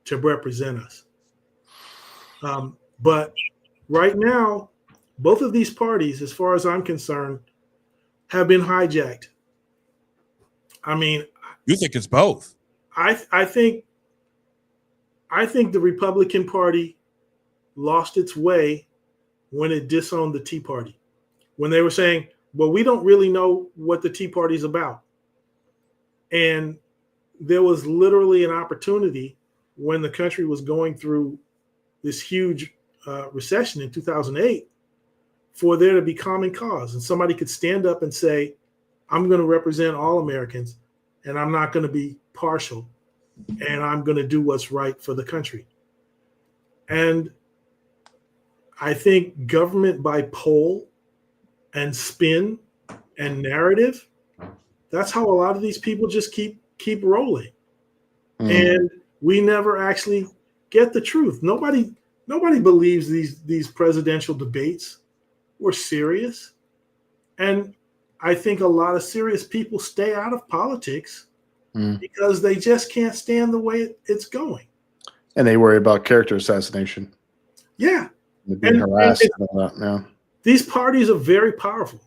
to represent us. But right now, both of these parties, as far as I'm concerned, have been hijacked. I mean, you think it's both? I think the Republican Party lost its way when it disowned the Tea Party. When they were saying, well, we don't really know what the Tea Party's about. And there was literally an opportunity when the country was going through this huge recession in 2008 for there to be common cause, and somebody could stand up and say, I'm going to represent all Americans, and I'm not going to be partial, and I'm going to do what's right for the country. And I think government by poll and spin and narrative, that's how a lot of these people just keep rolling. And we never actually get the truth. Nobody believes these presidential debates were serious. And I think a lot of serious people stay out of politics because they just can't stand the way it's going. And they worry about character assassination. Yeah. Being harassed and all that. Yeah. These parties are very powerful.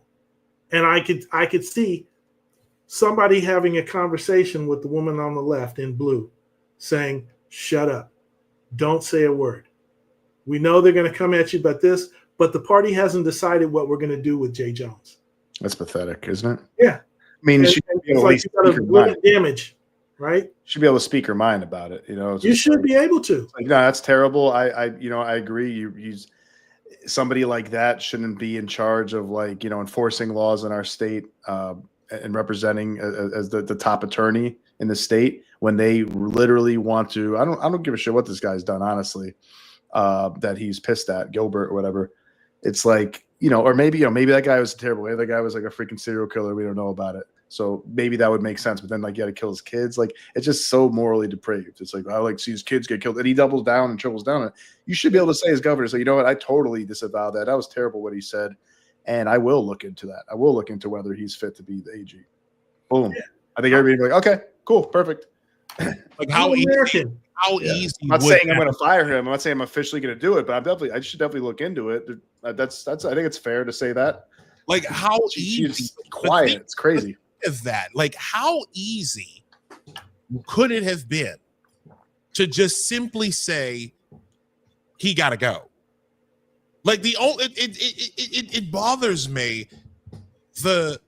And I could see somebody having a conversation with the woman on the left in blue saying, shut up. Don't say a word. We know they're going to come at you about this, but the party hasn't decided what we're going to do with Jay Jones. That's pathetic, isn't it? Yeah. I mean, it's she like you got to limit damage, right? Should be able to speak her mind about it. You know, you should be able to. Like, no, that's terrible. I agree. He's somebody like that shouldn't be in charge of enforcing laws in our state and representing as the top attorney in the state when they literally want to. I don't give a shit what this guy's done, honestly. That he's pissed at Gilbert or whatever. It's like, or maybe that guy was terrible. Maybe that guy was like a freaking serial killer. We don't know about it. So maybe that would make sense. But then you got to kill his kids. Like, it's just so morally depraved. It's like, I like to see his kids get killed. And he doubles down and triples down on it. You should be able to say as governor, so you know what? I totally disavow that. That was terrible what he said. And I will look into that. I will look into whether he's fit to be the AG. Boom. Yeah. I think everybody be like, okay, cool, perfect. Like how easy. I'm not saying I'm going to fire him. I'm not saying I'm officially going to do it, but I should definitely look into it. That's. I think it's fair to say that. Like how easy. She's quiet. It's crazy. Of that, like how easy could it have been to just simply say he got to go? Like it bothers me the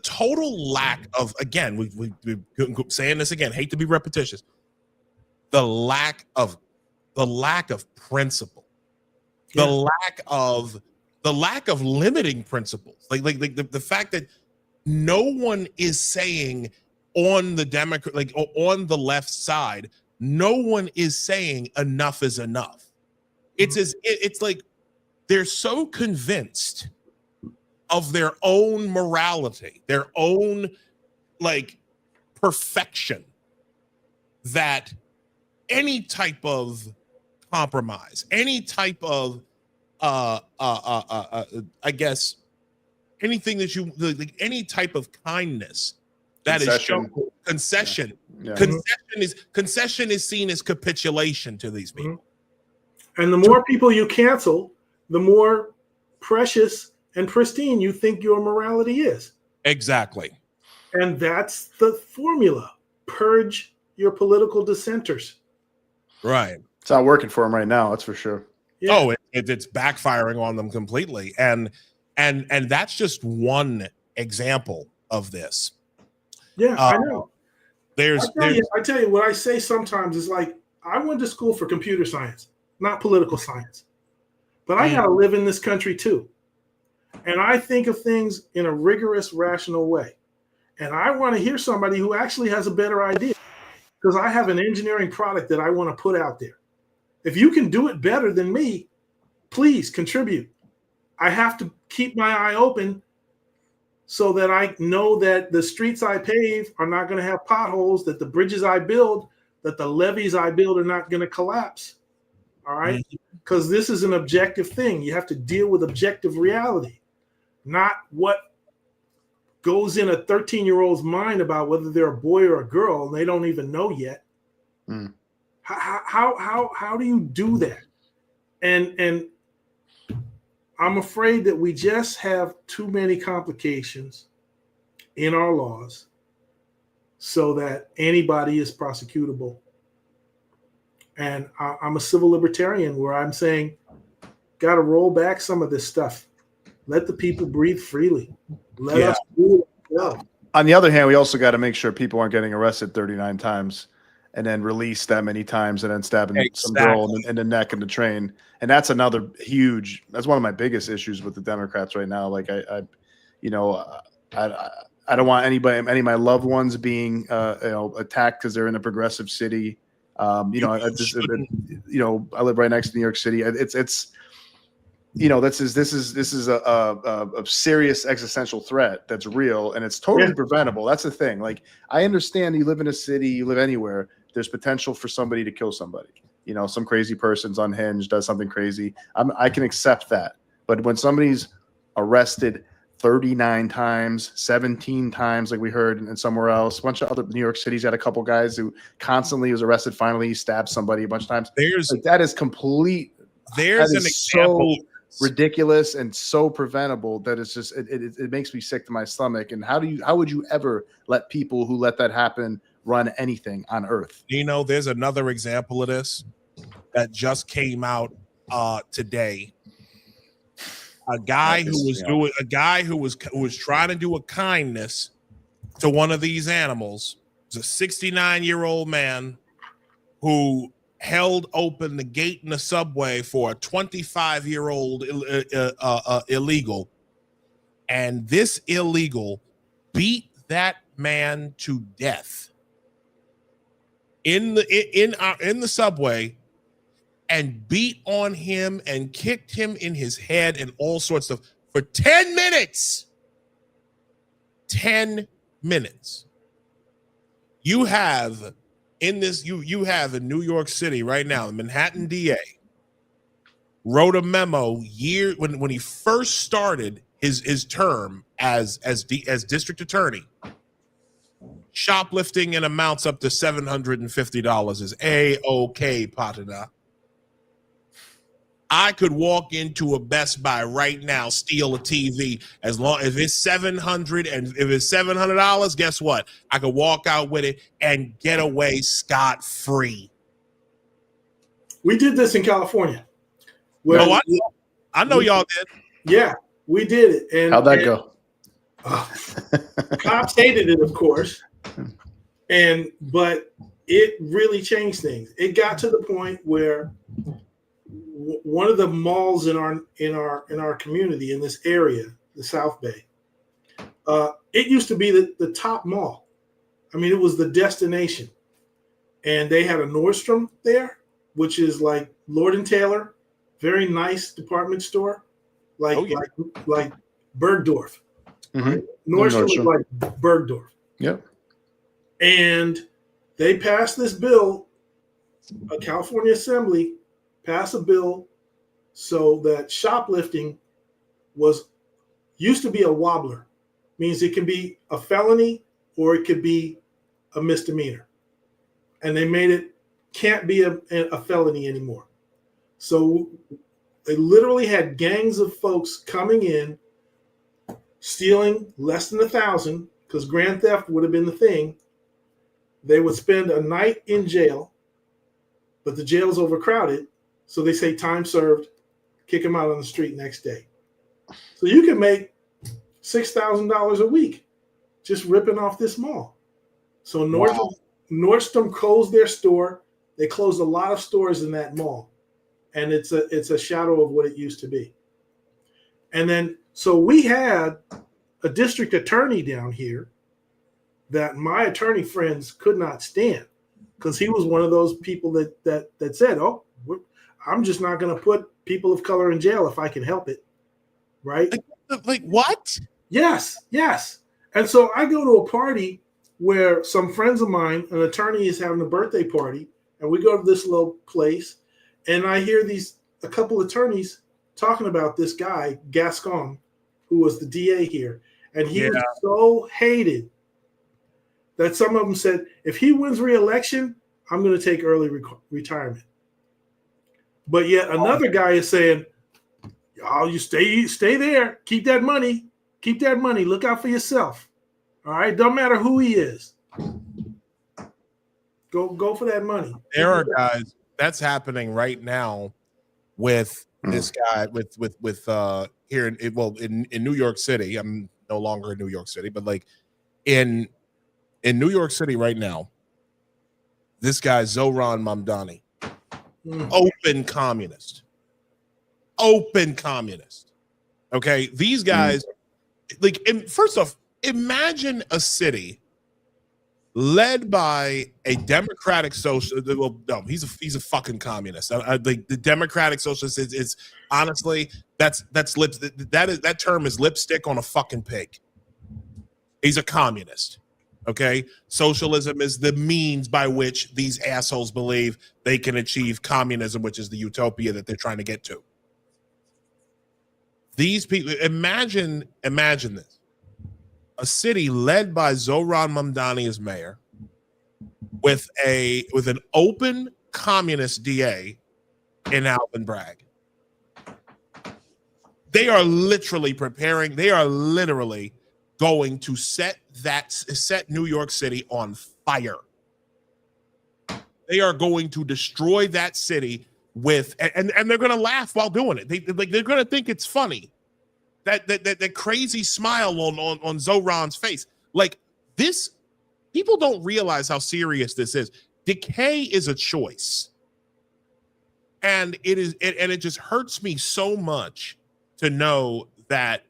total lack of, again, we saying this again, hate to be repetitious, the lack of principle, the lack of limiting principles, like the fact that no one is saying on the Democrat, like on the left side, no one is saying enough is enough. It's like they're so convinced of their own morality, their own like perfection, that any type of compromise, any type of I guess anything that you like, any type of kindness that is shown, concession. Yeah. Yeah. Concession is seen as capitulation to these people. And the more people you cancel, the more precious and pristine you think your morality is. Exactly. And that's the formula. Purge your political dissenters. Right. It's not working for them right now, that's for sure. Yeah. Oh, it's backfiring on them completely. And that's just one example of this. Yeah, I know. I tell you, what I say sometimes is like, I went to school for computer science, not political science. But I got to live in this country too. And I think of things in a rigorous, rational way. And I want to hear somebody who actually has a better idea, because I have an engineering product that I want to put out there. If you can do it better than me, please contribute. I have to keep my eye open so that I know that the streets I pave are not going to have potholes, that the bridges I build, that the levees I build are not going to collapse. All right? Because this is an objective thing. You have to deal with objective reality, not what goes in a 13-year-old's mind about whether they're a boy or a girl and they don't even know yet. How do you do that? And I'm afraid that we just have too many complications in our laws so that anybody is prosecutable. And I'm a civil libertarian where I'm saying, got to roll back some of this stuff. Let the people breathe freely. Let us do it. On the other hand, we also got to make sure people aren't getting arrested 39 times and then released that many times and then stabbing some girl in the neck in the train. And that's another that's one of my biggest issues with the Democrats right now. Like I don't want any of my loved ones being attacked because they're in a progressive city. I live right next to New York City. This is a serious existential threat that's real, and it's totally preventable. That's the thing. Like, I understand you live in a city, you live anywhere, there's potential for somebody to kill somebody. Some crazy person's unhinged, does something crazy. I can accept that. But when somebody's arrested 39 times, 17 times, like we heard, and somewhere else, a bunch of other New York City's had a couple guys who constantly was arrested. Finally, he stabbed somebody a bunch of times. That is complete. There's an example. So ridiculous and so preventable that it's just it makes me sick to my stomach. And how would you ever let people who let that happen run anything on earth? There's another example of this that just came out today. A guy who was trying to do a kindness to one of these animals. It was a 69-year-old man who held open the gate in the subway for a 25-year-old illegal, and this illegal beat that man to death in the subway, and beat on him and kicked him in his head and all sorts of for 10 minutes. 10 minutes. You have in New York City right now, the Manhattan DA wrote a memo when he first started his term as district attorney. Shoplifting in amounts up to $750 is A-OK, Patada. I could walk into a Best Buy right now, steal a TV, as long as it's $700, and if it's $700, guess what? I could walk out with it and get away scot-free. We did this in California. I I know y'all did. Yeah, we did it. And how'd that go? Cops hated it, of course, but it really changed things. It got to the point where one of the malls in our community in this area, the South Bay, it used to be the top mall. I mean, it was the destination, and they had a Nordstrom there, which is like Lord & Taylor, very nice department store, like Bergdorf. Mm-hmm. Right? Nordstrom is like Bergdorf. Yep. And they passed this bill, a California Assembly passed a bill so that shoplifting used to be a wobbler, means it can be a felony or it could be a misdemeanor. And they made it can't be a felony anymore. So they literally had gangs of folks coming in, stealing less than $1,000, because grand theft would have been the thing. They would spend a night in jail, but the jail's overcrowded. So they say time served, kick them out on the street next day. So you can make $6,000 a week just ripping off this mall. So Nordstrom closed their store. They closed a lot of stores in that mall. And it's a shadow of what it used to be. And then, so we had a district attorney down here that my attorney friends could not stand, because he was one of those people that said, "Oh, I'm just not going to put people of color in jail if I can help it." Right? Like what? Yes. And so I go to a party where some friends of mine, an attorney, is having a birthday party, and we go to this little place, and I hear a couple attorneys talking about this guy, Gascon, who was the DA here, and he was so hated that some of them said, if he wins re-election, I'm going to take early retirement. But yet another guy is saying, y'all, you stay there. Keep that money. Look out for yourself. All right? Don't matter who he is. Go for that money. There are guys, that's happening right now with this guy with here in New York City. I'm no longer in New York City, but like in New York City right now, this guy Zohran Mamdani, open communist. Okay, these guys, first off, imagine a city led by a democratic socialist. Well, no, he's a fucking communist. The democratic socialist is honestly that term is lipstick on a fucking pig. He's a communist. Okay, socialism is the means by which these assholes believe they can achieve communism, which is the utopia that they're trying to get to. These people, imagine this. A city led by Zohran Mamdani as mayor, with an open communist DA in Alvin Bragg. They are literally preparing. They are literally going to set New York City on fire. They are going to destroy that city and they're going to laugh while doing it. They're going to think it's funny. That crazy smile on Zohran's face. Like this, people don't realize how serious this is. Decay is a choice. And it just hurts me so much to know that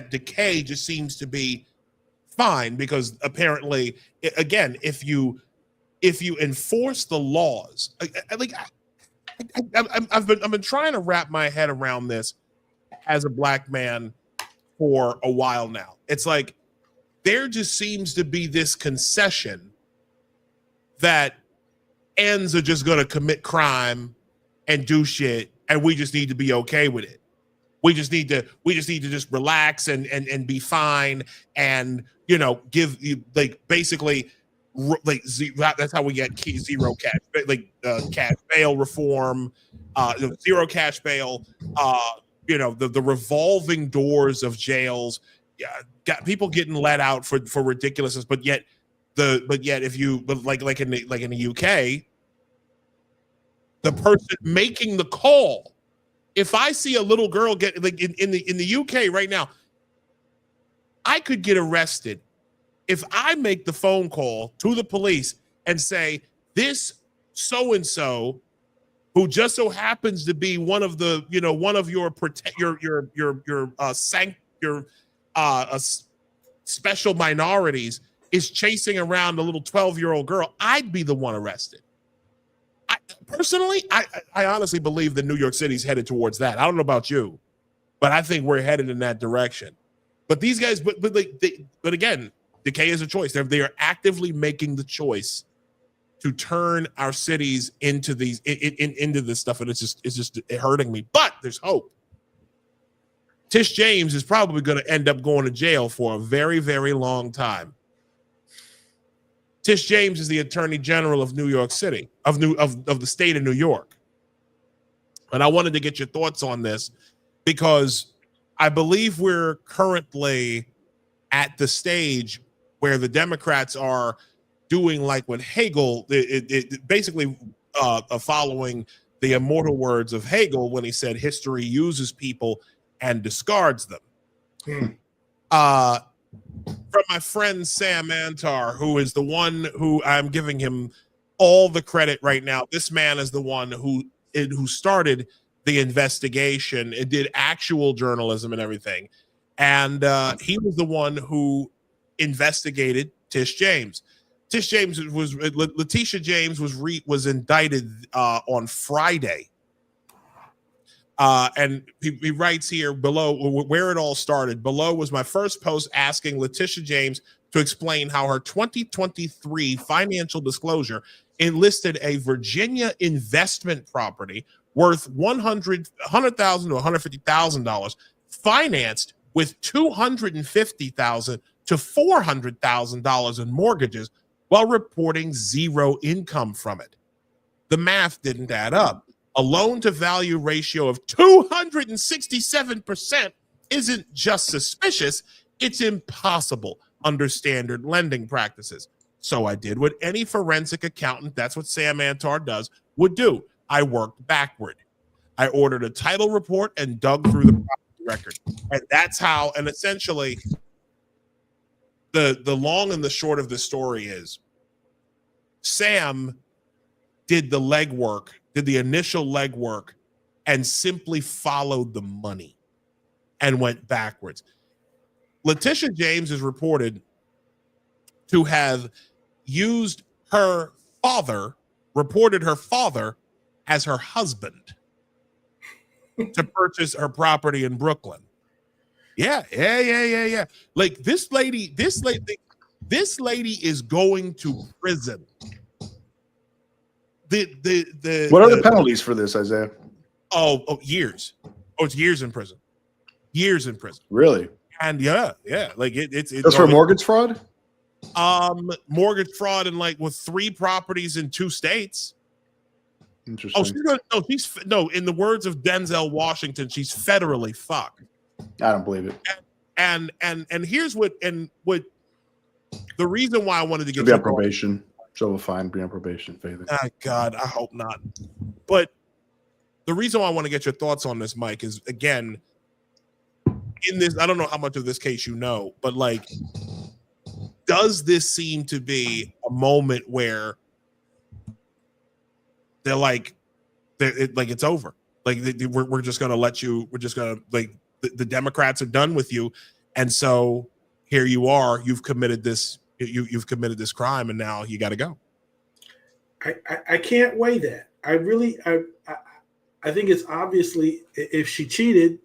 decay just seems to be fine, because apparently, again, if you enforce the laws, I've been trying to wrap my head around this as a black man for a while now. It's like there just seems to be this concession that ends are just going to commit crime and do shit, and we just need to be okay with it. We just need to just relax and be fine, and give you basically that's how we get zero cash cash bail reform, zero cash bail, the revolving doors of jails, got people getting let out for ridiculousness, but yet if you like in the UK, the person making the call If I see a little girl get like in the UK right now, I could get arrested if I make the phone call to the police and say this so-and-so who just so happens to be one of the, you know, one of your special minorities is chasing around a little 12-year-old girl, I'd be the one arrested. I honestly believe that New York City's headed towards that. I don't know about you, but I think we're headed in that direction. But these guys, but again, decay is a choice. They are actively making the choice to turn our cities into these into this stuff, and it's just hurting me. But there's hope. Tish James is probably going to end up going to jail for a very, very long time. Tish James is the Attorney General of New York City, of the state of New York. And I wanted to get your thoughts on this because I believe we're currently at the stage where the Democrats are doing like what Hegel, basically following the immortal words of Hegel when he said history uses people and discards them. From my friend Sam Antar, who is the one who I'm giving him all the credit right now. This man is the one who started the investigation. It did actual journalism and everything. And he was the one who investigated Tish James. Letitia James was indicted on Friday. And he writes here below where it all started. Below was my first post asking Letitia James to explain how her 2023 financial disclosure enlisted a Virginia investment property worth $100,000 to $150,000 financed with $250,000 to $400,000 in mortgages while reporting zero income from it. The math didn't add up. A loan-to-value ratio of 267% isn't just suspicious, it's impossible under standard lending practices. So I did what any forensic accountant, that's what Sam Antar does, would do. I worked backward. I ordered a title report and dug through the property record. And that's how, and essentially, the long and the short of the story is, Sam did the legwork, did the initial legwork, and simply followed the money and went backwards. Letitia James is reported to have used her father as her husband to purchase her property in Brooklyn. Yeah. Like this lady is going to prison. What are the penalties for this, Isaiah? Oh, years. Oh, it's years in prison. Years in prison. Really? And yeah. Like it's that's for mortgage fraud? Mortgage fraud and like with 3 properties in 2 states. Interesting. In the words of Denzel Washington, she's federally fucked. I don't believe it. And here's what the reason why I wanted to get be on probation. So we'll find be on probation. Oh God, I hope not. But the reason why I want to get your thoughts on this, Mike, is again, in this, I don't know how much of this case you know, but like, does this seem to be a moment where they're like, it's over? Like we're just gonna let you. We're just gonna like the Democrats are done with you, and so here you are. You've committed this. You've committed this crime, and now you got to go. I can't weigh that. I think it's obviously if she cheated,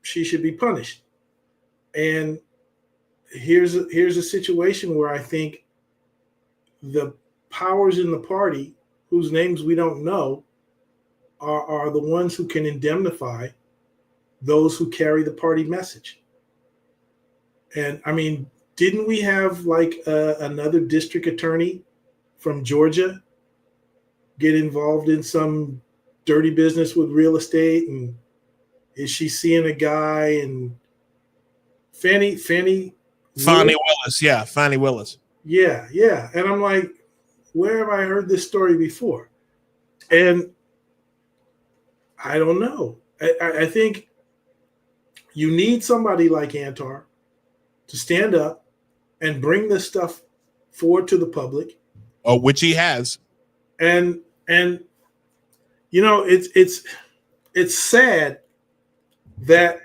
she should be punished. And here's a situation where I think the powers in the party, whose names we don't know, are the ones who can indemnify those who carry the party message. And I mean, didn't we have like another district attorney from Georgia get involved in some dirty business with real estate? And is she seeing a guy and Fannie Willis? Yeah, Fannie Willis. Yeah. And I'm like, where have I heard this story before? And I don't know. I think you need somebody like Antar to stand up and bring this stuff forward to the public. Oh, which he has. And you know, it's sad that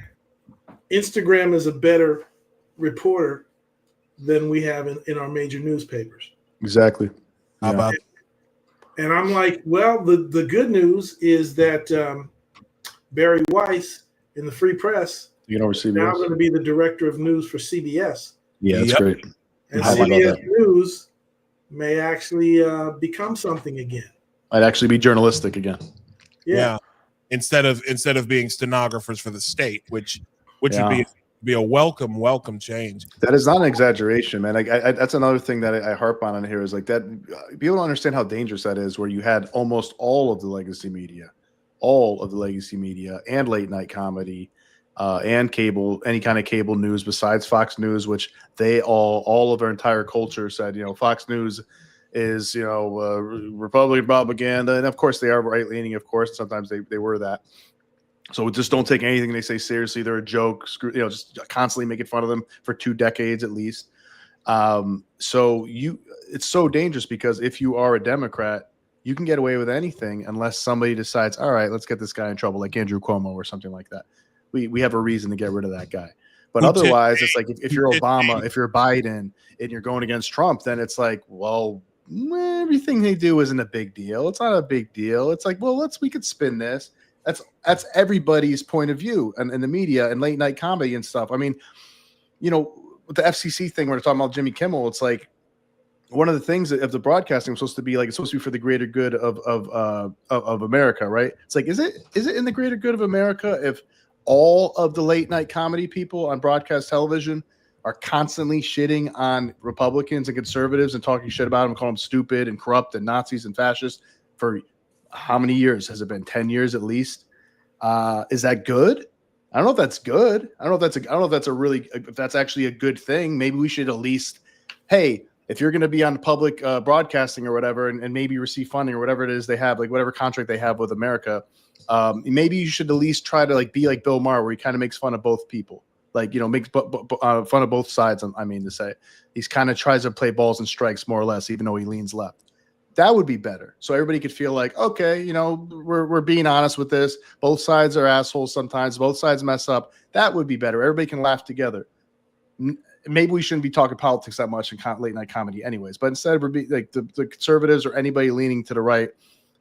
Instagram is a better reporter than we have in our major newspapers. Exactly. How about? And I'm like, well, the good news is that Barry Weiss in the Free Press You can oversee now this. going to be the director of news for CBS. Yeah, that's Yep. great. And I love CBS that. News may actually become something again. I'd actually be journalistic again. Yeah. Instead of being stenographers for the state, which would Yeah. be a welcome change. That is not an exaggeration, man. I that's another thing that I harp on here is like that. People don't understand how dangerous that is. Where you had almost all of the legacy media and late night comedy, and cable, any kind of cable news besides Fox News, which they all of their entire culture said, you know, Fox News is, you know, Republican propaganda, and of course they are right leaning. Of course, sometimes they were that. So just don't take anything they say seriously. They're a joke. You know, just constantly making fun of them for 2 decades at least. So it's so dangerous because if you are a Democrat, you can get away with anything unless somebody decides, all right, let's get this guy in trouble, like Andrew Cuomo or something like that. We have a reason to get rid of that guy. But otherwise, it's like if you're Obama, if you're Biden, and you're going against Trump, then it's like, well, everything they do isn't a big deal. It's not a big deal. It's like, well, we could spin this. That's everybody's point of view and in the media and late night comedy and stuff. I mean, you know, with the FCC thing, we're talking about Jimmy Kimmel. It's like one of the things of the broadcasting was supposed to be like, it's supposed to be for the greater good of America, right? It's like, is it in the greater good of America if all of the late night comedy people on broadcast television are constantly shitting on Republicans and conservatives and talking shit about them, calling them stupid and corrupt and Nazis and fascists for how many years? Has it been 10 years at least? Is that good? I don't know if that's good. I don't know if that's actually a good thing. Maybe we should at least, hey, if you're going to be on public broadcasting or whatever, and maybe receive funding or whatever it is they have, like whatever contract they have with America, maybe you should at least try to like be like Bill Maher, where he kind of makes fun of both people. Like, you know, makes fun of both sides. I mean to say, he's kind of tries to play balls and strikes more or less, even though he leans left. That would be better. So everybody could feel like, okay, you know, we're being honest with this. Both sides are assholes sometimes. Both sides mess up. That would be better. Everybody can laugh together. Maybe we shouldn't be talking politics that much in late night comedy anyways. But instead of like the conservatives or anybody leaning to the right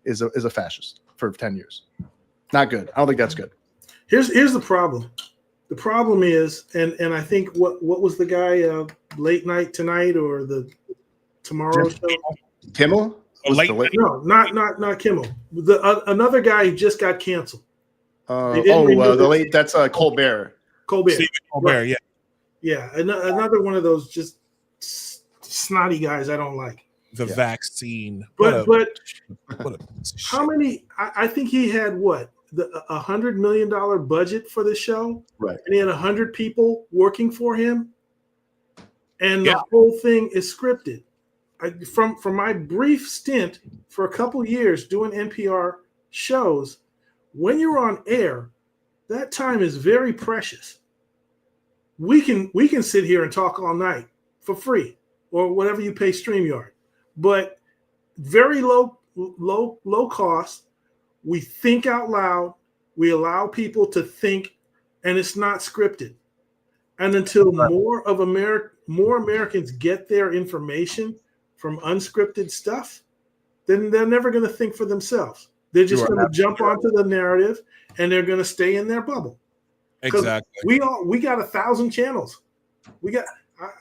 is a fascist for 10 years. Not good. I don't think that's good. Here's the problem. The problem is, and I think what was the guy late night tonight or the tomorrow show? Kimmel? No, not Kimmel. Another guy who just got canceled. The late that's Colbert. Colbert. Stephen Colbert, right. Yeah. Another one of those just snotty guys I don't like. The vaccine. But how how many? I think he had what $100 million budget for the show, right? And he had 100 people working for him, and the whole thing is scripted. From my brief stint for a couple years doing NPR shows, when you're on air, that time is very precious. We can sit here and talk all night for free or whatever you pay StreamYard, but very low cost. We think out loud. We allow people to think, and it's not scripted. And until more Americans get their information from unscripted stuff, then they're never going to think for themselves. They're just going to jump onto the narrative, and they're going to stay in their bubble. Exactly. We got 1,000 channels.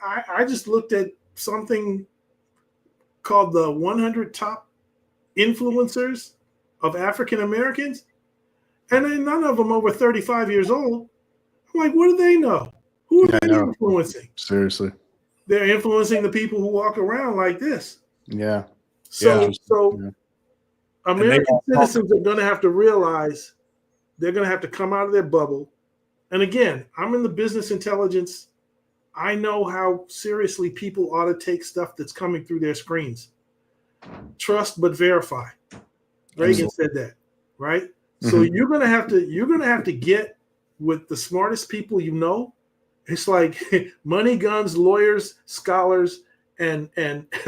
I just looked at something called the 100 top influencers of African Americans, and then none of them over 35 years old. I'm like, what do they know? Who are they influencing? Seriously. They're influencing the people who walk around like this. Yeah. So American citizens are going to have to realize they're going to have to come out of their bubble. And again, I'm in the business intelligence. I know how seriously people ought to take stuff that's coming through their screens. Trust but verify. Reagan said that, right? So you're gonna have to get with the smartest people you know. It's like money, guns, lawyers, scholars, and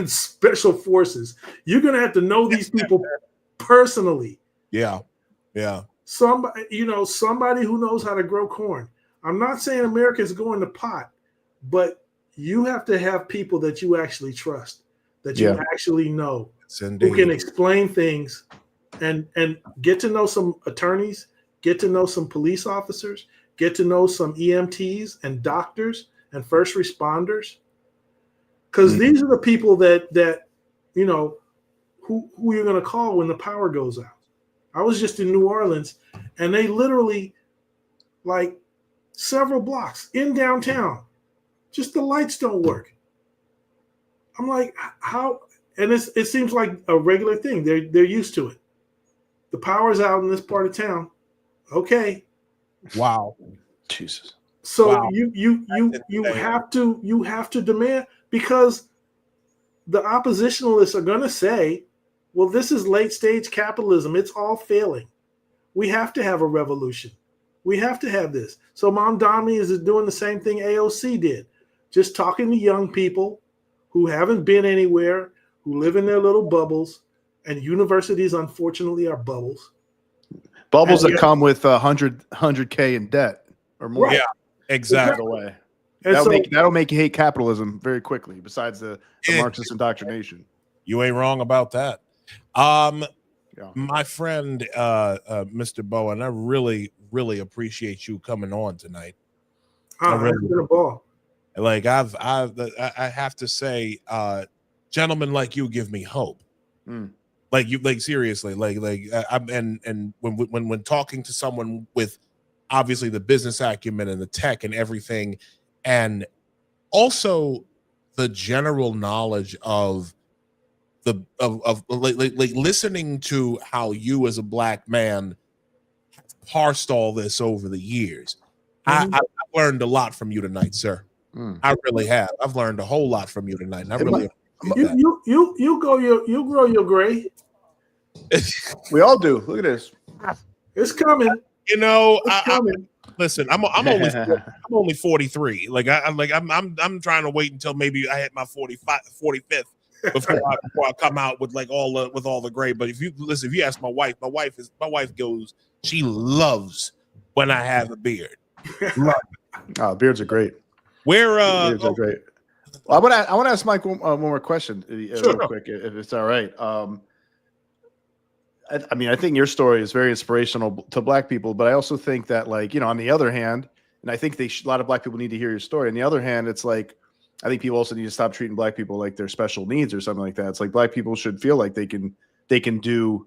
special forces. You're gonna have to know these people personally. Yeah. Somebody who knows how to grow corn. I'm not saying America is going to pot, but you have to have people that you actually trust, that you actually know, who can explain things, and get to know some attorneys, get to know some police officers, get to know some EMTs and doctors and first responders, because these are the people that you know who you're going to call when the power goes out. I was just in New Orleans, and they literally, like, several blocks in downtown, just the lights don't work. I'm like, how? And it seems like a regular thing. They're used to it. The power's out in this part of town. Okay. Wow. Jesus. So Wow. you have to demand, because the oppositionalists are going to say, well, this is late stage capitalism. It's all failing. We have to have a revolution. We have to have this. So Mamdani is doing the same thing AOC did, just talking to young people who haven't been anywhere, who live in their little bubbles, and universities, unfortunately, are bubbles. Bubbles that come with 100K in debt or more. Right. Yeah, exactly. Away. And That'll make you hate capitalism very quickly, besides the Marxist indoctrination. You ain't wrong about that. My friend, Mr. Bowen, I really, really appreciate you coming on tonight. It's been a ball. Like I have to say, gentlemen like you give me hope. Like seriously, and when talking to someone with obviously the business acumen and the tech and everything, and also the general knowledge of listening to how you as a black man have parsed all this over the years. I've learned a lot from you tonight, sir. I really have. I've learned a whole lot from you tonight, and I really you grow your gray. We all do. Look at this. It's coming. You know, listen. I'm only 43. I'm trying to wait until maybe I hit my 45th before I come out with all the gray. But if you ask my wife goes, she loves when I have a beard. Beards are great. Beards are great. Well, I want to ask Mike one more question, real quick, if it's all right. I mean, I think your story is very inspirational to black people, but I also think that, on the other hand, and I think a lot of black people need to hear your story. On the other hand, it's like, I think people also need to stop treating black people like they're special needs or something like that. It's like black people should feel like they can do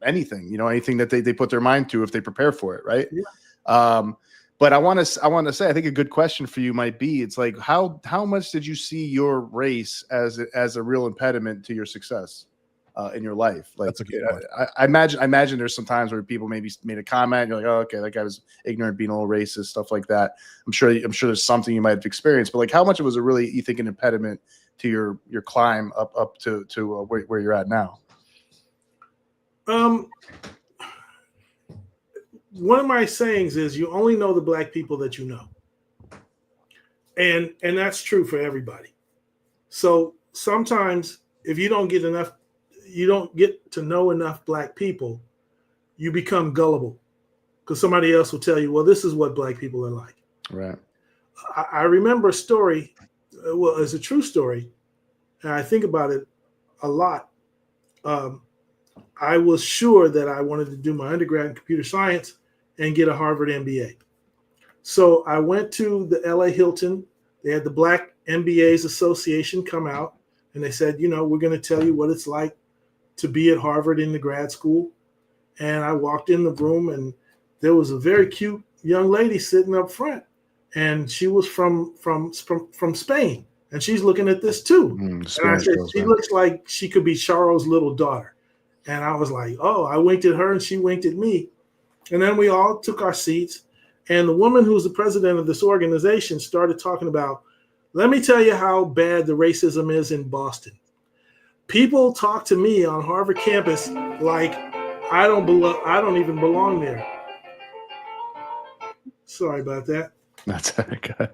anything, anything that they put their mind to if they prepare for it, right? Yeah. But I want to say, I think a good question for you might be, it's like, how much did you see your race as a real impediment to your success in your life? Like, that's a good point. I imagine there's some times where people maybe made a comment, and you're like, oh, okay, that guy was ignorant, being a little racist, stuff like that. I'm sure there's something you might have experienced, but how much of it was you think, an impediment to your climb up to where you're at now? One of my sayings is, you only know the black people that you know. And that's true for everybody. So sometimes if you don't get to know enough black people, you become gullible, because somebody else will tell you, well, this is what black people are like. Right. I remember a story, it's a true story, and I think about it a lot. I was sure that I wanted to do my undergrad in computer science and get a Harvard MBA. So I went to the LA Hilton. They had the Black MBAs Association come out, and they said, we're going to tell you what it's like to be at Harvard in the grad school. And I walked in the room, and there was a very cute young lady sitting up front, and she was from Spain, and she's looking at this too. And I said, she looks like she could be Charles' little daughter. And I was like, oh, I winked at her and she winked at me. And then we all took our seats. And the woman who's the president of this organization started talking about, let me tell you how bad the racism is in Boston. People talk to me on Harvard campus like I don't even belong there. Sorry about that. That's okay.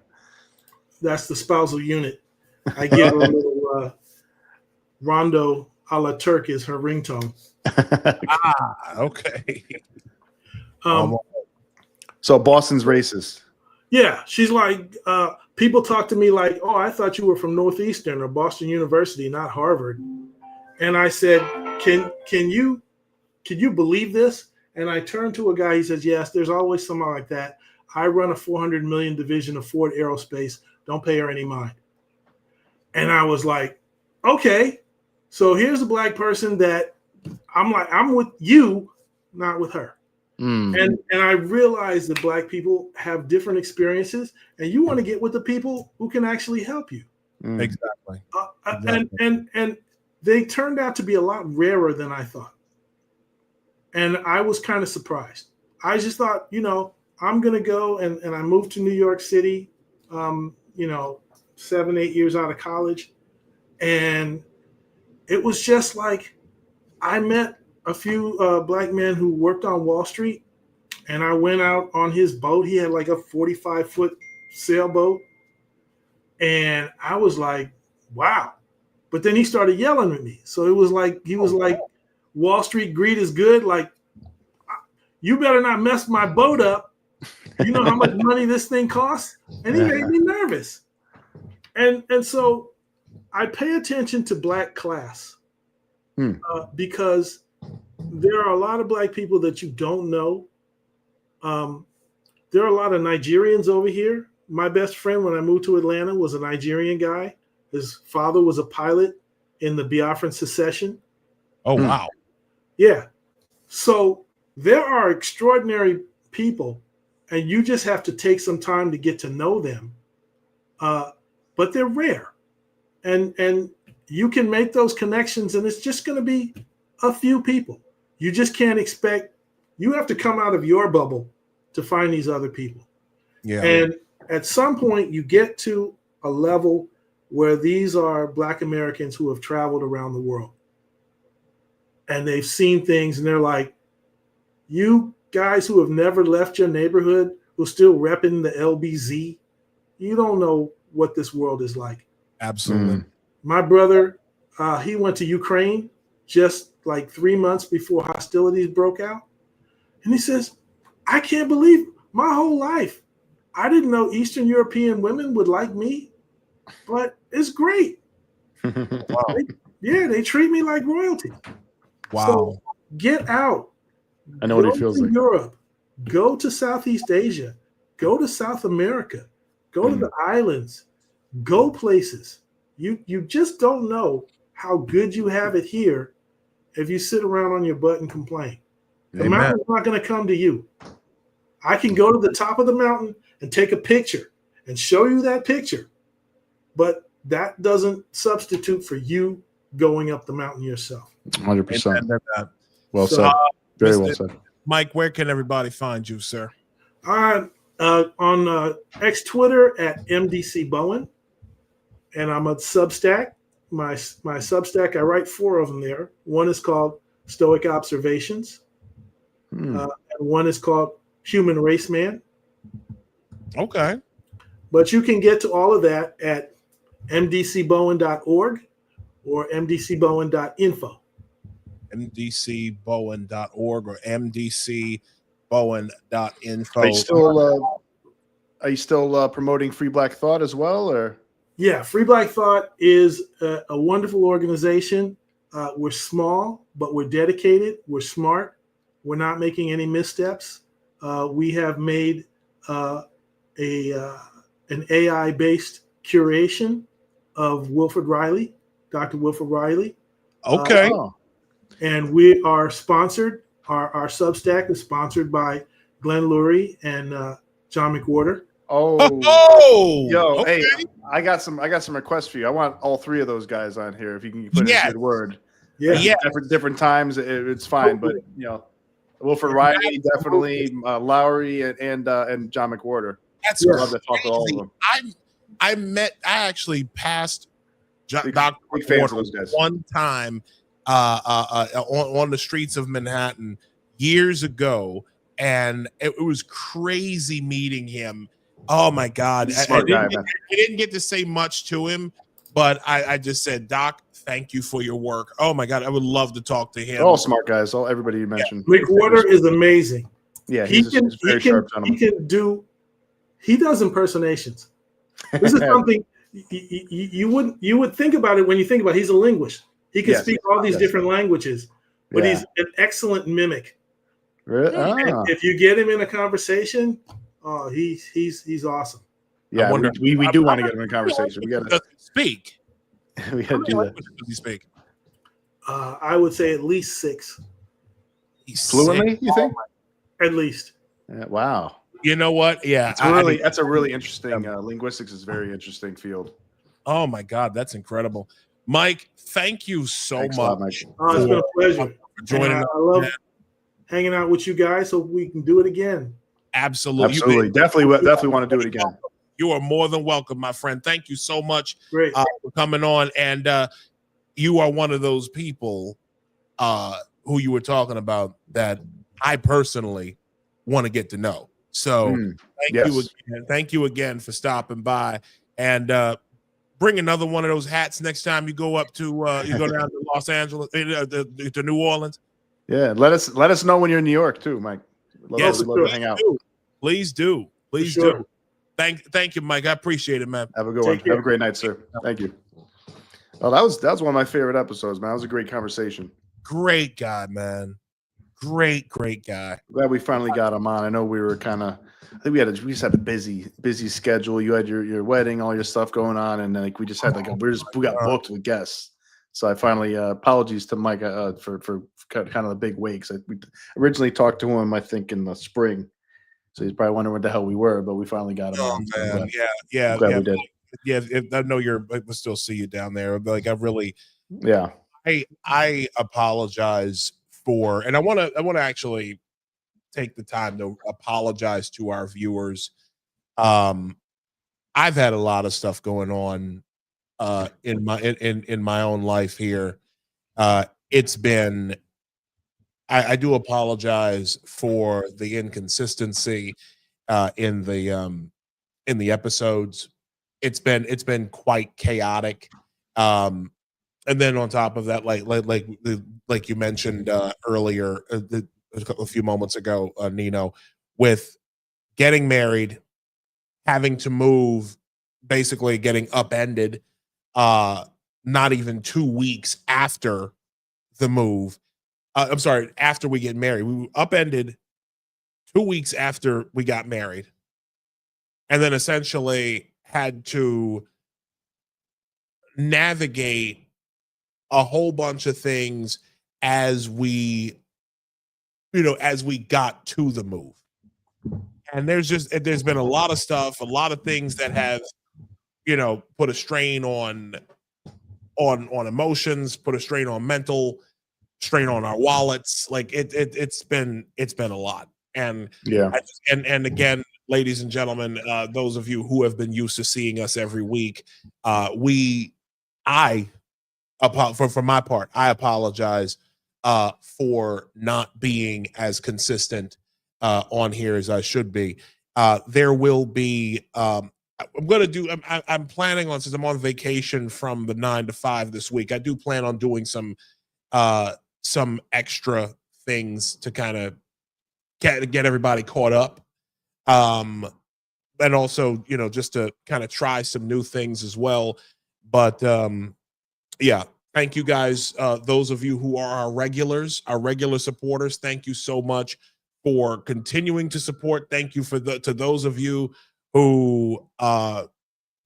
That's the spousal unit. I give her a little Rondo a la Turk is her ringtone. Okay. So Boston's racist. Yeah, she's like, people talk to me like, oh, I thought you were from Northeastern or Boston University, not Harvard. And I said, can you believe this? And I turned to a guy, he says, yes, there's always someone like that. I run a 400 million division of Ford Aerospace. Don't pay her any mind. And I was like, okay, so here's a black person that I'm with you, not with her. And I realized that black people have different experiences, and you want to get with the people who can actually help you. Exactly. And they turned out to be a lot rarer than I thought. And I was kind of surprised. I just thought, I'm going to go, and I moved to New York City, 7-8 years out of college. And it was just like I met a few black men who worked on Wall Street, and I went out on his boat. He had like a 45-foot sailboat. And I was like, wow. But then he started yelling at me. So it was like, he was like, Wall Street greed is good. Like, you better not mess my boat up. You know how much money this thing costs? And he made me nervous. And so I pay attention to black class because there are a lot of black people that you don't know. There are a lot of Nigerians over here. My best friend when I moved to Atlanta was a Nigerian guy. His father was a pilot in the Biafran secession. Oh, wow. Yeah. So there are extraordinary people, and you just have to take some time to get to know them. But they're rare. And you can make those connections, and it's just going to be a few people. You just can't expect, you have to come out of your bubble to find these other people. Yeah. And at some point you get to a level where these are Black Americans who have traveled around the world. And they've seen things, and they're like, you guys who have never left your neighborhood, who still repping the LBZ, you don't know what this world is like. Absolutely. My brother, he went to Ukraine just like 3 months before hostilities broke out. And he says, I can't believe my whole life, I didn't know Eastern European women would like me, but it's great. Wow. They treat me like royalty. Wow. So get out. I know what it feels like. Europe, go to Southeast Asia, go to South America, go to the islands, go places. You just don't know how good you have it here if you sit around on your butt and complain. The mountain's not going to come to you. I can go to the top of the mountain and take a picture and show you that picture, but that doesn't substitute for you going up the mountain yourself. 100%. Well said. Very well said. Mike, where can everybody find you, sir? I'm on X Twitter at MDC Bowen, and I'm a Substack. My Substack, I write 4 of them there. One is called Stoic Observations, and one is called Human Race Man. Okay. But you can get to all of that at mdcbowen.org or mdcbowen.info. mdcbowen.org or mdcbowen.info. Are you still promoting Free Black Thought as well, or? Yeah, Free Black Thought is a wonderful organization. We're small, but we're dedicated. We're smart. We're not making any missteps. We have made an AI-based curation of Wilford Riley, Dr. Wilford Riley. Okay. And we are sponsored. Our Substack is sponsored by Glenn Lurie and John McWhorter. Yo, okay. Hey, I got some requests for you. I want all 3 of those guys on here. If you can put in a good word. Yeah. Different times, it's fine. But Wilford Riley, definitely Lowry and John McWhorter. That's love to talk to all of them. I actually passed Dr. Big fans of those guys. one time on the streets of Manhattan years ago, and it was crazy meeting him. Oh my God. I didn't get to say much to him, but I just said, Doc, thank you for your work. Oh my God, I would love to talk to him. All smart guys, everybody you mentioned. Rick Warner is amazing. Yeah, he's very sharp gentleman. He does impersonations. This is something you would think about it when you think about it. He's a linguist. He can speak all these different languages, but he's an excellent mimic. Really? And if you get him in a conversation, he's awesome. Yeah, we do want to get him in a conversation. We got to speak. We got to do that. Does he speak? I would say at least 6. Fluently, you think? At least. Wow. You know what? Yeah, that's a really interesting. Linguistics is a very interesting field. Oh my God, that's incredible, Mike. Thank you so much. It's been a pleasure joining us. I love hanging out with you guys. Hope we can do it again. Absolutely. Definitely want to do it again. You are more than welcome, my friend. Thank you so much for coming on. And you are one of those people who you were talking about that I personally want to get to know. So thank you again for stopping by, and bring another one of those hats next time you go up to you go down to Los Angeles to New Orleans. Yeah, let us know when you're in New York too, Mike. Love to hang out. Please do. Thank you, Mike. I appreciate it, man. Have a good one. Have a great night, sir. Thank you. Oh, that was one of my favorite episodes, man. That was a great conversation. Great guy, man. Great guy. Glad we finally got him on. I know we were I think we just had a busy schedule. You had your wedding, all your stuff going on, and we just had we got booked with guests. So I finally apologies to Mike for kind of the big wait, because we originally talked to him, I think, in the spring. So he's probably wondering what the hell we were, but we finally got him on. Man. Yeah. We did. Yeah, I know we'll still see you down there. But I apologize for, and I want to actually take the time to apologize to our viewers. I've had a lot of stuff going on in my own life here. It's been, I do apologize for the inconsistency in the episodes. It's been quite chaotic. And then on top of that, like you mentioned earlier, a few moments ago, Nino, with getting married, having to move, basically getting upended, not even 2 weeks after the move. I'm sorry, after we get married, we were upended 2 weeks after we got married, and then essentially had to navigate a whole bunch of things as we got to the move. And there's been a lot of stuff, a lot of things that have, put a strain on emotions, put a strain on mental, strain on our wallets. Like it's been a lot. And and again, ladies and gentlemen, those of you who have been used to seeing us every week, for my part, I apologize for not being as consistent on here as I should be. There will be, I'm planning on, since I'm on vacation from the 9 to 5 this week, I do plan on doing some extra things to kind of get everybody caught up. And also, just to kind of try some new things as well. But thank you guys. Those of you who are our regular supporters, thank you so much for continuing to support. Thank you to those of you who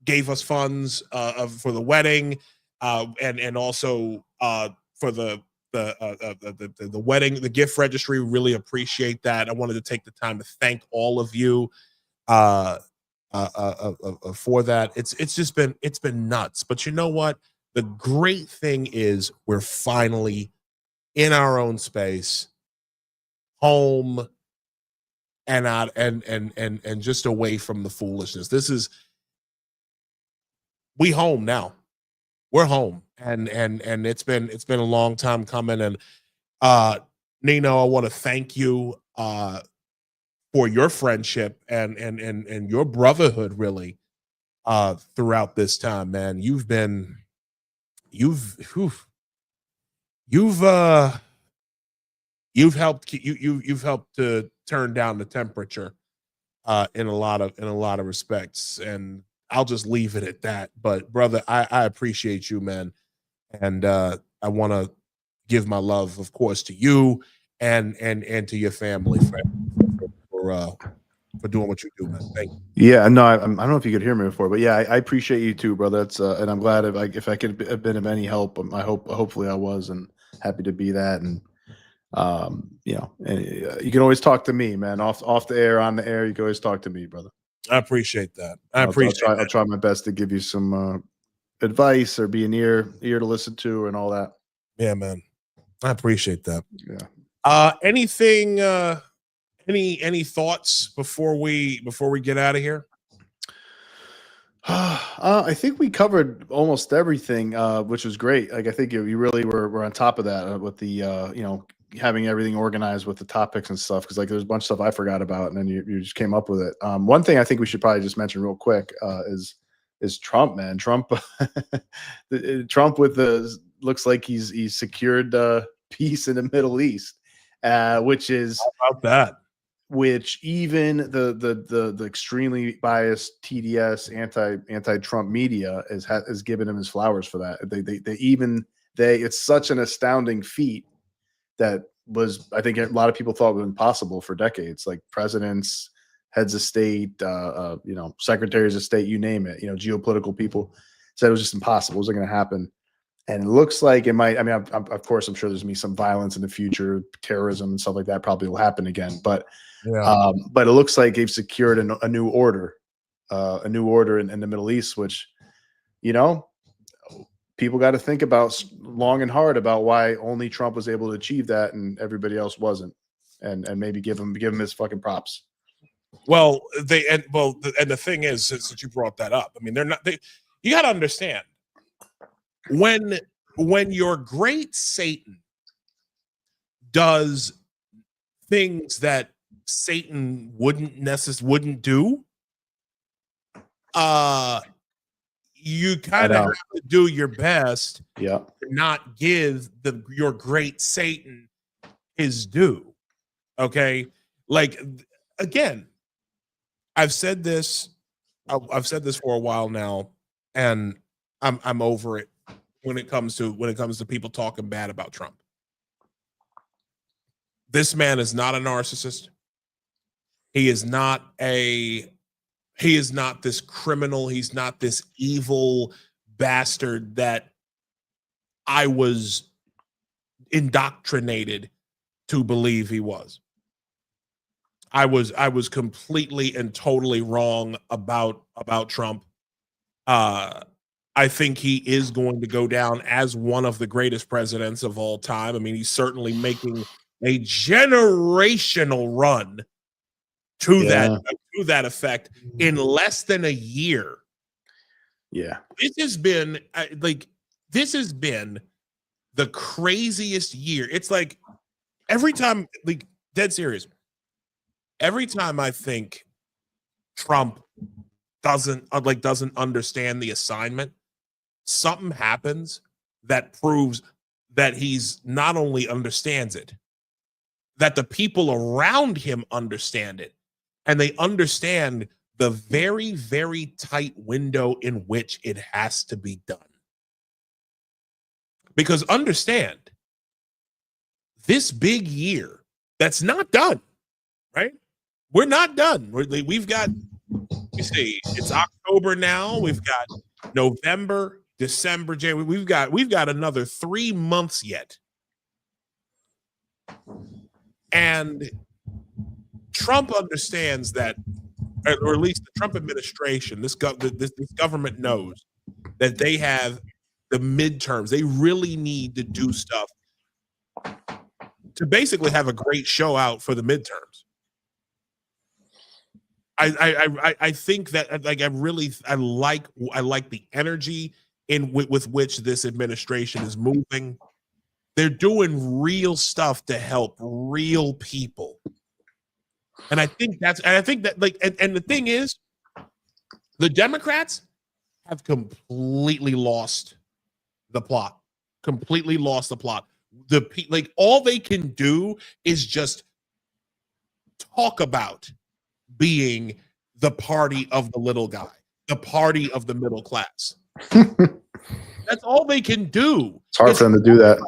gave us funds for the wedding, and also for the wedding, the gift registry. Really appreciate that. I wanted to take the time to thank all of you for that. It's been nuts. But you know what? The great thing is we're finally in our own space, home, and out and just away from the foolishness. We home now. We're home, and it's been a long time coming. And Nino, I want to thank you for your friendship and your brotherhood, really, throughout this time, man. You've helped you've helped to turn down the temperature in a lot of respects, and I'll just leave it at that. But brother, I appreciate you, man, and I want to give my love, of course, to you and to your family for doing what you do, man. Thank you. Yeah, no, I don't know if you could hear me before, but yeah, I appreciate you too, brother. That's and I'm glad if I could have been of any help. Hopefully I was, and happy to be that. And you know, and, you can always talk to me, man. Off the air, on the air, you can always talk to me, brother. I appreciate that. I'll try my best to give you some advice or be an ear to listen to and all that. Yeah, man. I appreciate that. Yeah. Anything? Any thoughts before we get out of here? I think we covered almost everything, which was great. Like I think you really were on top of that with the you know, having everything organized with the topics and stuff, because like there's a bunch of stuff I forgot about, and then you just came up with it. One thing I think we should probably just mention real quick is Trump, man. Trump with the looks like he's secured peace in the Middle East, which is how about that? Which even the extremely biased TDS anti-Trump media has given him his flowers for that. It's such an astounding feat that was, I think a lot of people thought was impossible for decades. Like presidents, heads of state, you know, secretaries of state, you name it, you know, geopolitical people said it was just impossible. It wasn't going to happen. And it looks like it might. I mean, of course, I'm sure there's going to be some violence in the future, terrorism and stuff like that probably will happen again. But it looks like they've secured a new order in the Middle East, which, you know, people got to think about long and hard about why only Trump was able to achieve that and everybody else wasn't, and maybe give him his fucking props. Well, the thing is, since you brought that up, I mean, you got to understand when your great Satan does things that Satan wouldn't do, you kind of have to do your best to not give your great Satan his due. Okay, like again, I've said this for a while now, and I'm over it when it comes to people talking bad about Trump. This man is not a narcissist. He is not this criminal. He's not this evil bastard that I was indoctrinated to believe he was. I was completely and totally wrong about Trump. I think he is going to go down as one of the greatest presidents of all time. I mean, he's certainly making a generational run to that effect in less than a year. Yeah. This has been the craziest year. It's like every time, like dead serious, every time I think Trump doesn't understand the assignment, something happens that proves that he's not only understands it, that the people around him understand it, and they understand the very, very tight window in which it has to be done. Because understand, this big year that's not done, right? We're not done. We've got, you see, it's October now. We've got November, December, January. We've got another 3 months yet. And Trump understands that, or at least the Trump administration, this government knows that they have the midterms. They really need to do stuff to basically have a great show out for the midterms. I think that, like, I like the energy with which this administration is moving. They're doing real stuff to help real people. And I think that like, and the thing is, the Democrats have completely lost the plot. Completely lost the plot. Like all they can do is just talk about being the party of the little guy, the party of the middle class. That's all they can do. It's hard for them to do that.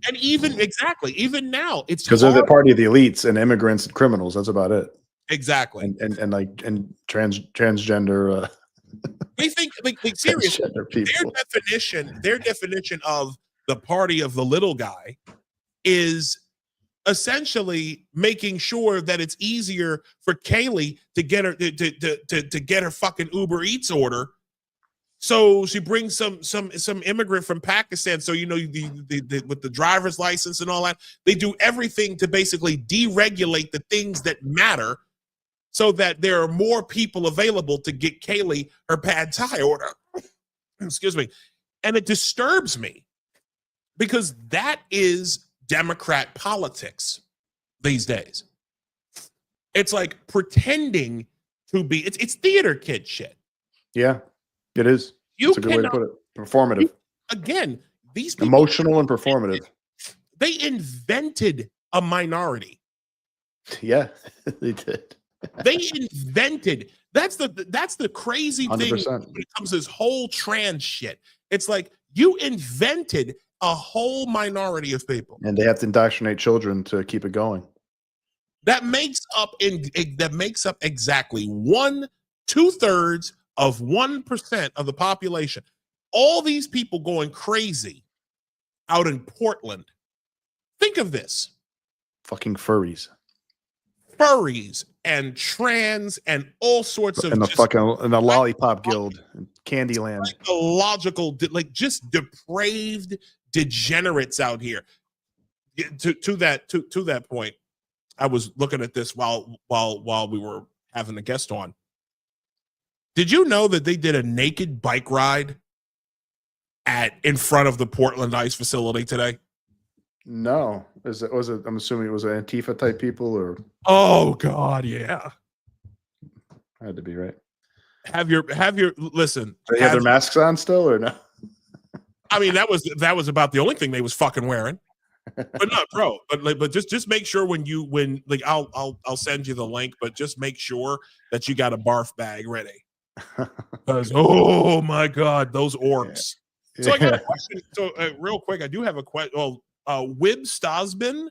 And even now, it's because they're the party of the elites and immigrants and criminals. That's about it. Exactly. And transgender. They think like seriously, their definition of the party of the little guy is essentially making sure that it's easier for Kaylee to get her to get her fucking Uber Eats order. So she brings some immigrant from Pakistan. So with the driver's license and all that, they do everything to basically deregulate the things that matter, so that there are more people available to get Kaylee her pad thai order. Excuse me, and it disturbs me because that is Democrat politics these days. It's like pretending to be. It's theater kid shit. Yeah. It is. It's a good way to put it. Performative. Again, these people, emotional and performative. They invented a minority. Yeah, they did. They invented. That's the crazy 100%. thing when it comes to this whole trans shit. It's like you invented a whole minority of people, and they have to indoctrinate children to keep it going. That makes up exactly 2/3 of 1% of the population. All these people going crazy out in Portland. Think of this. Fucking furries And trans and all sorts of and the lollipop guild and Candyland. Psychological, like just depraved degenerates out here. To that point, I was looking at this while we were having a guest on. Did you know that they did a naked bike ride in front of the Portland Ice facility today? No. Was it? I'm assuming it was Antifa type people, or? Oh God, yeah. Had to be right. Have your listen. Do they have their masks on still, or no? I mean, that was about the only thing they was fucking wearing. But no, bro. But just make sure when I'll send you the link, but just make sure that you got a barf bag ready. Because oh my God, those orcs. Yeah. So I got a question. So real quick, I do have a question. Well, Wib Stasbin,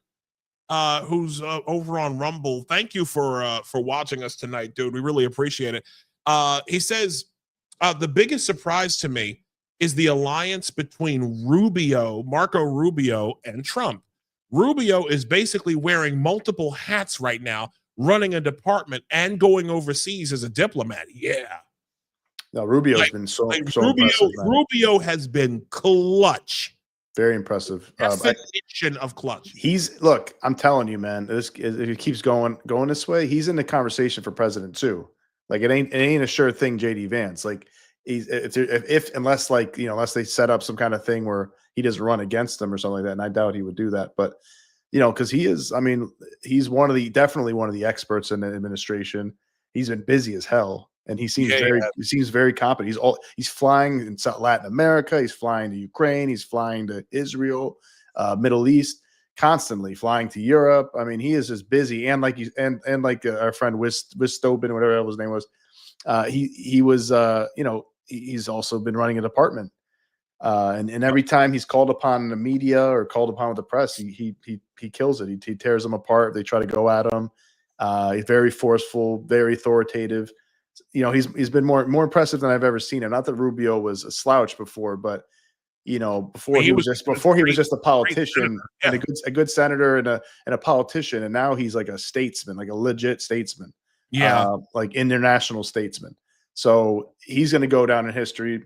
who's over on Rumble. Thank you for watching us tonight, dude. We really appreciate it. He says the biggest surprise to me is the alliance between Marco Rubio, and Trump. Rubio is basically wearing multiple hats right now, running a department and going overseas as a diplomat. Yeah. No, Rubio has been so impressive, man. Rubio has been clutch. Very impressive. Definition of clutch. Look, I'm telling you, man. If it keeps going this way, he's in the conversation for president too. Like it ain't a sure thing. JD Vance, like unless they set up some kind of thing where he doesn't run against them or something like that, and I doubt he would do that. But because he is, I mean, he's definitely one of the experts in the administration. He's been busy as hell. And he seems very competent. He's flying in Latin America. He's flying to Ukraine. He's flying to Israel, Middle East, constantly flying to Europe. I mean, he is just busy. And like our friend Wistobin, whatever his name was, he was he's also been running a department. And every time he's called upon the media or called upon with the press, he kills it. He tears them apart. They try to go at him. He's very forceful, very authoritative. He's been more impressive than I've ever seen him. Not that Rubio was a slouch before, but before he was just a politician and a good senator and a politician, and now he's like a statesman, like a legit statesman, like international statesman. So he's going to go down in history.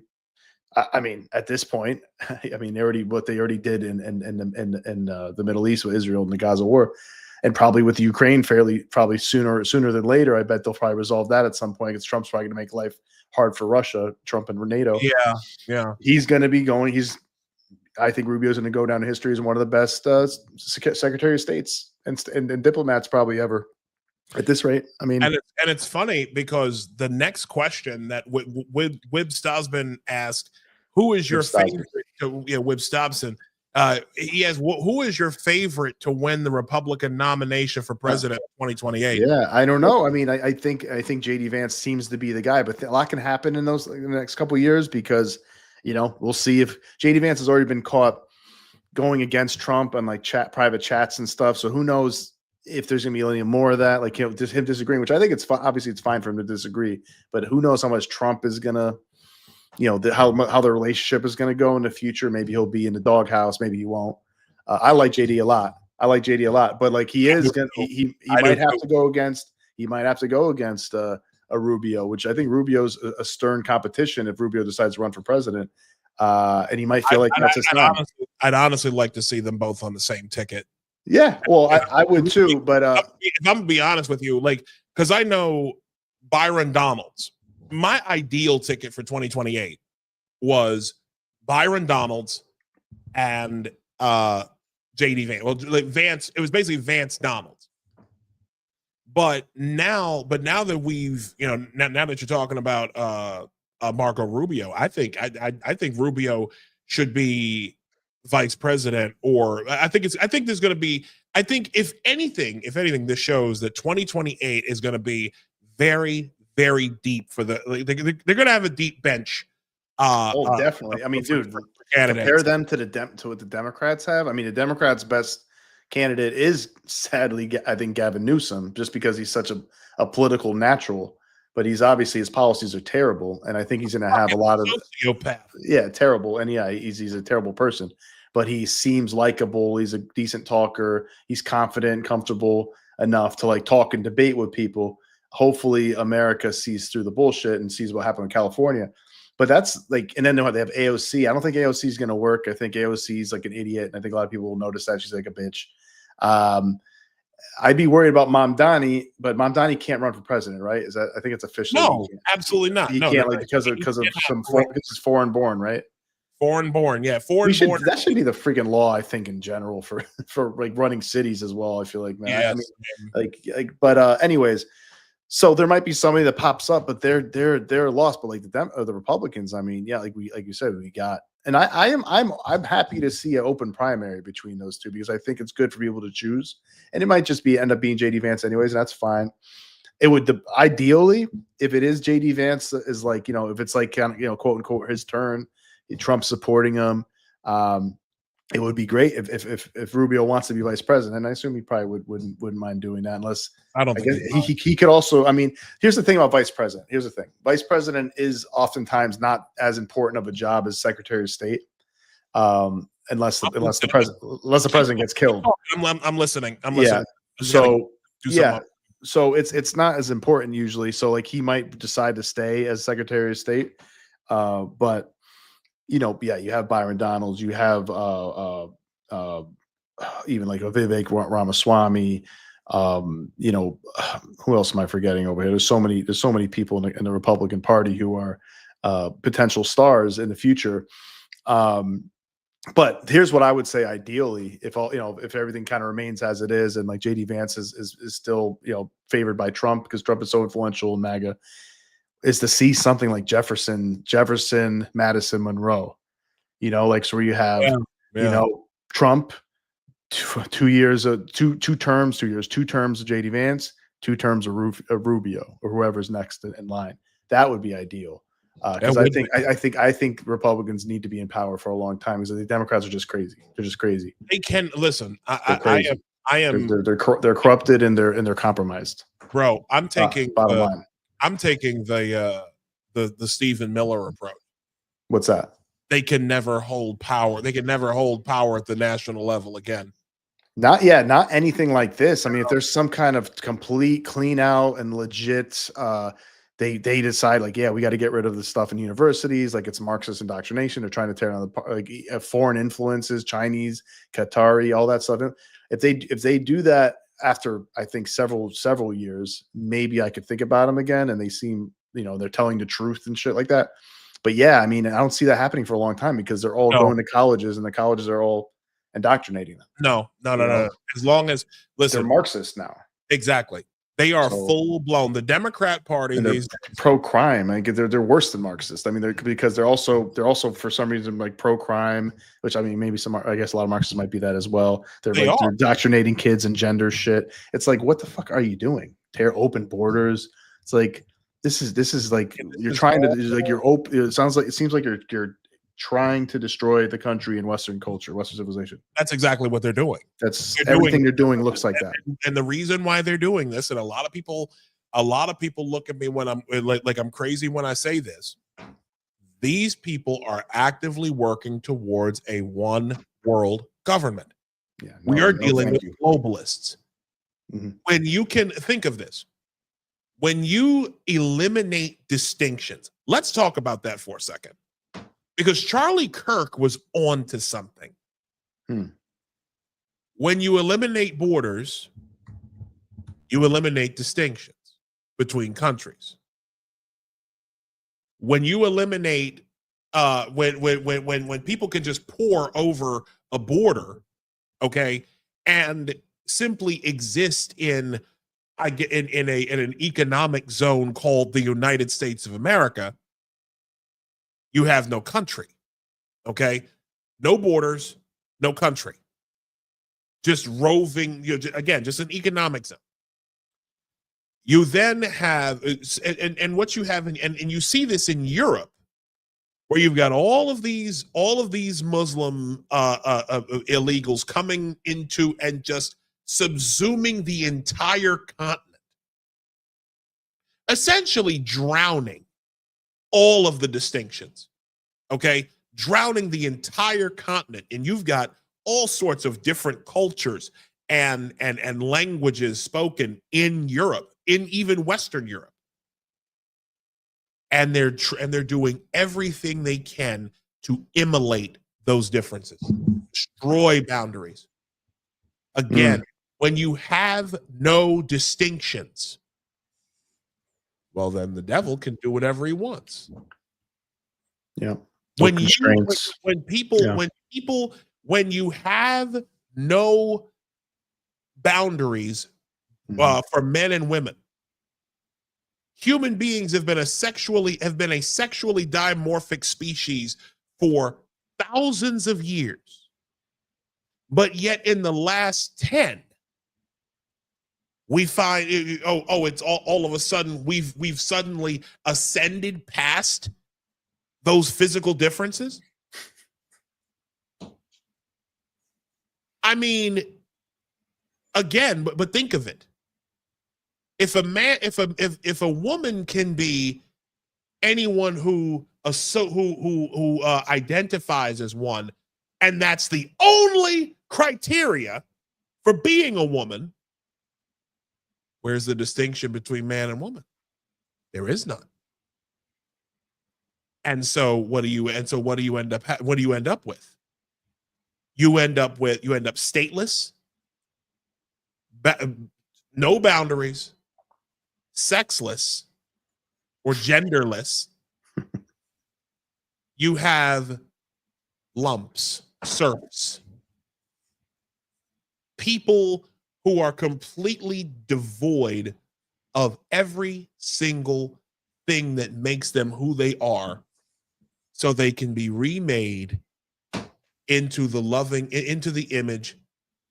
I mean, at this point, I mean, what they already did in the Middle East with Israel and the Gaza war. And probably with Ukraine, probably sooner than later. I bet they'll probably resolve that at some point because Trump's probably going to make life hard for Russia, Trump and NATO. Yeah. He's going to be going. I think Rubio's going to go down in history as one of the best Secretary of States and diplomats probably ever at this rate. I mean, and it's funny because the next question that Wib Stosman asked, who is your favorite? Wib Stobson. He has who is your favorite to win the Republican nomination for president in 2028? Yeah, I don't know. I mean, I think JD Vance seems to be the guy, but a lot can happen in the next couple of years because, we'll see if JD Vance has already been caught going against Trump on like private chats and stuff. So who knows if there's gonna be any more of that, like just him disagreeing, which I think it's obviously it's fine for him to disagree, but who knows how much Trump is gonna. How the relationship is going to go in the future. Maybe he'll be in the doghouse. Maybe he won't. I like JD a lot. But like he might have to go against. He might have to go against a Rubio, which I think Rubio's a stern competition if Rubio decides to run for president. And he might feel like that's his time. I'd honestly like to see them both on the same ticket. Yeah, well, I would too. But if I'm gonna be honest with you, like because I know Byron Donalds. My ideal ticket for 2028 was Byron Donalds and JD Vance. Well, like Vance, it was basically Vance Donalds. But now that we've, now that you're talking about Marco Rubio, I think Rubio should be vice president, or I think there's going to be. I think if anything, this shows that 2028 is going to be very, very deep for they're going to have a deep bench. Definitely. I mean, dude, compare them to what the Democrats have. I mean, the Democrats' best candidate is sadly, I think, Gavin Newsom, just because he's such a political natural. But he's obviously his policies are terrible, and I think he's going to have a lot of sociopath. Yeah, terrible, and yeah, he's a terrible person. But he seems likable. He's a decent talker. He's confident, comfortable enough to like talk and debate with people. Hopefully America sees through the bullshit and sees what happened in California. But that's like, and then they have AOC. I don't think AOC is going to work. I think AOC is like an idiot. And I think a lot of people will notice that she's like a bitch. I'd be worried about Mamdani, but Mamdani can't run for president, right? I think it's official. No, absolutely not. He can't, like, because of this is foreign born, right? Foreign born, yeah. Foreign born. That should be the freaking law, I think, in general for like running cities as well. I feel like, man. Yes. I mean, but anyways. So there might be somebody that pops up, but they're lost. But like the Republicans, I mean, yeah, like you said, we got, and I'm happy to see an open primary between those two because I think it's good for people to choose, and it might just end up being JD Vance anyways, and that's fine. It would ideally, if it is JD Vance, is like if it's like kind of quote unquote his turn, Trump supporting him. It would be great if Rubio wants to be vice president. And I assume he probably wouldn't mind doing that unless I don't think he could also. I mean, here's the thing about vice president. Here's the thing: vice president is oftentimes not as important of a job as Secretary of State, unless the president gets killed. I'm listening. Yeah. So it's not as important usually. So like he might decide to stay as Secretary of State, but. You have Byron Donalds, you have even like a Vivek Ramaswamy, who else am I forgetting over here? There's so many people in the Republican Party who are potential stars in the future. But here's what I would say: ideally, if everything kind of remains as it is, and like JD Vance is still favored by Trump because Trump is so influential in MAGA. Is to see something like Jefferson, Madison, Monroe, like so where you have, Trump, 2 years, two terms of JD Vance, 2 terms of Rubio or whoever's next in line. That would be ideal. Because I think Republicans need to be in power for a long time because the Democrats are just crazy. They're just crazy. They can listen. I am. They're corrupted and they're compromised. Bro, I'm taking bottom line. I'm taking the Stephen Miller approach. What's that? They can never hold power. They can never hold power at the national level again. Not anything like this. I mean, if there's some kind of complete clean out and legit, they decide like, yeah, we got to get rid of the stuff in universities. Like it's Marxist indoctrination. They're trying to tear down foreign influences, Chinese, Qatari, all that stuff. If they do that, after I think several years, maybe I could think about them again, and they seem they're telling the truth and shit like that. But yeah, I mean, I don't see that happening for a long time because they're all going to colleges and the colleges are all indoctrinating them. No. As long as they're Marxist now. Exactly. They are full blown. The Democrat Party, they're pro-crime. Like they're worse than Marxist. I mean, because they're also for some reason like pro-crime, which I mean maybe I guess a lot of Marxists might be that as well. They're indoctrinating kids and gender shit. It's like, what the fuck are you doing? Tear open borders. It's like this is like you're trying to like you're open. It seems like you're trying to destroy the country and Western culture, Western civilization. That's exactly what they're doing. Everything they're doing looks like that. And the reason why they're doing this, and a lot of people look at me when I'm like I'm crazy when I say this. These people are actively working towards a one world government. Yeah, we are dealing with globalists. Mm-hmm. When you can think of this, when you eliminate distinctions, let's talk about that for a second. Because Charlie Kirk was on to something. When you eliminate borders, you eliminate distinctions between countries. When you eliminate, when people can just pour over a border, okay, and simply exist in an economic zone called the United States of America, you have no country, okay? No borders, no country. Just roving, again, just an economic zone. You then have, and what you have, and you see this in Europe, where you've got all of these Muslim illegals coming into and just subsuming the entire continent, essentially drowning all of the distinctions, okay? Drowning the entire continent. And you've got all sorts of different cultures and languages spoken in Europe, in even Western Europe. And they're doing everything they can to immolate those differences, destroy boundaries. Again, when you have no distinctions, well, then the devil can do whatever he wants. Yeah. When you have no boundaries for men and women, human beings have been a sexually dimorphic species for thousands of years. But yet in the last 10, we find it's all of a sudden we've suddenly ascended past those physical differences. I mean, again, but think of it. If a woman can be anyone who identifies as one, and that's the only criteria for being a woman, where's the distinction between man and woman? There is none. And so what do you end up with? You end up stateless, no boundaries, sexless, or genderless. You have lumps, serfs, people who are completely devoid of every single thing that makes them who they are, so they can be remade into the image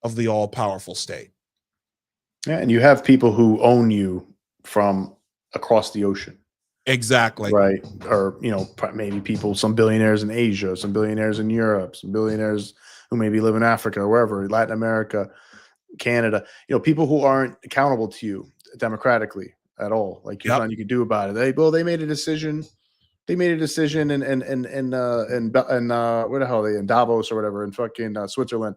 of the all-powerful state. Yeah, and you have people who own you from across the ocean. Exactly. Right. Or, maybe some billionaires in Asia, some billionaires in Europe, some billionaires who maybe live in Africa or wherever, Latin America, Canada, people who aren't accountable to you democratically at all. Like there's nothing you can do about it. They made a decision. They made a decision in where the hell are they, in Davos or whatever, in fucking Switzerland.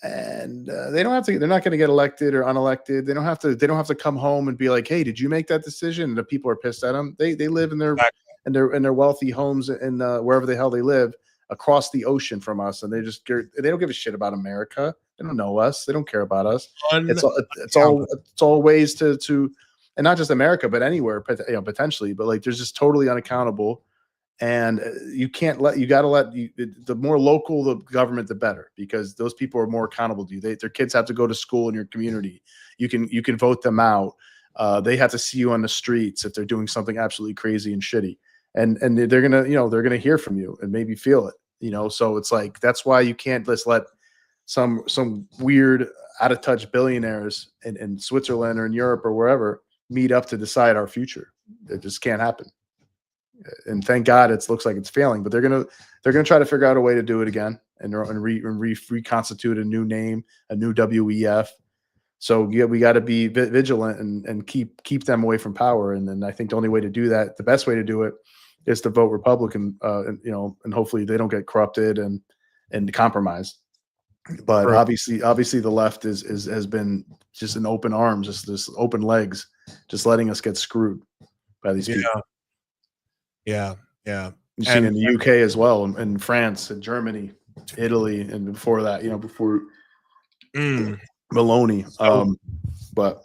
And they don't have to. They're not going to get elected or unelected. They don't have to come home and be like, "Hey, did you make that decision?" And the people are pissed at them. They live in their wealthy homes in wherever the hell they live across the ocean from us, and they don't give a shit about America. They don't know us. They don't care about us. It's all ways to and not just America, but anywhere, potentially. But like, there's just totally unaccountable, and you got to let the more local the government, the better, because those people are more accountable to you. Their kids have to go to school in your community. You can vote them out. They have to see you on the streets if they're doing something absolutely crazy and shitty, and they're gonna hear from you and maybe feel it. So it's like, that's why you can't just let some weird out of touch billionaires in Switzerland or in Europe or wherever meet up to decide our future. It just can't happen. And thank God it looks like it's failing, but they're gonna try to figure out a way to do it again and reconstitute a new name, a new WEF. So yeah, we got to be vigilant and keep them away from power. And then I think the only way to do that, the best way to do it, is to vote Republican. And hopefully they don't get corrupted and compromised. But Right. obviously the left has been just in open arms, just open legs, just letting us get screwed by these people. Yeah. You've seen in the UK as well, and France and Germany, Italy, and before that, before Maloney. But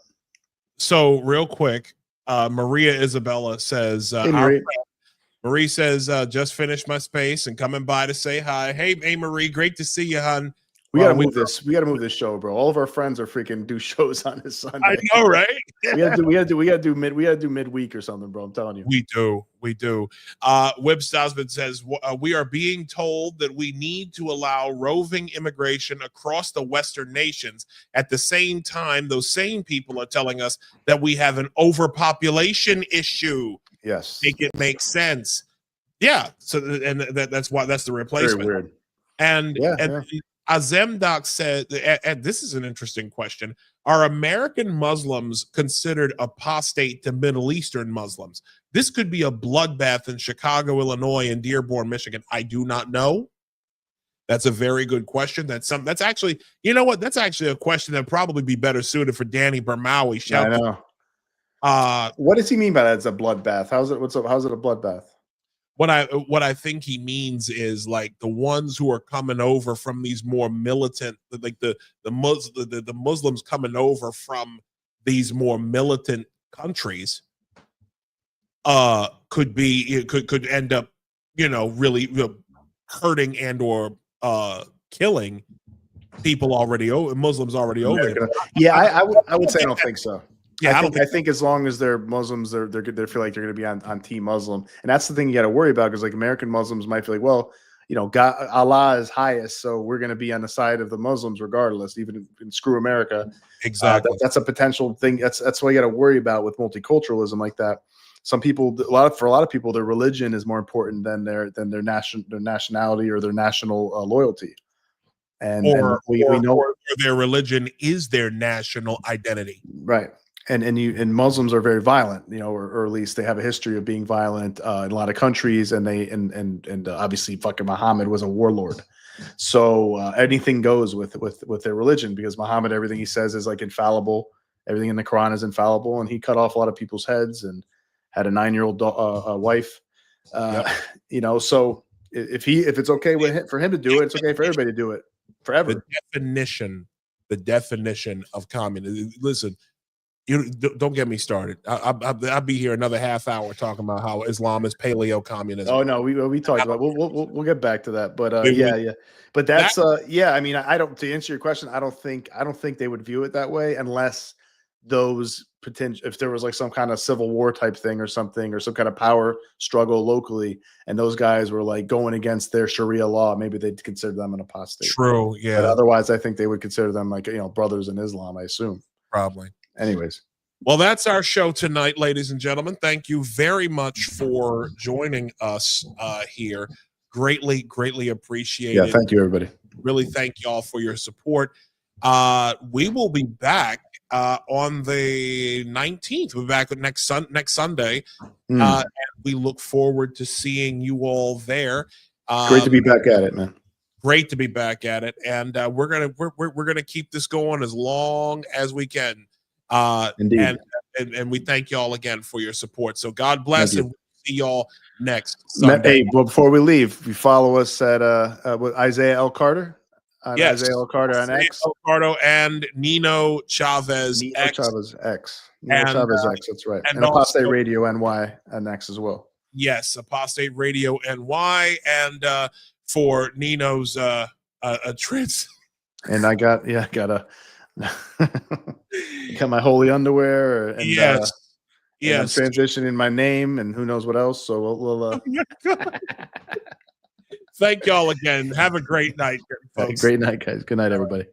so real quick, Maria Isabella says, hey, Marie says, just finished my space and coming by to say hi. Hey, Marie, great to see you, hon. We gotta move this. We gotta move this show, bro. All of our friends are freaking do shows on this Sunday. I know, right? we gotta do midweek or something, bro. I'm telling you. We do. Wib Stosman says, we are being told that we need to allow roving immigration across the Western nations. At the same time, those same people are telling us that we have an overpopulation issue. Yes. Make it make sense. Yeah. So, and that's the replacement. Very weird. And Azemdoc said, and this is an interesting question: are American Muslims considered apostate to Middle Eastern Muslims? This could be a bloodbath in Chicago, Illinois, and Dearborn, Michigan. I do not know. That's a very good question. That's actually, that's actually a question that would probably be better suited for Danny Bermawi. I know. What does he mean by that? It's a bloodbath. How's it a bloodbath? What I think he means is like the ones who are coming over from these more militant, like the Muslims coming over from these more militant countries, could end up, really hurting and or killing people Muslims already over there. Yeah, I would say I don't think so. Yeah, I think as long as they're Muslims, they feel like they're going to be on Team Muslim, and that's the thing you got to worry about, because like American Muslims might feel like, well, God, Allah is highest, so we're going to be on the side of the Muslims regardless, even in screw America. Exactly. That's a potential thing. That's what you got to worry about with multiculturalism like that. Some people, for a lot of people, their religion is more important than their nationality or their national loyalty, and we know their religion is their national identity, right? And Muslims are very violent, or at least they have a history of being violent in a lot of countries. And obviously fucking Muhammad was a warlord. So anything goes with their religion, because Muhammad, everything he says is like infallible. Everything in the Quran is infallible. And he cut off a lot of people's heads and had a 9-year-old wife. So if it's okay for him to do it, it's okay for everybody to do it forever. The definition of communism. Listen, don't get me started. I'll be here another half hour talking about how Islam is paleo communism. Oh no, we talked about. We'll get back to that. But yeah. But that's I mean, I don't, to answer your question, I don't think they would view it that way unless those potential, if there was like some kind of civil war type thing or something, or some kind of power struggle locally, and those guys were like going against their Sharia law, maybe they'd consider them an apostate. True, yeah. But otherwise, I think they would consider them like brothers in Islam, I assume. Probably. Anyways. Well, that's our show tonight, ladies and gentlemen. Thank you very much for joining us here. Greatly appreciate it. Yeah, thank you, everybody. Really thank you all for your support. We will be back on the 19th. We'll be back next Sunday. And we look forward to seeing you all there. Great to be back at it, man. Great to be back at it. And we're gonna keep this going as long as we can. Indeed. And we thank you all again for your support. So God bless, and we'll see y'all next Sunday. Hey, well, before we leave, you follow us at with Isaiah L. Carter Yes. Isaiah Carter on X. Carter and Nino Chavez Nino X. Chavez X. Nino And, Chavez X. That's right. and And Apostate also- Radio NY on X as well. Yes, Apostate Radio NY, and for Nino's a trans. And I got got my holy underwear and Yes. and I'm transitioning my name and who knows what else. So we'll Thank y'all again. Have a great night, folks. great night, guys. Good night, everybody.